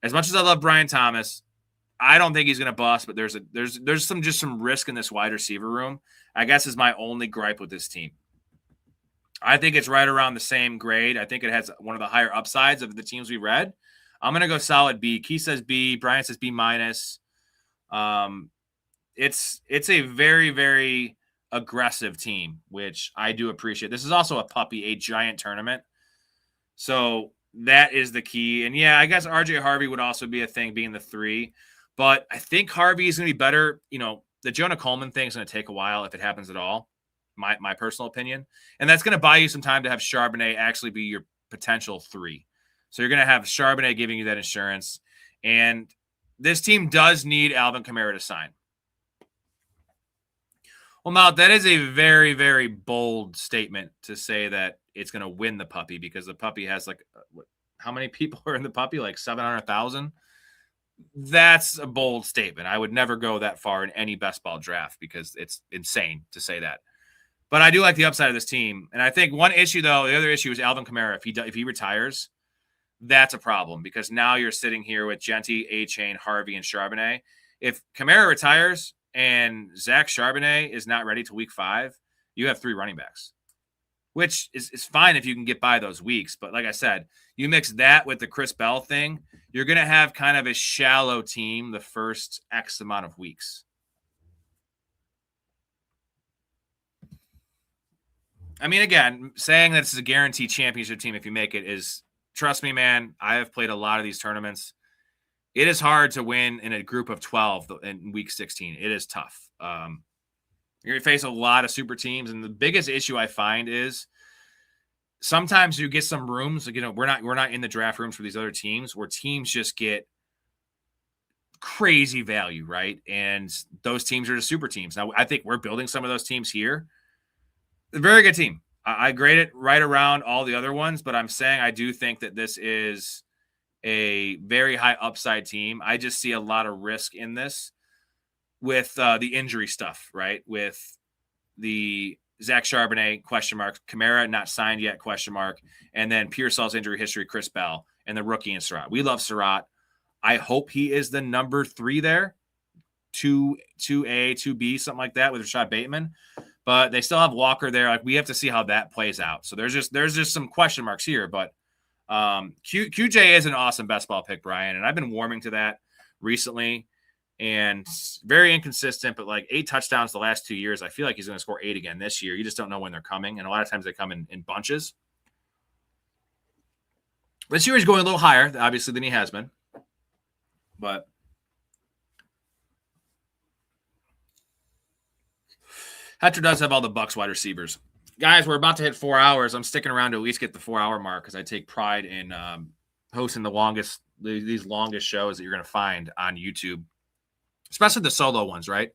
As much as I love Brian Thomas, I don't think he's going to bust, but there's some risk in this wide receiver room, I guess, is my only gripe with this team. I think it's right around the same grade. I think it has one of the higher upsides of the teams we read. I'm going to go solid B. Key says B. Brian says B-. It's a very, very aggressive team, which I do appreciate. This is also a puppy, a giant tournament. So that is the key. And yeah, I guess RJ Harvey would also be a thing, being the 3. But I think Harvey is going to be better. The Jonah Coleman thing is going to take a while if it happens at all, my personal opinion. And that's going to buy you some time to have Charbonnet actually be your potential 3. So you're going to have Charbonnet giving you that insurance. And this team does need Alvin Kamara to sign. Well, Matt, that is a very, very bold statement to say that it's going to win the puppy, because the puppy has how many people are in the puppy? Like 700,000? That's a bold statement. I would never go that far in any best ball draft, because it's insane to say that. But I do like the upside of this team. And I think one issue, though, the other issue is Alvin Kamara. If he retires, that's a problem, because now you're sitting here with Genty, A-Chain, Harvey, and Charbonnet. If Kamara retires and Zach Charbonnet is not ready to week 5, you have 3 running backs, which is fine if you can get by those weeks. But like I said, you mix that with the Chris Bell thing, you're going to have kind of a shallow team the first X amount of weeks. I mean, again, saying that this is a guaranteed championship team if you make it is, trust me, man, I have played a lot of these tournaments. It is hard to win in a group of 12 in week 16. It is tough. You're going to face a lot of super teams, and the biggest issue I find is sometimes you get some rooms, like, we're not in the draft rooms for these other teams where teams just get crazy value, right? And those teams are the super teams. Now, I think we're building some of those teams here. A very good team. I grade it right around all the other ones, but I'm saying I do think that this is a very high upside team. I just see a lot of risk in this with the injury stuff, right? With the Zach Charbonnet, question mark, Kamara not signed yet, question mark, and then Pearsall's injury history, Chris Bell, and the rookie in Surratt. We love Surratt. I hope he is the number 3 there, 2A, 2B, something like that with Rashad Bateman. But they still have Walker there. Like, we have to see how that plays out. So there's just some question marks here. But QJ is an awesome best ball pick, Brian, and I've been warming to that recently. And very inconsistent, but like 8 touchdowns the last 2 years. I feel like he's going to score 8 again this year. You just don't know when they're coming, and a lot of times they come in bunches. This year he's going a little higher, obviously, than he has been. But Hector does have all the Bucs wide receivers. Guys, we're about to hit 4 hours. I'm sticking around to at least get the 4-hour mark because I take pride in hosting these longest shows that you're going to find on YouTube, especially the solo ones, right?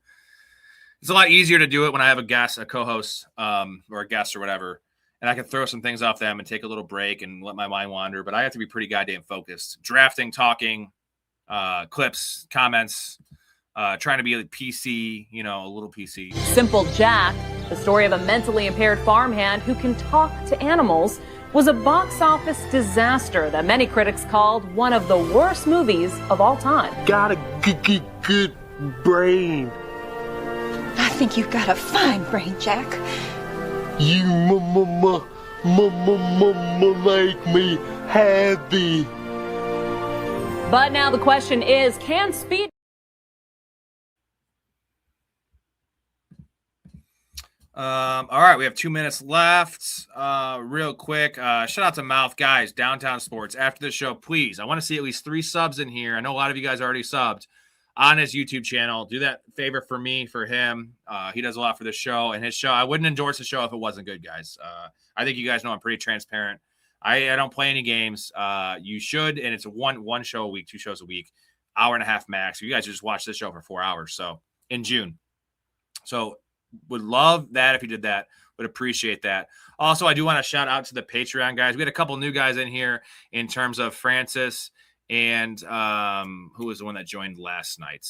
It's a lot easier to do it when I have a guest, a co-host, or a guest or whatever, and I can throw some things off them and take a little break and let my mind wander, but I have to be pretty goddamn focused. Drafting, talking, clips, comments, trying to be like PC, a little PC. Simple Jack, the story of a mentally impaired farmhand who can talk to animals, was a box office disaster that many critics called one of the worst movies of all time. Got a good brain. I think you've got a fine brain, Jack. You make me happy. But now the question is, can speed... All right, we have 2 minutes left. Real quick, shout out to Mouth Guys, Downtown Sports. After the show, please, I want to see at least 3 subs in here. I know a lot of you guys already subbed on his YouTube channel. Do that favor for me, for him. He does a lot for the show and his show. I wouldn't endorse the show if it wasn't good, guys. I think you guys know I'm pretty transparent. I don't play any games. You should, and it's one show a week, 2 shows a week, hour and a half max. You guys just watch this show for 4 hours. So in June. So would love that if you did that. Would appreciate that. Also, I do want to shout out to the Patreon guys. We had a couple new guys in here in terms of Francis and who was the one that joined last night?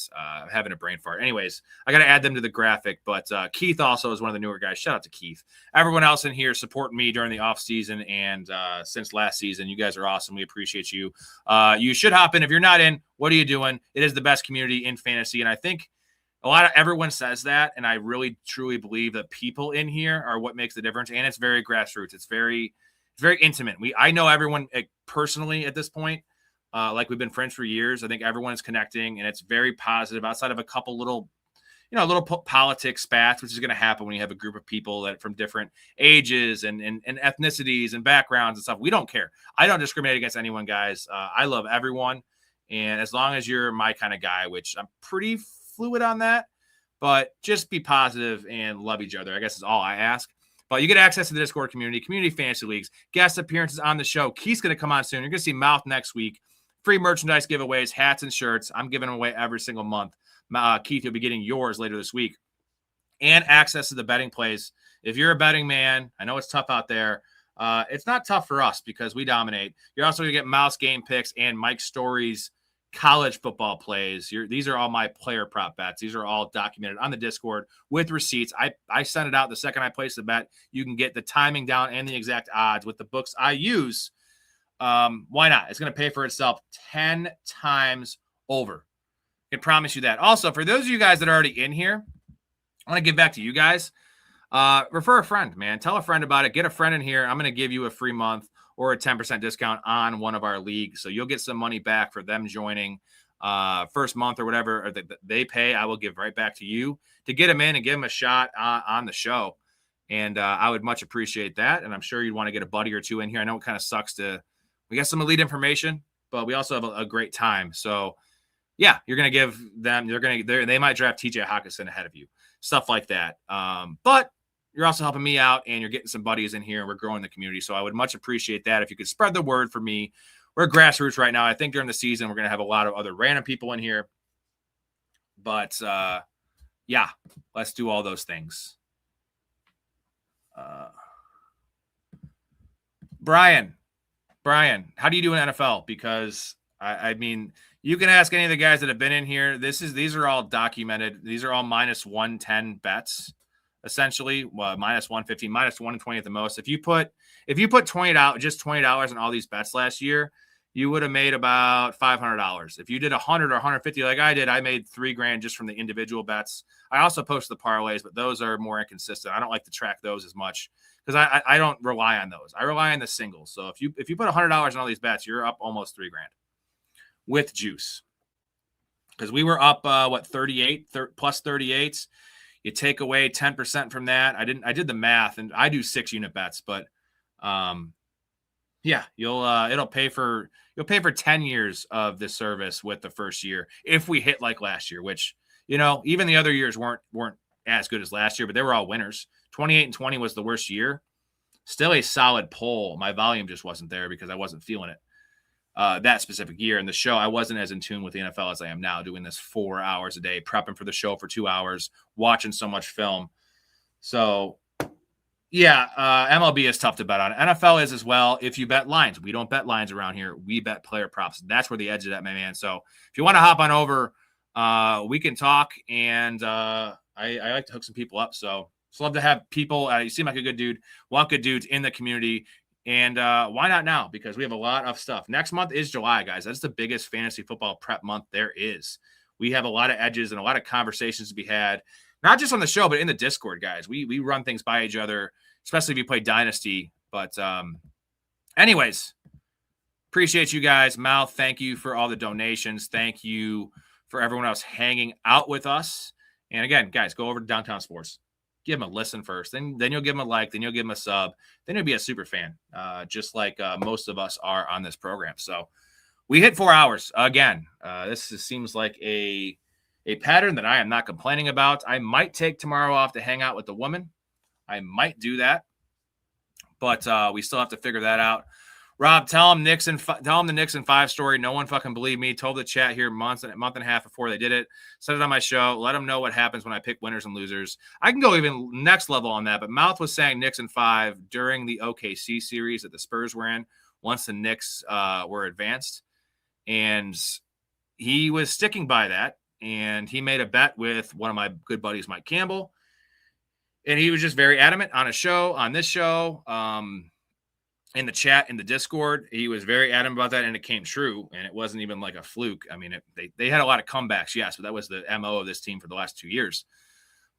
Having a brain fart. Anyways, I got to add them to the graphic. But Keith also is one of the newer guys. Shout out to Keith. Everyone else in here supporting me during the off season and since last season. You guys are awesome. We appreciate you. You should hop in. If you're not in, what are you doing? It is the best community in fantasy, and I think everyone says that, and I really truly believe that people in here are what makes the difference. And it's very grassroots. It's very intimate. I know everyone personally at this point. Like we've been friends for years. I think everyone is connecting, and it's very positive. Outside of a couple little politics spats, which is going to happen when you have a group of people that from different ages and ethnicities and backgrounds and stuff. We don't care. I don't discriminate against anyone, guys. I love everyone, and as long as you're my kind of guy, which I'm pretty fluid on that, but just be positive and love each other, I guess is all I ask. But you get access to the Discord community fantasy leagues, guest appearances on the show. Keith's going to come on soon. You're going to see Mouth next week. Free merchandise giveaways, hats and shirts. I'm giving them away every single month. Keith, you'll be getting yours later this week. And access to the betting plays. If you're a betting man, I know it's tough out there. It's not tough for us because we dominate. You're also going to get Mouse game picks and Mike Storey's college football plays. These are all my player prop bets. These are all documented on the Discord with receipts. I send it out the second I place the bet. You can get the timing down and the exact odds with the books I use. Why not? It's going to pay for itself 10 times over. I can promise you that. Also, for those of you guys that are already in here, I want to give back to you guys. refer a friend, man. Tell a friend about it. Get a friend in here. I'm going to give you a free month or a 10% discount on one of our leagues. So you'll get some money back for them joining first month or whatever they pay. I will give right back to you to get them in and give them a shot on the show. And I would much appreciate that. And I'm sure you'd want to get a buddy or two in here. I know it kind of sucks we got some elite information, but we also have a great time. So yeah, you're going to give them, they might draft TJ Hawkinson ahead of you, stuff like that. But you're also helping me out and you're getting some buddies in here and we're growing the community. So I would much appreciate that. If you could spread the word for me. We're grassroots right now. I think during the season, we're going to have a lot of other random people in here. But yeah, let's do all those things. Brian, how do you do in NFL? Because I mean, you can ask any of the guys that have been in here. These are all documented. These are all minus 110 bets, essentially. Well, minus 115, minus 120 at the most. If you put $20 on all these bets last year, you would have made about $500. If you did 100 or 150 like I did, I made $3,000 just from the individual bets. I also posted the parlays, but those are more inconsistent. I don't like to track those as much because I don't rely on those. I rely on the singles. So if you put $100 on all these bets, you're up almost $3,000 with juice. Because we were up 38 plus 38. You take away 10% from that. I did the math and I do 6-unit bets, but yeah, you'll pay for 10 years of this service with the first year if we hit like last year, which, even the other years weren't as good as last year, but they were all winners. 28 and 20 was the worst year. Still a solid poll. My volume just wasn't there because I wasn't feeling it that specific year. In the show, I wasn't as in tune with the NFL as I am now, doing this 4 hours a day, prepping for the show for 2 hours, watching so much film. So yeah, MLB is tough to bet on. NFL is as well. If you bet lines, we don't bet lines around here. We bet player props. That's where the edge is at, my man. So if you want to hop on over, we can talk. And I like to hook some people up. So just love to have people. You seem like a good dude. Want good dudes in the community. And why not now? Because we have a lot of stuff. Next month is July, guys. That's the biggest fantasy football prep month there is. We have a lot of edges and a lot of conversations to be had. Not just on the show, but in the Discord, guys. We run things by each other, especially if you play Dynasty. But anyways, appreciate you guys. Mouth, thank you for all the donations. Thank you for everyone else hanging out with us. And again, guys, go over to Downtown Sports. Give them a listen first. Then you'll give them a like. Then you'll give them a sub. Then you'll be a super fan, just like most of us are on this program. So we hit 4 hours again. This seems like a pattern that I am not complaining about. I might take tomorrow off to hang out with the woman. I might do that, but we still have to figure that out. Rob, tell them the Nixon 5 story. No one fucking believed me. Told the chat here a month and a half before they did it. Said it on my show. Let them know what happens when I pick winners and losers. I can go even next level on that, but Mouth was saying Nixon 5 during the OKC series that the Spurs were in once the Knicks were advanced, and he was sticking by that. And he made a bet with one of my good buddies, Mike Campbell. And he was just very adamant on this show, in the chat, in the Discord. He was very adamant about that, and it came true. And it wasn't even like a fluke. I mean, they had a lot of comebacks, yes, but that was the MO of this team for the last 2 years.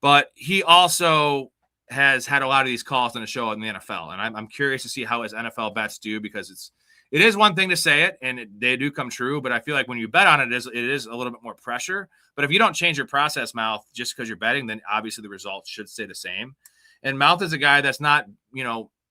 But he also has had a lot of these calls on the show in the NFL. And I'm curious to see how his NFL bets do, because it is one thing to say it, and they do come true, but I feel like when you bet on it, it is a little bit more pressure. But if you don't change your process, Mouth, just because you're betting, then obviously the results should stay the same. And Mouth is a guy that's not,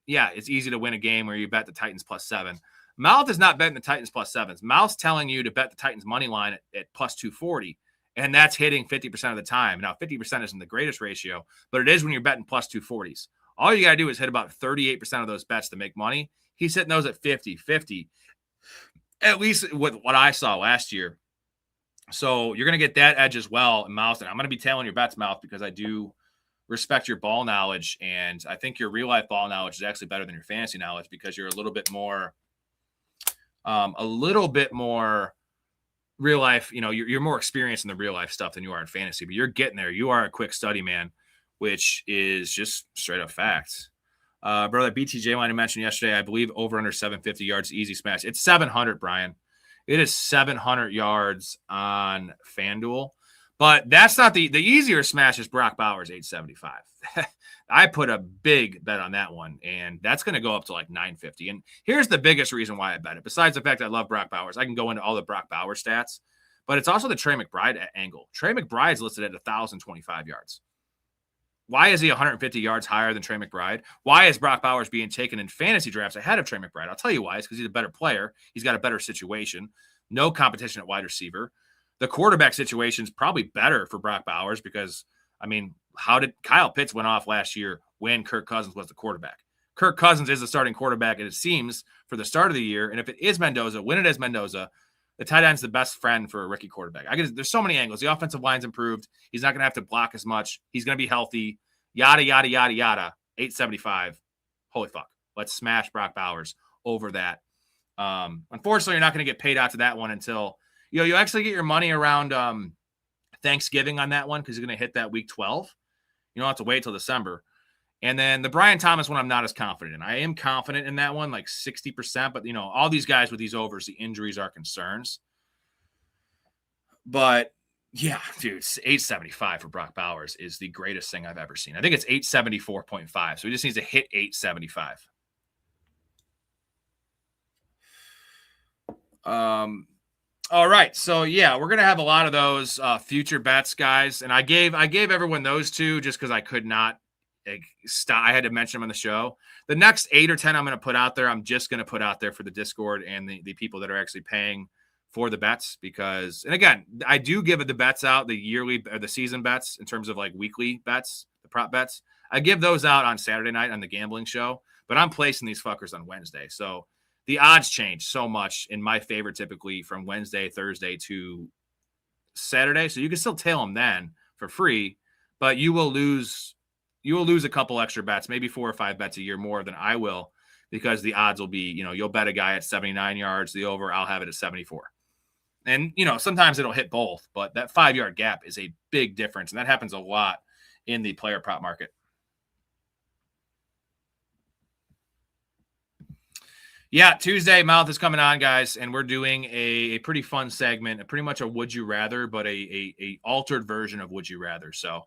it's easy to win a game where you bet the Titans +7. Mouth is not betting the Titans +7s. Mouth's telling you to bet the Titans money line at +240, and that's hitting 50% of the time. Now, 50% isn't the greatest ratio, but it is when you're betting +240s. All you got to do is hit about 38% of those bets to make money. He's hitting those at 50, at least with what I saw last year. So you're going to get that edge as well, Mouth. And I'm going to be tailing your bets, Mouth, because I do respect your ball knowledge. And I think your real life ball knowledge is actually better than your fantasy knowledge, because you're a little bit more real life. You're more experienced in the real life stuff than you are in fantasy, but you're getting there. You are a quick study, man, which is just straight up facts. Brother, BTJ line I mentioned yesterday, I believe over under 750 yards, easy smash. It's 700, Brian. It is 700 yards on FanDuel. But that's not the easier smash is Brock Bowers, 875. I put a big bet on that one, and that's going to go up to like 950. And here's the biggest reason why I bet it. Besides the fact that I love Brock Bowers, I can go into all the Brock Bowers stats, but it's also the Trey McBride angle. Trey McBride's listed at 1,025 yards. Why is he 150 yards higher than Trey McBride? Why is Brock Bowers being taken in fantasy drafts ahead of Trey McBride? I'll tell you why. It's because he's a better player. He's got a better situation. No competition at wide receiver. The quarterback situation is probably better for Brock Bowers because, I mean, how did Kyle Pitts went off last year when Kirk Cousins was the quarterback? Kirk Cousins is the starting quarterback, and it seems for the start of the year. And if it is Mendoza, when it is Mendoza, the tight end's the best friend for a rookie quarterback. There's so many angles. The offensive line's improved. He's not going to have to block as much. He's going to be healthy. Yada, yada, yada, yada. 875. Holy fuck. Let's smash Brock Bowers over that. Unfortunately, you're not going to get paid out to that one until, you actually get your money around Thanksgiving on that one because you're going to hit that week 12. You don't have to wait till December. And then the Brian Thomas one, I'm not as confident in. I am confident in that one, like 60%. But, all these guys with these overs, the injuries are concerns. But, yeah, dude, 875 for Brock Bowers is the greatest thing I've ever seen. I think it's 874.5. So he just needs to hit 875. All right. So yeah, we're going to have a lot of those future bets, guys. And I gave everyone those two just because I could not stop. I had to mention them on the show. The next 8 or 10 I'm going to put out there, I'm just going to put out there for the Discord and the people that are actually paying for the bets because, and again, I do give the bets out, the yearly or the season bets in terms of like weekly bets, the prop bets. I give those out on Saturday night on the gambling show, but I'm placing these fuckers on Wednesday. So the odds change so much in my favor typically from Wednesday, Thursday to Saturday. So you can still tail them then for free, but you will lose a couple extra bets, maybe 4 or 5 bets a year more than I will because the odds will be, you'll bet a guy at 79 yards, the over, I'll have it at 74. And, sometimes it'll hit both, but that 5-yard gap is a big difference. And that happens a lot in the player prop market. Yeah, Tuesday, Mouth is coming on, guys, and we're doing a pretty fun segment, pretty much a Would You Rather, but a altered version of Would You Rather. So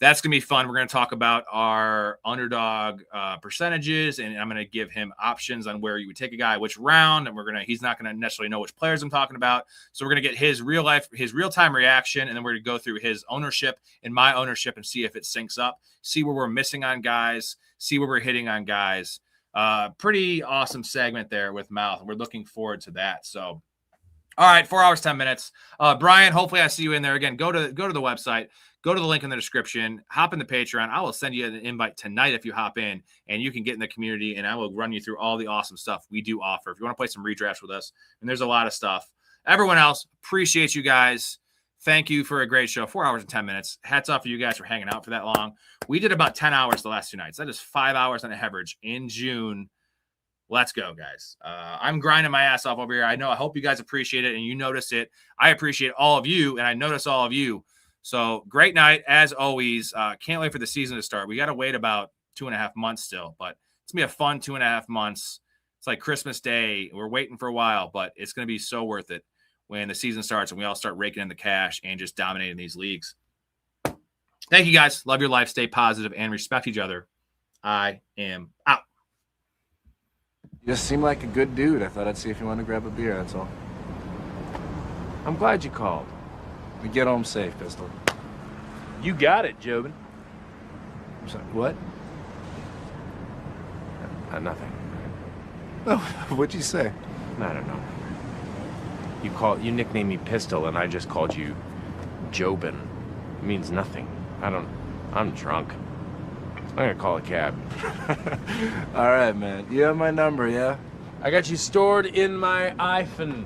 that's going to be fun. We're going to talk about our underdog percentages, and I'm going to give him options on where you would take a guy, which round, and he's not going to necessarily know which players I'm talking about. So we're going to get his real-time reaction, and then we're going to go through his ownership and my ownership and see if it syncs up, see where we're missing on guys, see where we're hitting on guys. Pretty awesome segment there with Mouth, and we're looking forward to that. So, all right, 4 hours, 10 minutes. Brian, hopefully I see you in there again. Go to the website, go to the link in the description, hop in the Patreon. I will send you an invite tonight if you hop in, and you can get in the community, and I will run you through all the awesome stuff we do offer. If you want to play some redrafts with us, and there's a lot of stuff. Everyone else, appreciate you guys. Thank you for a great show. 4 hours and 10 minutes. Hats off to you guys for hanging out for that long. We did about 10 hours the last 2 nights. That is 5 hours on a average in June. Let's go, guys. I'm grinding my ass off over here. I hope you guys appreciate it and you notice it. I appreciate all of you, and I notice all of you. So great night, as always. Can't wait for the season to start. We got to wait about 2.5 months still, but it's going to be a fun 2.5 months. It's like Christmas Day. We're waiting for a while, but it's going to be so worth it when the season starts and we all start raking in the cash and just dominating these leagues. Thank you, guys. Love your life. Stay positive and respect each other. I am out. You just seem like a good dude. I thought I'd see if you want to grab a beer, that's all. I'm glad you called. We get home safe, Pistol. You got it, Jobin. I'm sorry, what? Nothing. Oh, what'd you say? I don't know. You nicknamed me Pistol, and I just called you Jobin. It means nothing. I'm drunk. I'm gonna call a cab. All right, man. You have my number, yeah? I got you stored in my iPhone.